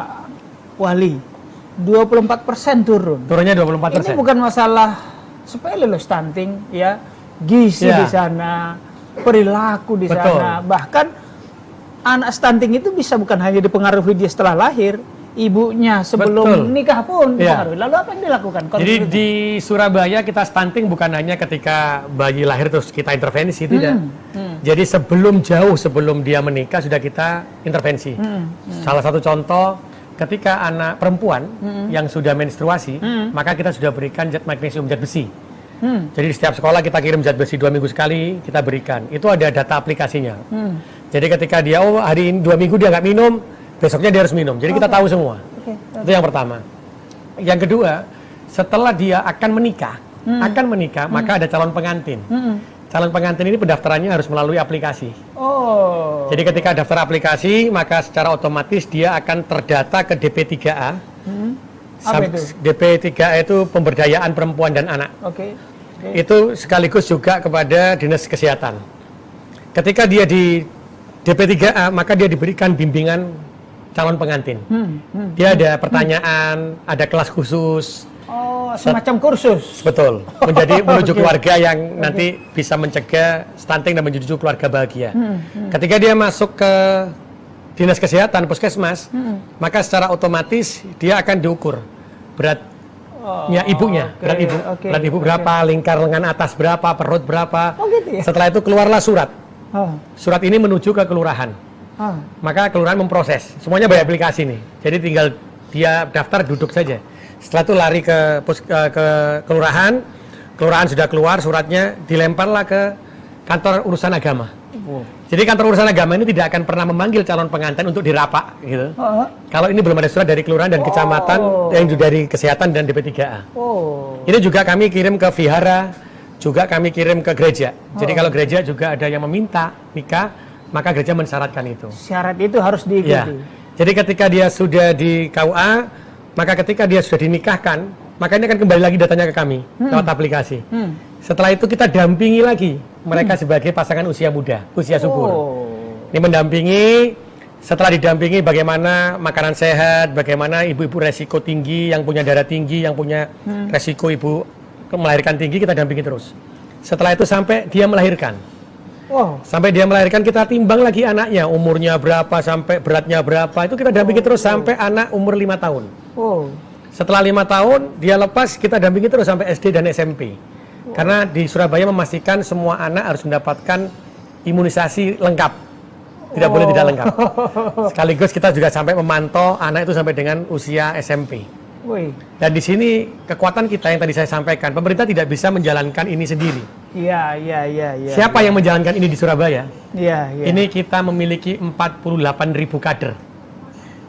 Wali, 24% turun. Turunnya 24%. Ini bukan masalah sepele loh, stunting ya, gizi di sana, perilaku di sana. Bahkan anak stunting itu bisa bukan hanya dipengaruhi dia setelah lahir, ibunya sebelum nikah pun dipengaruhi. Lalu apa yang dilakukan? Jadi di Surabaya kita stunting bukan hanya ketika bayi lahir terus kita intervensi, tidak. Jadi jauh sebelum dia menikah sudah kita intervensi. Salah satu contoh, ketika anak perempuan yang sudah menstruasi, maka kita sudah berikan zat magnesium, zat besi. Jadi di setiap sekolah kita kirim zat besi 2 minggu sekali, kita berikan. Itu ada data aplikasinya. Jadi ketika dia, hari ini 2 minggu dia nggak minum, besoknya dia harus minum. Jadi kita tahu semua. Itu yang pertama. Yang kedua, setelah dia akan menikah, maka ada calon pengantin. Calon pengantin ini pendaftarannya harus melalui aplikasi. Jadi ketika daftar aplikasi, maka secara otomatis dia akan terdata ke DP3A. Apa itu? DP3A itu pemberdayaan perempuan dan anak. Itu sekaligus juga kepada Dinas Kesehatan. Ketika dia di DP3A, maka dia diberikan bimbingan calon pengantin. Dia ada pertanyaan, ada kelas khusus. Semacam kursus. Betul. Menuju keluarga yang nanti bisa mencegah stunting dan menuju keluarga bahagia. Ketika dia masuk ke Dinas Kesehatan, Puskesmas, maka secara otomatis dia akan diukur beratnya ibunya, berat ibu berapa, lingkar lengan atas berapa, perut berapa. Setelah itu keluarlah surat. Surat ini menuju ke kelurahan. Maka kelurahan memproses. Semuanya by aplikasi nih. Jadi tinggal dia daftar, duduk saja. Setelah itu lari ke kelurahan. Kelurahan sudah keluar suratnya, dilemparlah ke kantor urusan agama. Jadi kantor urusan agama ini tidak akan pernah memanggil calon pengantin untuk dirapak gitu. Kalau ini belum ada surat dari kelurahan dan kecamatan yang dari kesehatan dan DP3A. Ini juga kami kirim ke vihara, juga kami kirim ke gereja. Jadi kalau gereja juga ada yang meminta nikah, maka gereja mensyaratkan itu. Syarat itu harus diikuti. Jadi ketika dia sudah di KUA, maka ketika dia sudah dinikahkan, maka ini akan kembali lagi datanya ke kami lewat aplikasi. Setelah itu kita dampingi lagi mereka sebagai pasangan usia muda, usia subur. Ini mendampingi, setelah didampingi bagaimana makanan sehat, bagaimana ibu-ibu resiko tinggi, yang punya darah tinggi, yang punya resiko ibu melahirkan tinggi, kita dampingi terus. Setelah itu sampai dia melahirkan. Sampai dia melahirkan kita timbang lagi anaknya, umurnya berapa, sampai beratnya berapa, itu kita dampingi terus sampai anak umur 5 tahun. Setelah 5 tahun, dia lepas, kita dampingi terus sampai SD dan SMP. Karena di Surabaya memastikan semua anak harus mendapatkan imunisasi lengkap. Tidak boleh tidak lengkap. Sekaligus kita juga sampai memantau anak itu sampai dengan usia SMP. Wih. Dan di sini kekuatan kita yang tadi saya sampaikan, pemerintah tidak bisa menjalankan ini sendiri. Iya. Siapa yang menjalankan ini di Surabaya? Iya. Ini kita memiliki 48.000 kader.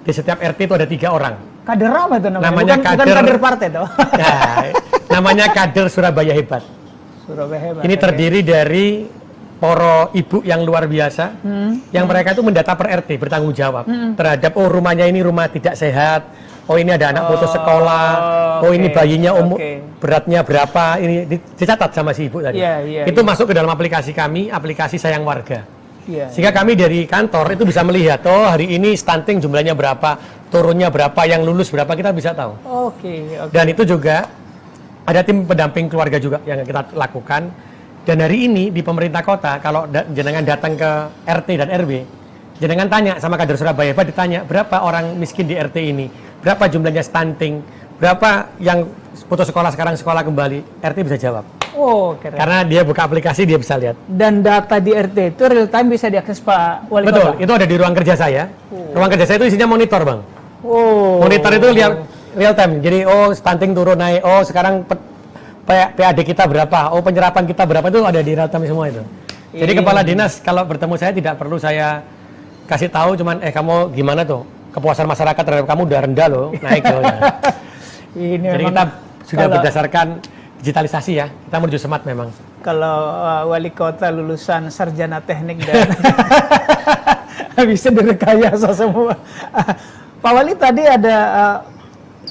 Di setiap RT itu ada 3 orang. Kader apa itu namanya? Namanya bukan kader partai toh. Ya, namanya kader Surabaya Hebat. Surabaya Hebat. Ini terdiri dari para ibu yang luar biasa, yang mereka itu mendata per RT, bertanggung jawab terhadap, oh rumahnya ini rumah tidak sehat, oh ini ada anak putus sekolah, oh ini bayinya beratnya berapa, ini dicatat sama si ibu tadi. Itu masuk ke dalam aplikasi kami, aplikasi Sayang Warga. Sehingga kami dari kantor itu bisa melihat, oh hari ini stunting jumlahnya berapa, turunnya berapa, yang lulus berapa, kita bisa tahu. Dan itu juga ada tim pendamping keluarga juga yang kita lakukan. Dan hari ini di pemerintah kota, kalau jenengan datang ke RT dan RW, jenengan tanya sama kader Surabaya Hebat, ditanya berapa orang miskin di RT ini, berapa jumlahnya stunting, berapa yang putus sekolah sekarang sekolah kembali, RT bisa jawab. Oh, keren. Karena dia buka aplikasi, dia bisa lihat. Dan data di RT itu real time bisa diakses Pak Wali Betul, Kota? itu ada di ruang kerja saya. Ruang kerja saya itu isinya monitor, Bang. Monitor itu lihat real time. Jadi, oh stunting turun naik, oh sekarang PAD kita berapa, oh penyerapan kita berapa, itu ada di real time semua itu. Jadi kepala dinas kalau bertemu saya tidak perlu saya kasih tahu, cuman kamu gimana tuh, kepuasan masyarakat terhadap kamu udah rendah loh, naik loh. Ya. Jadi kita sudah berdasarkan digitalisasi ya, kita menuju smart memang. Kalau wali kota lulusan sarjana teknik dan bisa direkayasa semua. Pak Wali tadi ada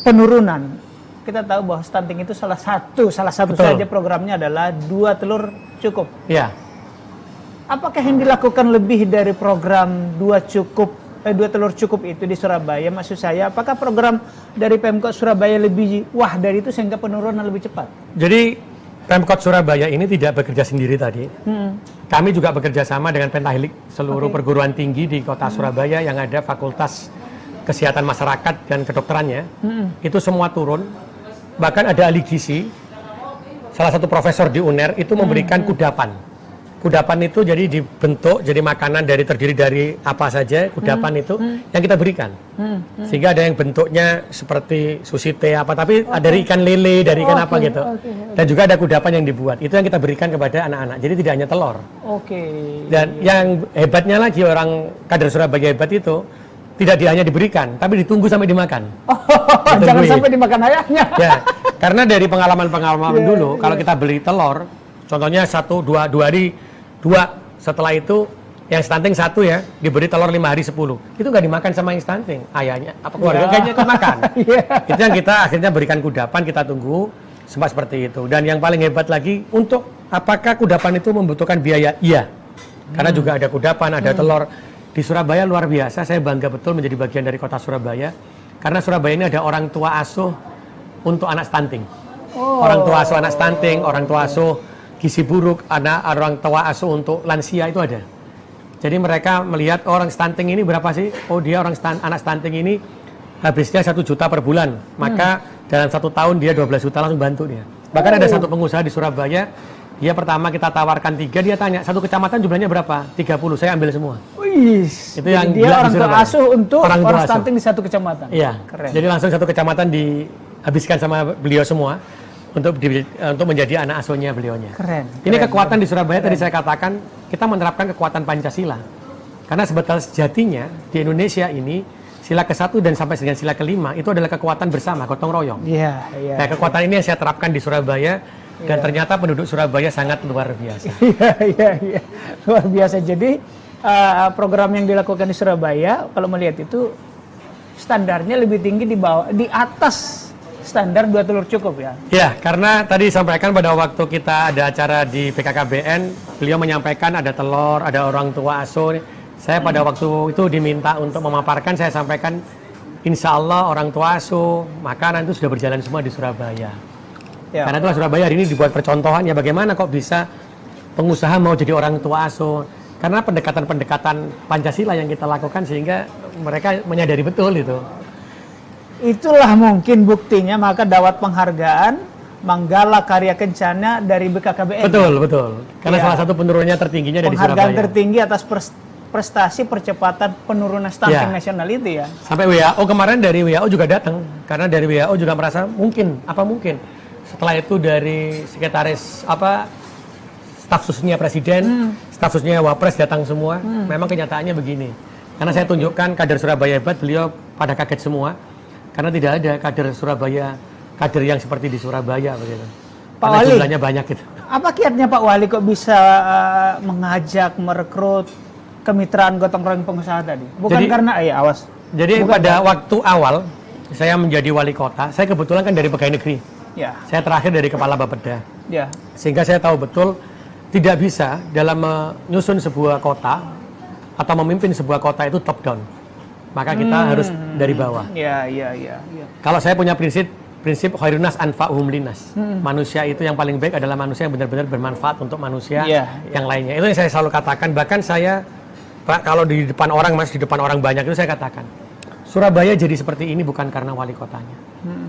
penurunan. Kita tahu bahwa stunting itu salah satu saja programnya adalah 2 telur cukup. Iya. Apakah yang dilakukan lebih dari program 2 telur cukup itu di Surabaya? Maksud saya, apakah program dari Pemkot Surabaya lebih dari itu sehingga penurunan lebih cepat? Jadi Pemkot Surabaya ini tidak bekerja sendiri tadi. Kami juga bekerja sama dengan Pentahelik, seluruh perguruan tinggi di kota Surabaya yang ada fakultas kesehatan masyarakat dan kedokterannya. Itu semua turun. Bahkan ada ahli gizi, salah satu profesor di UNER itu memberikan kudapan. Kudapan itu jadi dibentuk jadi makanan terdiri dari apa saja, kudapan itu yang kita berikan. Sehingga ada yang bentuknya seperti sushi teh apa, tapi ada dari ikan lele, dari ikan apa gitu. Dan juga ada kudapan yang dibuat. Itu yang kita berikan kepada anak-anak. Jadi tidak hanya telur. Dan yang hebatnya lagi, orang kader Surabaya Hebat itu tidak hanya diberikan, tapi ditunggu sampai dimakan. Jangan sampai dimakan ayahnya. Ya, karena dari pengalaman dulu, kalau kita beli telur, contohnya 1-2 hari, 2 setelah itu yang stunting 1 ya, diberi telur 5 hari 10. Itu nggak dimakan sama yang stunting, ayahnya, apa keluarga kayaknya kan makan. Itu yang kita akhirnya berikan kudapan, kita tunggu sempat seperti itu. Dan yang paling hebat lagi, untuk apakah kudapan itu membutuhkan biaya? Iya, karena juga ada kudapan, ada telur. Di Surabaya luar biasa, saya bangga betul menjadi bagian dari kota Surabaya. Karena Surabaya ini ada orang tua asuh untuk anak stunting. Orang tua asuh anak stunting, orang tua asuh gizi buruk, orang tua asuh untuk lansia itu ada. Jadi mereka melihat orang stunting ini berapa sih? Oh dia anak stunting ini habisnya 1 juta per bulan. Maka dalam 1 tahun dia 12 juta langsung bantu dia. Bahkan ada satu pengusaha di Surabaya, dia pertama kita tawarkan 3, dia tanya, 1 kecamatan jumlahnya berapa? 30, saya ambil semua. Itu yang dia orang tua asuh untuk orang stunting di 1 kecamatan. Iya, keren. Jadi langsung 1 kecamatan dihabiskan sama beliau semua untuk menjadi anak asuhnya beliaunya. Keren. Ini kekuatan di Surabaya tadi saya katakan, kita menerapkan kekuatan Pancasila. Karena sebetulnya sejatinya di Indonesia ini sila ke-1 dan sampai dengan sila ke-5 itu adalah kekuatan bersama, gotong royong. Nah, kekuatan ini yang saya terapkan di Surabaya. Dan ternyata penduduk Surabaya sangat luar biasa. Iya. Luar biasa. Jadi program yang dilakukan di Surabaya, kalau melihat itu standarnya lebih tinggi di atas standar 2 telur cukup ya? Ya, karena tadi sampaikan pada waktu kita ada acara di BKKBN, beliau menyampaikan ada telur, ada orang tua asuh. Saya pada waktu itu diminta untuk memaparkan, saya sampaikan insya Allah orang tua asuh, makanan itu sudah berjalan semua di Surabaya. Karena itulah Surabaya hari ini dibuat percontohan ya, bagaimana kok bisa pengusaha mau jadi orang tua asuh. Karena pendekatan Pancasila yang kita lakukan sehingga mereka menyadari betul itu. Itulah mungkin buktinya maka dapat penghargaan Manggala Karya Kencana dari BKKBN. Betul. Karena salah satu penurunannya tertingginya dari Surabaya. Penghargaan tertinggi atas prestasi percepatan penurunan stunting Ya. nasional itu ya. Sampai WHO kemarin dari WHO juga datang, karena dari WHO juga merasa mungkin. Setelah itu dari sekretaris staf susnya presiden, staf susnya wapres datang semua. Memang kenyataannya begini. Karena saya tunjukkan kader Surabaya hebat, beliau pada kaget semua. Karena tidak ada kader Surabaya, kader yang seperti di Surabaya begitu. Pak Karena Wali, jumlahnya banyak gitu. apa kiatnya Pak Wali kok bisa mengajak, merekrut kemitraan gotong royong pengusaha tadi? Bukan Jadi- karena awas. Jadi Bukan, pada waktu awal saya menjadi wali kota, saya kebetulan kan dari pegawai negeri. Ya, Saya terakhir dari kepala Bapeda. ya. Sehingga saya tahu betul tidak bisa dalam menyusun sebuah kota atau memimpin sebuah kota itu top down. Maka kita harus dari bawah. Ya. Kalau saya punya prinsip khairun nas anfa'uhum linnas. Manusia itu yang paling baik adalah manusia yang benar-benar bermanfaat untuk manusia yang lainnya. Itu yang saya selalu katakan. Bahkan saya Pak, kalau di depan orang, Mas, di depan orang banyak itu saya katakan, Surabaya jadi seperti ini bukan karena wali kotanya.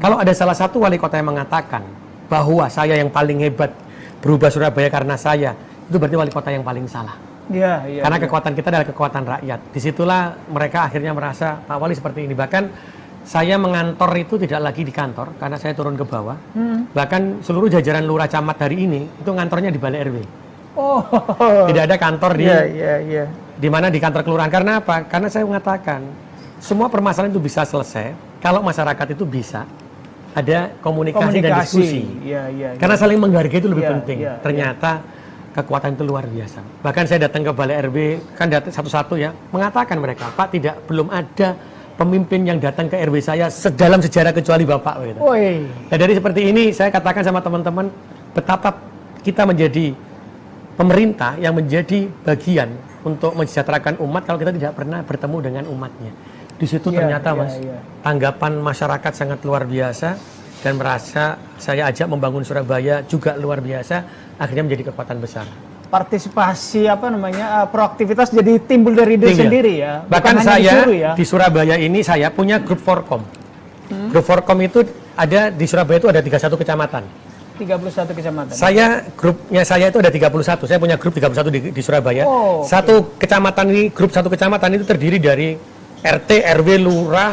Kalau ada salah satu wali kota yang mengatakan bahwa saya yang paling hebat berubah Surabaya karena saya, itu berarti wali kota yang paling salah. Ya. Karena kekuatan kita adalah kekuatan rakyat. Disitulah mereka akhirnya merasa Pak Wali seperti ini. Bahkan saya mengantor itu tidak lagi di kantor karena saya turun ke bawah. Bahkan seluruh jajaran lurah camat hari ini itu ngantornya di Balai RW. Oh. Tidak ada kantor di Iya. di mana di kantor kelurahan. Karena apa? Karena saya mengatakan semua permasalahan itu bisa selesai kalau masyarakat itu bisa ada komunikasi dan diskusi. Iya. Karena saling menghargai itu lebih Iya, penting. iya, Ternyata kekuatan itu luar biasa. Bahkan saya datang ke Balai RW, kan datang satu-satu ya, mengatakan mereka, Pak, belum ada pemimpin yang datang ke RW saya dalam sejarah kecuali Bapak. Gitu. Woi. Nah, dari seperti ini saya katakan sama teman-teman betapa kita menjadi pemerintah yang menjadi bagian untuk mensejahterakan umat kalau kita tidak pernah bertemu dengan umatnya. Di situ ternyata Mas, tanggapan masyarakat sangat luar biasa dan merasa saya ajak membangun Surabaya juga luar biasa, akhirnya menjadi kekuatan besar. Partisipasi proaktivitas jadi timbul dari diri sendiri ya. Bukan Bahkan hanya saya disuruh ya. di Surabaya ini saya punya grup Forkom. Grup Forkom itu ada di Surabaya itu ada 31 kecamatan. 31 kecamatan. Grupnya saya itu ada 31. Saya punya grup 31 di Surabaya. Oh, Satu kecamatan ini, grup satu kecamatan itu terdiri dari RT, RW, lurah,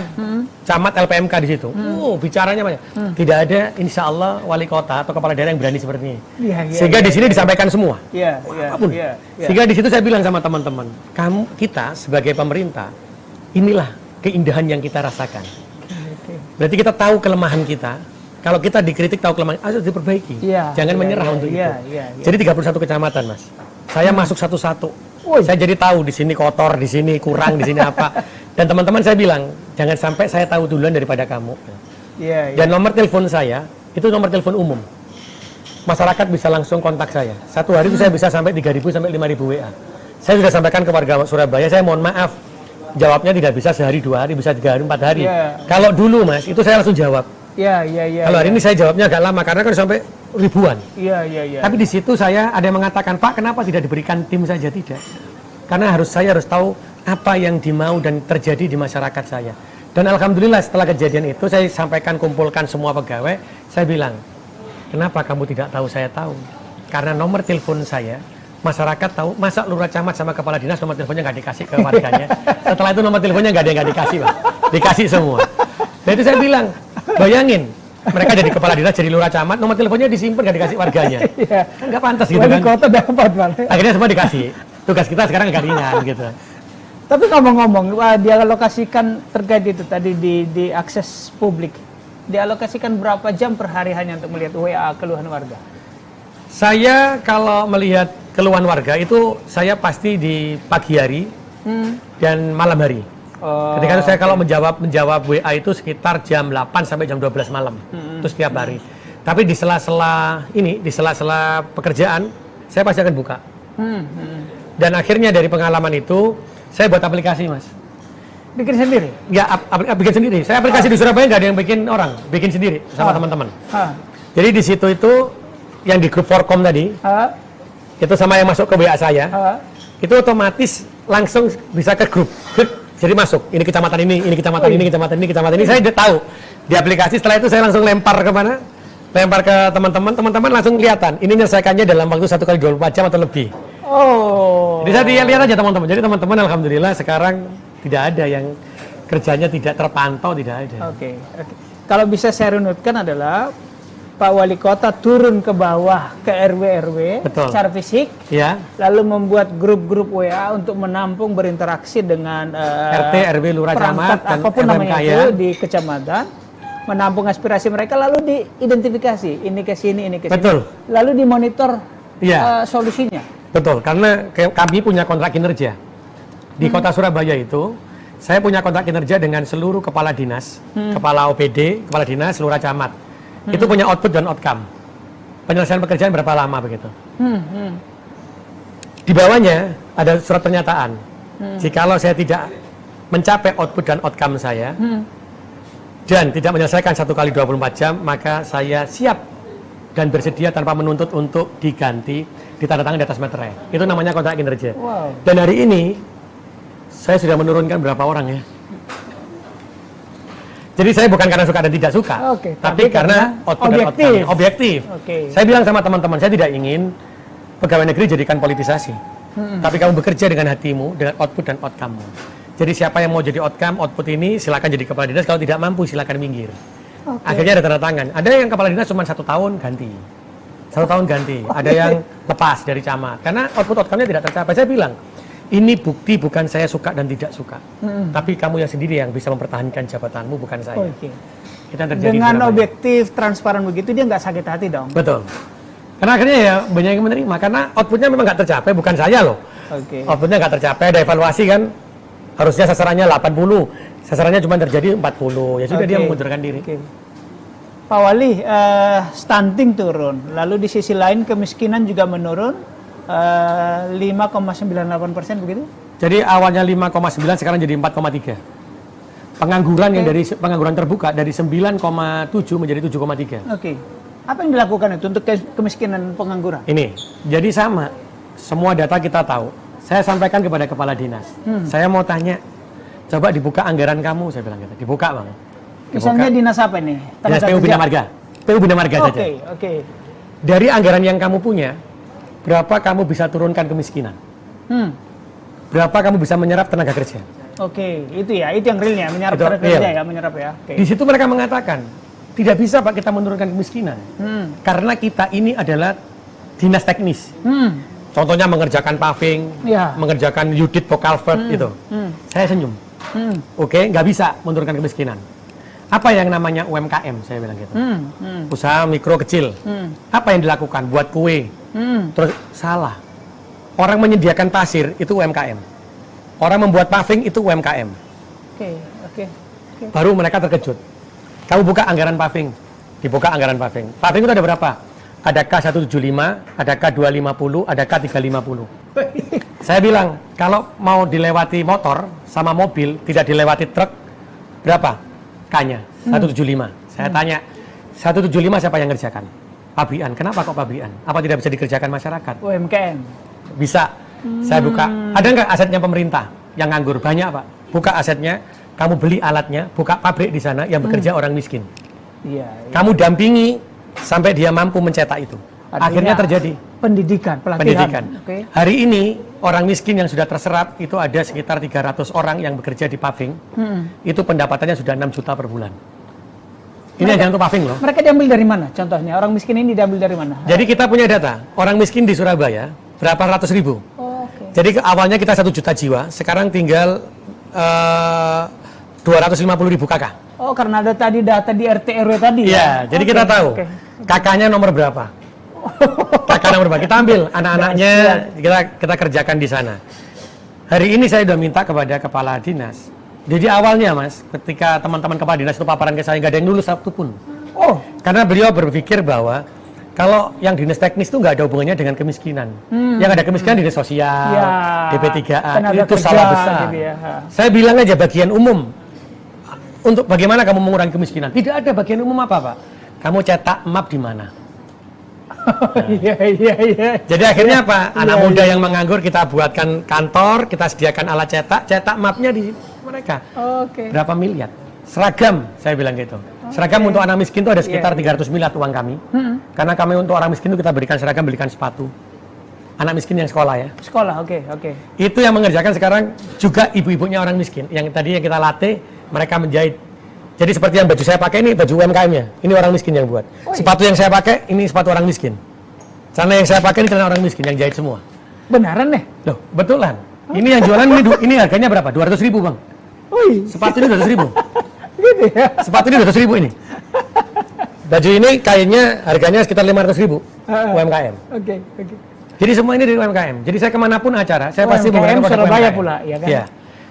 camat, LPMK di situ. Bicaranya banyak. Tidak ada insya Allah wali kota atau kepala daerah yang berani seperti ini. Sehingga di sini disampaikan semua. Apapun. Sehingga di situ saya bilang sama teman-teman, kita sebagai pemerintah, inilah keindahan yang kita rasakan. Berarti kita tahu kelemahan kita. Kalau kita dikritik tahu kelemahan, harus diperbaiki. Jangan menyerah untuk itu. Jadi 31 kecamatan, Mas. Saya masuk satu-satu. Saya jadi tahu di sini kotor, di sini kurang, di sini apa. Dan teman-teman saya bilang, jangan sampai saya tahu duluan daripada kamu. Dan nomor telepon saya, itu nomor telepon umum. Masyarakat bisa langsung kontak saya. Satu hari itu saya bisa sampai 3.000 sampai 5.000 WA. Saya sudah sampaikan ke warga Surabaya, saya mohon maaf. Jawabnya tidak bisa sehari, 2 hari, bisa 3 hari, 4 hari. Kalau dulu, Mas, itu saya langsung jawab. Kalau hari ini saya jawabnya agak lama karena kan sampai ribuan. Tapi di situ saya ada yang mengatakan, Pak, kenapa tidak diberikan tim saja? Tidak. Karena saya harus tahu apa yang dimau dan terjadi di masyarakat saya. Dan alhamdulillah setelah kejadian itu saya sampaikan, kumpulkan semua pegawai, saya bilang, kenapa kamu tidak tahu? Saya tahu. Karena nomor telepon saya, masyarakat tahu, masa lurah camat sama kepala dinas nomor teleponnya nggak dikasih ke warganya. Setelah itu nomor teleponnya nggak ada yang nggak dikasih, Pak. Dikasih semua. Dan itu saya bilang, bayangin, mereka jadi kepala dinas, jadi lurah camat, nomor teleponnya disimpan nggak dikasih warganya. Kan nggak pantas gitu kan. Kota dapat, Pak. Akhirnya semua dikasih. Tugas kita sekarang agak ringan gitu. Tapi ngomong-ngomong, dialokasikan terkait itu tadi di akses publik. Dialokasikan berapa jam per hari hanya untuk melihat WA keluhan warga? Saya kalau melihat keluhan warga itu saya pasti di pagi hari dan malam hari. Ketika itu saya kalau menjawab WA itu sekitar jam 8 sampai jam 12 malam. Itu setiap hari. Tapi di sela-sela pekerjaan saya pasti akan buka. Dan akhirnya dari pengalaman itu saya buat aplikasi, Mas. Bikin sendiri? Ya, bikin sendiri. Saya aplikasi di Surabaya nggak ada yang bikin orang, bikin sendiri sama teman-teman. Jadi di situ itu yang di grup Forkom tadi, itu sama yang masuk ke WA saya, itu otomatis langsung bisa ke grup. Jadi masuk, ini kecamatan ini kecamatan ini, kecamatan ini, kecamatan ini. Saya udah tahu di aplikasi. Setelah itu saya langsung lempar ke mana? Lempar ke teman-teman langsung kelihatan. Ini menyelesaikannya dalam waktu 1 kali 24 jam atau lebih. Oh. Jadi saya lihat aja teman-teman. Jadi teman-teman alhamdulillah sekarang tidak ada yang kerjanya tidak terpantau, tidak ada. Oke. Kalau bisa saya runutkan adalah Pak Wali Kota turun ke bawah ke RW Betul. secara fisik, Ya. lalu membuat grup-grup WA untuk menampung berinteraksi dengan RT, RW, lurah, camat, dan apapun namanya FMK itu di kecamatan, menampung aspirasi mereka lalu diidentifikasi ini ke sini, ini ke sini. Betul. Lalu dimonitor Iya. solusinya. Betul, karena kami punya kontrak kinerja. Di Kota Surabaya itu, saya punya kontrak kinerja dengan seluruh kepala dinas, kepala OPD, kepala dinas, lurah camat. Itu punya output dan outcome. Penyelesaian pekerjaan berapa lama begitu. Di bawahnya ada surat pernyataan. Jikalau saya tidak mencapai output dan outcome saya, dan tidak menyelesaikan 1 kali 24 jam, maka saya siap dan bersedia tanpa menuntut untuk diganti, ditandatangani di atas materai. Itu namanya kontrak kinerja. Wow. Dan hari ini saya sudah menurunkan berapa orang ya? Jadi saya bukan karena suka dan tidak suka, Oke, tapi karena output dan outcome. Objektif. Oke. Saya bilang sama teman-teman, saya tidak ingin pegawai negeri jadikan politisasi. Tapi kamu bekerja dengan hatimu, dengan output dan outcome. Jadi siapa yang mau jadi output ini silakan jadi kepala dinas. Kalau tidak mampu silakan minggir. Oke. Akhirnya ada tanda tangan. Ada yang kepala dinas cuma 1 tahun ganti. 1 tahun ganti. Ada yang lepas dari camat. Karena output outcome-nya tidak tercapai. Saya bilang, ini bukti bukan saya suka dan tidak suka. Tapi kamu yang sendiri yang bisa mempertahankan jabatanmu, bukan saya. Oke. Itu yang terjadi di Dengan Surabaya. objektif, transparan begitu dia nggak sakit hati dong. Betul. Karena akhirnya ya banyak yang menerima. Karena outputnya memang nggak tercapai, bukan saya loh. Oke. Outputnya nggak tercapai, ada evaluasi kan. Harusnya sasarannya 80, sasarannya cuma terjadi 40. Ya sudah Oke. dia mengundurkan diri. Oke. Pak Wali, stunting turun, lalu di sisi lain kemiskinan juga menurun, 5,98% begitu? Jadi awalnya 5,9 sekarang jadi 4,3. Pengangguran yang dari pengangguran terbuka dari 9,7 menjadi 7,3. Oke. Apa yang dilakukan itu untuk kemiskinan pengangguran? Ini, jadi sama. Semua data kita tahu. Saya sampaikan kepada kepala dinas. Saya mau tanya, coba dibuka anggaran kamu, saya bilang gitu. Dibuka, Bang. Misalnya dinas apa nih? Dinas PU Bina Marga. PU Bina Marga saja. Oke. Dari anggaran yang kamu punya, berapa kamu bisa turunkan kemiskinan? Berapa kamu bisa menyerap tenaga kerja? Oke, itu yang realnya, menyerap Itu tenaga kerja real. ya, menyerap ya. Oke. Di situ mereka mengatakan, tidak bisa Pak kita menurunkan kemiskinan. Karena kita ini adalah dinas teknis. Contohnya mengerjakan paving, Ya. mengerjakan Udit Culvert itu. Saya senyum. Oke, nggak bisa menurunkan kemiskinan. Apa yang namanya UMKM, saya bilang gitu. Usaha mikro kecil. Apa yang dilakukan? Buat kue. Terus salah. Orang menyediakan pasir itu UMKM. Orang membuat paving itu UMKM. Oke. Baru mereka terkejut. Kamu buka anggaran paving. Dibuka anggaran paving. Paving itu ada berapa? Ada K175, ada K250, ada K350. Saya bilang, kalau mau dilewati motor sama mobil, tidak dilewati truk, berapa? K-nya, 175. Saya tanya, 175 siapa yang ngerjakan? Pabrikan. Kenapa kok pabrikan? Apa tidak bisa dikerjakan masyarakat? UMKM. Bisa. Saya buka. Ada nggak asetnya pemerintah yang nganggur? Banyak, Pak. Buka asetnya, kamu beli alatnya, buka pabrik di sana yang bekerja orang miskin. Iya. Kamu dampingi sampai dia mampu mencetak itu. Artinya Akhirnya terjadi pendidikan, pelatihan. pendidikan. Oke. Hari ini orang miskin yang sudah terserap itu ada sekitar 300 orang yang bekerja di paving. Itu pendapatannya sudah 6 juta per bulan. Ini hanya untuk paving loh. Mereka diambil dari mana? Contohnya orang miskin ini diambil dari mana? Jadi kita punya data, orang miskin di Surabaya berapa ratus ribu. Oke. Jadi awalnya kita 1 juta jiwa, sekarang tinggal 250 ribu kakak. Oh, karena ada tadi data di RT RW tadi Iya, ya? jadi Oke, kita tahu oke. kakaknya nomor berapa. Kakak nomor berapa? Kita ambil anak-anaknya, kita kerjakan di sana. Hari ini saya sudah minta kepada kepala dinas. Jadi awalnya Mas, ketika teman-teman kepala dinas itu paparan ke saya, nggak ada yang lulus satu pun. Oh, Karena beliau berpikir bahwa kalau yang dinas teknis itu nggak ada hubungannya dengan kemiskinan. Yang ada kemiskinan dinas sosial, Ya, DP3A, tenaga itu kerja, salah besar. gitu ya. Saya bilang aja bagian umum. Untuk bagaimana kamu mengurangi kemiskinan? Tidak ada bagian umum apa, Pak. Kamu cetak map di mana? Iya. Jadi akhirnya apa? Anak Iya, muda iya. yang menganggur kita buatkan kantor, kita sediakan alat cetak mapnya di mereka. Oke. Berapa miliar? Seragam, saya bilang gitu. Seragam untuk anak miskin itu ada sekitar 300 miliar uang kami. Karena kami untuk orang miskin itu kita berikan seragam, berikan sepatu. anak miskin yang sekolah ya. Sekolah, oke. Itu yang mengerjakan sekarang juga ibu-ibunya orang miskin. Yang tadi yang kita latih, mereka menjahit. Jadi seperti yang baju saya pakai ini baju UMKM-nya. Ini orang miskin yang buat. Sepatu yang saya pakai ini sepatu orang miskin. Celana yang saya pakai ini celana orang miskin yang jahit semua. Beneran deh? Loh, betulan. Ini yang jualan ini harganya berapa? 200.000 Bang. Wih. Sepatu ini 200.000. Gitu ya? Sepatu ini 200.000 ini. Baju ini kainnya harganya sekitar 500.000 UMKM. Oke. Jadi semua ini dari UMKM. Jadi saya kemanapun acara, saya pasti UMKM menggunakan produk Surabaya UMKM. pula, ya kan? Iya.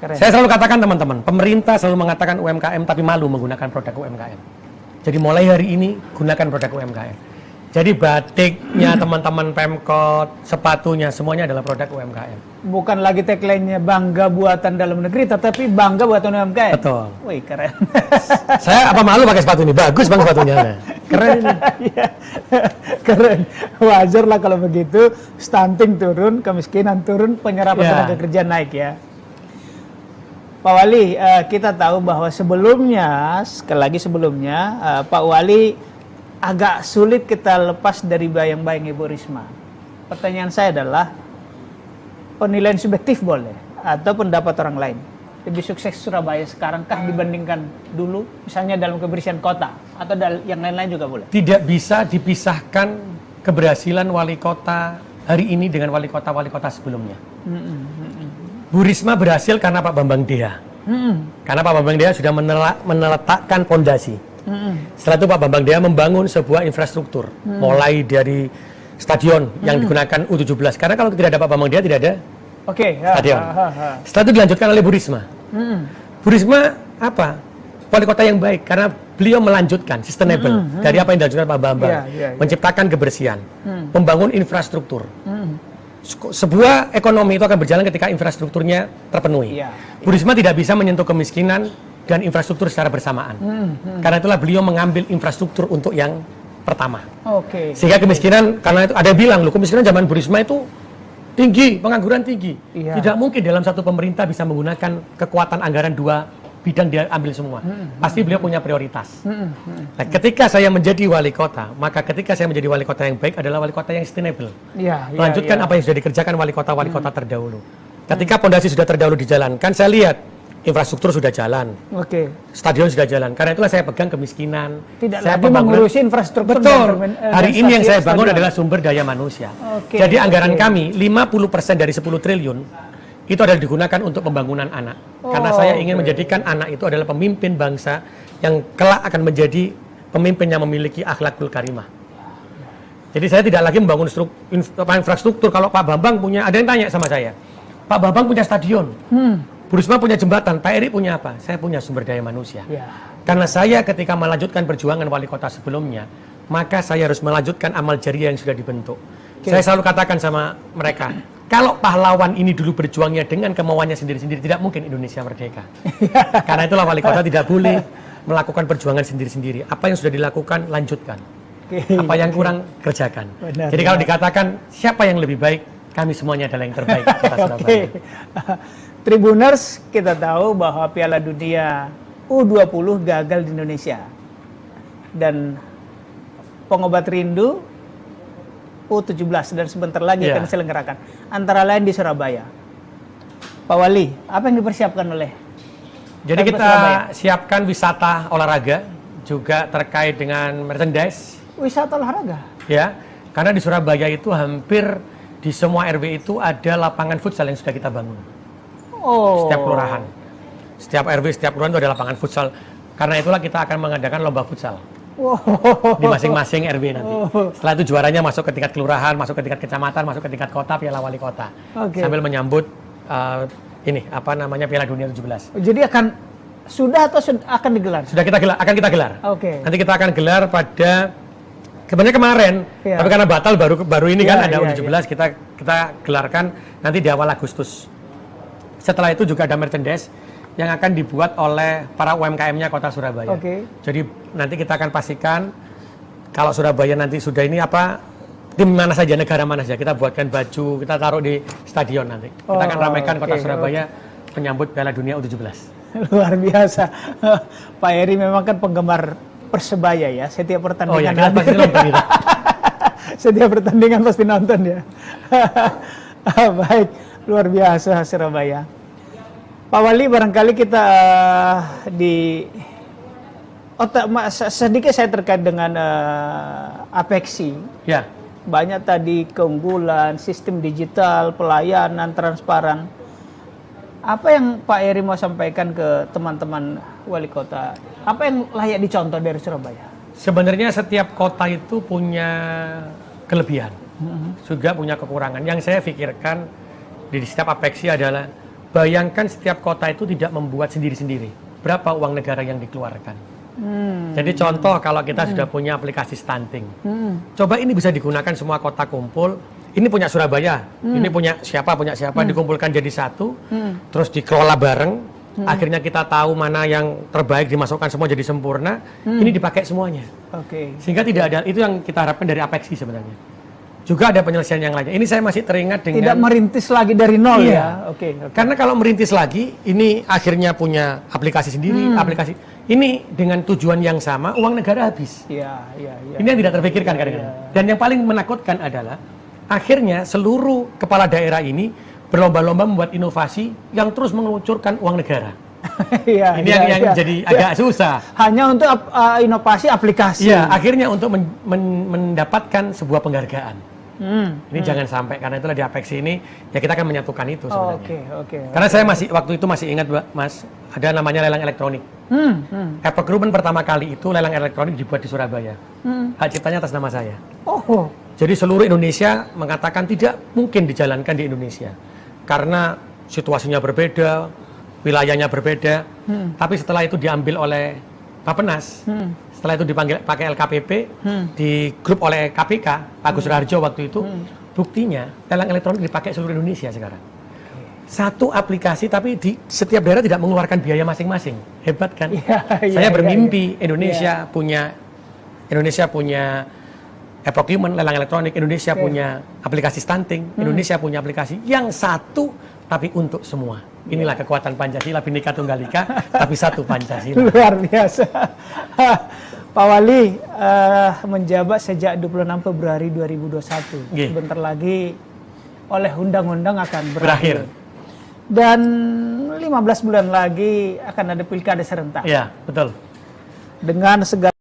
Keren. Saya selalu katakan teman-teman, pemerintah selalu mengatakan UMKM tapi malu menggunakan produk UMKM. Jadi mulai hari ini gunakan produk UMKM. Jadi batiknya teman-teman Pemkot, sepatunya semuanya adalah produk UMKM. Bukan lagi tagline-nya bangga buatan dalam negeri, tetapi bangga buatan UMKM. Betul. Wih, keren. Saya apa malu pakai sepatu ini? Bagus Bang sepatunya. Keren ini. Iya. Keren. Wajar lah kalau begitu, stunting turun, kemiskinan turun, penyerapan tenaga kerja naik ya. Pak Wali, kita tahu bahwa sebelumnya, sekali lagi sebelumnya, Pak Wali agak sulit kita lepas dari bayang-bayang Ibu Risma. Pertanyaan saya adalah, penilaian subjektif boleh, atau pendapat orang lain. Lebih sukses Surabaya sekarang kah dibandingkan dulu, misalnya dalam kebersihan kota, atau yang lain-lain juga boleh? Tidak bisa dipisahkan keberhasilan wali kota hari ini dengan wali kota sebelumnya. Bu Risma berhasil karena Pak Bambang Deha. Karena Pak Bambang Deha sudah meneletakkan pondasi. Setelah itu Pak Bambang Deha membangun sebuah infrastruktur, mulai dari stadion yang digunakan U17. Karena kalau tidak ada Pak Bambang Deha tidak ada stadion. Setelah itu dilanjutkan oleh Bu Risma. Bu Risma apa? Wali kota yang baik karena beliau melanjutkan sustainable dari apa yang dilanjutkan Pak Bambang, menciptakan kebersihan, membangun infrastruktur. Sebuah ekonomi itu akan berjalan ketika infrastrukturnya terpenuhi. Bu Risma tidak bisa menyentuh kemiskinan dan infrastruktur secara bersamaan. Karena itulah beliau mengambil infrastruktur untuk yang pertama. Sehingga kemiskinan, karena itu ada yang bilang, loh kemiskinan zaman Bu Risma itu tinggi, pengangguran tinggi. Tidak mungkin dalam satu pemerintah bisa menggunakan kekuatan anggaran dua bidang dia ambil semua. Pasti beliau punya prioritas. Nah, ketika saya menjadi wali kota, maka ketika saya menjadi wali kota yang baik adalah wali kota yang sustainable. Lanjutkan apa yang sudah dikerjakan wali kota terdahulu. Ketika pondasi sudah terdahulu dijalankan, saya lihat infrastruktur sudah jalan, stadion sudah jalan. Karena itulah saya pegang kemiskinan. Tidak lagi mengurusi infrastruktur. Betul. Hari ini yang saya bangun adalah sumber daya manusia. Jadi anggaran kami 50% dari 10 triliun itu adalah digunakan untuk pembangunan anak. Karena saya ingin menjadikan anak itu adalah pemimpin bangsa yang kelak akan menjadi pemimpin yang memiliki akhlakul karimah. Jadi saya tidak lagi membangun infrastruktur. Kalau Pak Bambang punya, ada yang tanya sama saya, Pak Bambang punya stadion, Bu Risma punya jembatan, Pak Eri punya apa? Saya punya sumber daya manusia. Karena saya ketika melanjutkan perjuangan wali kota sebelumnya, maka saya harus melanjutkan amal jariah yang sudah dibentuk. Saya selalu katakan sama mereka, kalau pahlawan ini dulu berjuangnya dengan kemauannya sendiri-sendiri, tidak mungkin Indonesia merdeka. Karena itulah wali kota tidak boleh melakukan perjuangan sendiri-sendiri. Apa yang sudah dilakukan, lanjutkan. Apa yang kurang, kerjakan. Jadi kalau dikatakan, siapa yang lebih baik, kami semuanya adalah yang terbaik. Kota Surabaya. Tribuners, kita tahu bahwa Piala Dunia U20 gagal di Indonesia. Dan pengobat rindu U17 dan sebentar lagi akan diselenggarakan. Antara lain di Surabaya. Pak Wali, apa yang dipersiapkan oleh? Jadi kita siapkan wisata olahraga, juga terkait dengan merchandise. Wisata olahraga? Ya, karena di Surabaya itu hampir di semua RW itu ada lapangan futsal yang sudah kita bangun. Setiap kelurahan. Setiap RW, setiap kelurahan itu ada lapangan futsal. Karena itulah kita akan mengadakan lomba futsal. Di masing-masing RW nanti. Setelah itu juaranya masuk ke tingkat kelurahan, masuk ke tingkat kecamatan, masuk ke tingkat kota, Piala Wali Kota. Sambil menyambut Piala Dunia 17. Jadi sudah akan digelar? Sudah akan kita gelar. Nanti kita akan gelar pada sebenarnya kemarin, tapi karena batal baru ini kan ada U17 kita gelarkan nanti di awal Agustus. Setelah itu juga ada merchandise yang akan dibuat oleh para UMKM-nya Kota Surabaya. Jadi nanti kita akan pastikan kalau Surabaya nanti sudah ini tim mana saja, negara mana saja, kita buatkan baju, kita taruh di stadion nanti. Kita akan ramaikan Kota Surabaya menyambut Piala Dunia U17. Luar biasa. Pak Eri memang kan penggemar Persebaya ya, setiap pertandingan. Kita pasti nonton itu. Setiap pertandingan pasti nonton ya. Baik, luar biasa Surabaya. Pak Wali, barangkali kita sedikit saya terkait dengan Apexi. Ya. Banyak tadi keunggulan, sistem digital, pelayanan, transparan. Apa yang Pak Eri mau sampaikan ke teman-teman wali kota? Apa yang layak dicontoh dari Surabaya? Sebenarnya setiap kota itu punya kelebihan, juga punya kekurangan. Yang saya pikirkan di setiap Apexi adalah, bayangkan setiap kota itu tidak membuat sendiri-sendiri. Berapa uang negara yang dikeluarkan? Jadi contoh, kalau kita sudah punya aplikasi stunting, coba ini bisa digunakan semua kota kumpul. Ini punya Surabaya, ini punya siapa, dikumpulkan jadi satu, terus dikelola bareng. Akhirnya kita tahu mana yang terbaik, dimasukkan semua jadi sempurna. Ini dipakai semuanya. Sehingga tidak ada, itu yang kita harapkan dari Apexi sebenarnya. Juga ada penyelesaian yang lainnya. Ini saya masih teringat dengan... Tidak merintis lagi dari nol ya? Karena kalau merintis lagi, ini akhirnya punya aplikasi sendiri, aplikasi... Ini dengan tujuan yang sama, uang negara habis. Ini yang tidak terpikirkan kadang-kadang. Dan yang paling menakutkan adalah, akhirnya seluruh kepala daerah ini berlomba-lomba membuat inovasi yang terus mengeluncurkan uang negara. Ini yang jadi agak susah. Hanya untuk inovasi aplikasi. Iya, akhirnya untuk mendapatkan sebuah penghargaan. Ini jangan sampai, karena itulah di Apexi ini ya kita akan menyatukan itu sebenarnya. Karena saya waktu itu masih ingat, Mas, ada namanya lelang elektronik. Apple Recruitment pertama kali itu lelang elektronik dibuat di Surabaya. Hak ciptanya atas nama saya. Jadi seluruh Indonesia mengatakan tidak mungkin dijalankan di Indonesia karena situasinya berbeda, wilayahnya berbeda. Tapi setelah itu diambil oleh Bappenas, setelah itu dipanggil pakai LKPP, di grup oleh KPK, Agus Raharjo waktu itu, buktinya lelang elektronik dipakai seluruh Indonesia sekarang. Satu aplikasi, tapi di setiap daerah tidak mengeluarkan biaya masing-masing. Hebat kan? Saya bermimpi Indonesia punya e-procurement, lelang elektronik, Indonesia punya aplikasi stunting, Indonesia punya aplikasi yang satu tapi untuk semua. Inilah kekuatan Pancasila, Bhinneka Tunggal Ika, tapi satu Pancasila. Luar biasa. Pak Wali menjabat sejak 26 Februari 2021. Sebentar lagi oleh undang-undang akan berakhir. Dan 15 bulan lagi akan ada pilkada serentak. Iya, betul. Dengan segala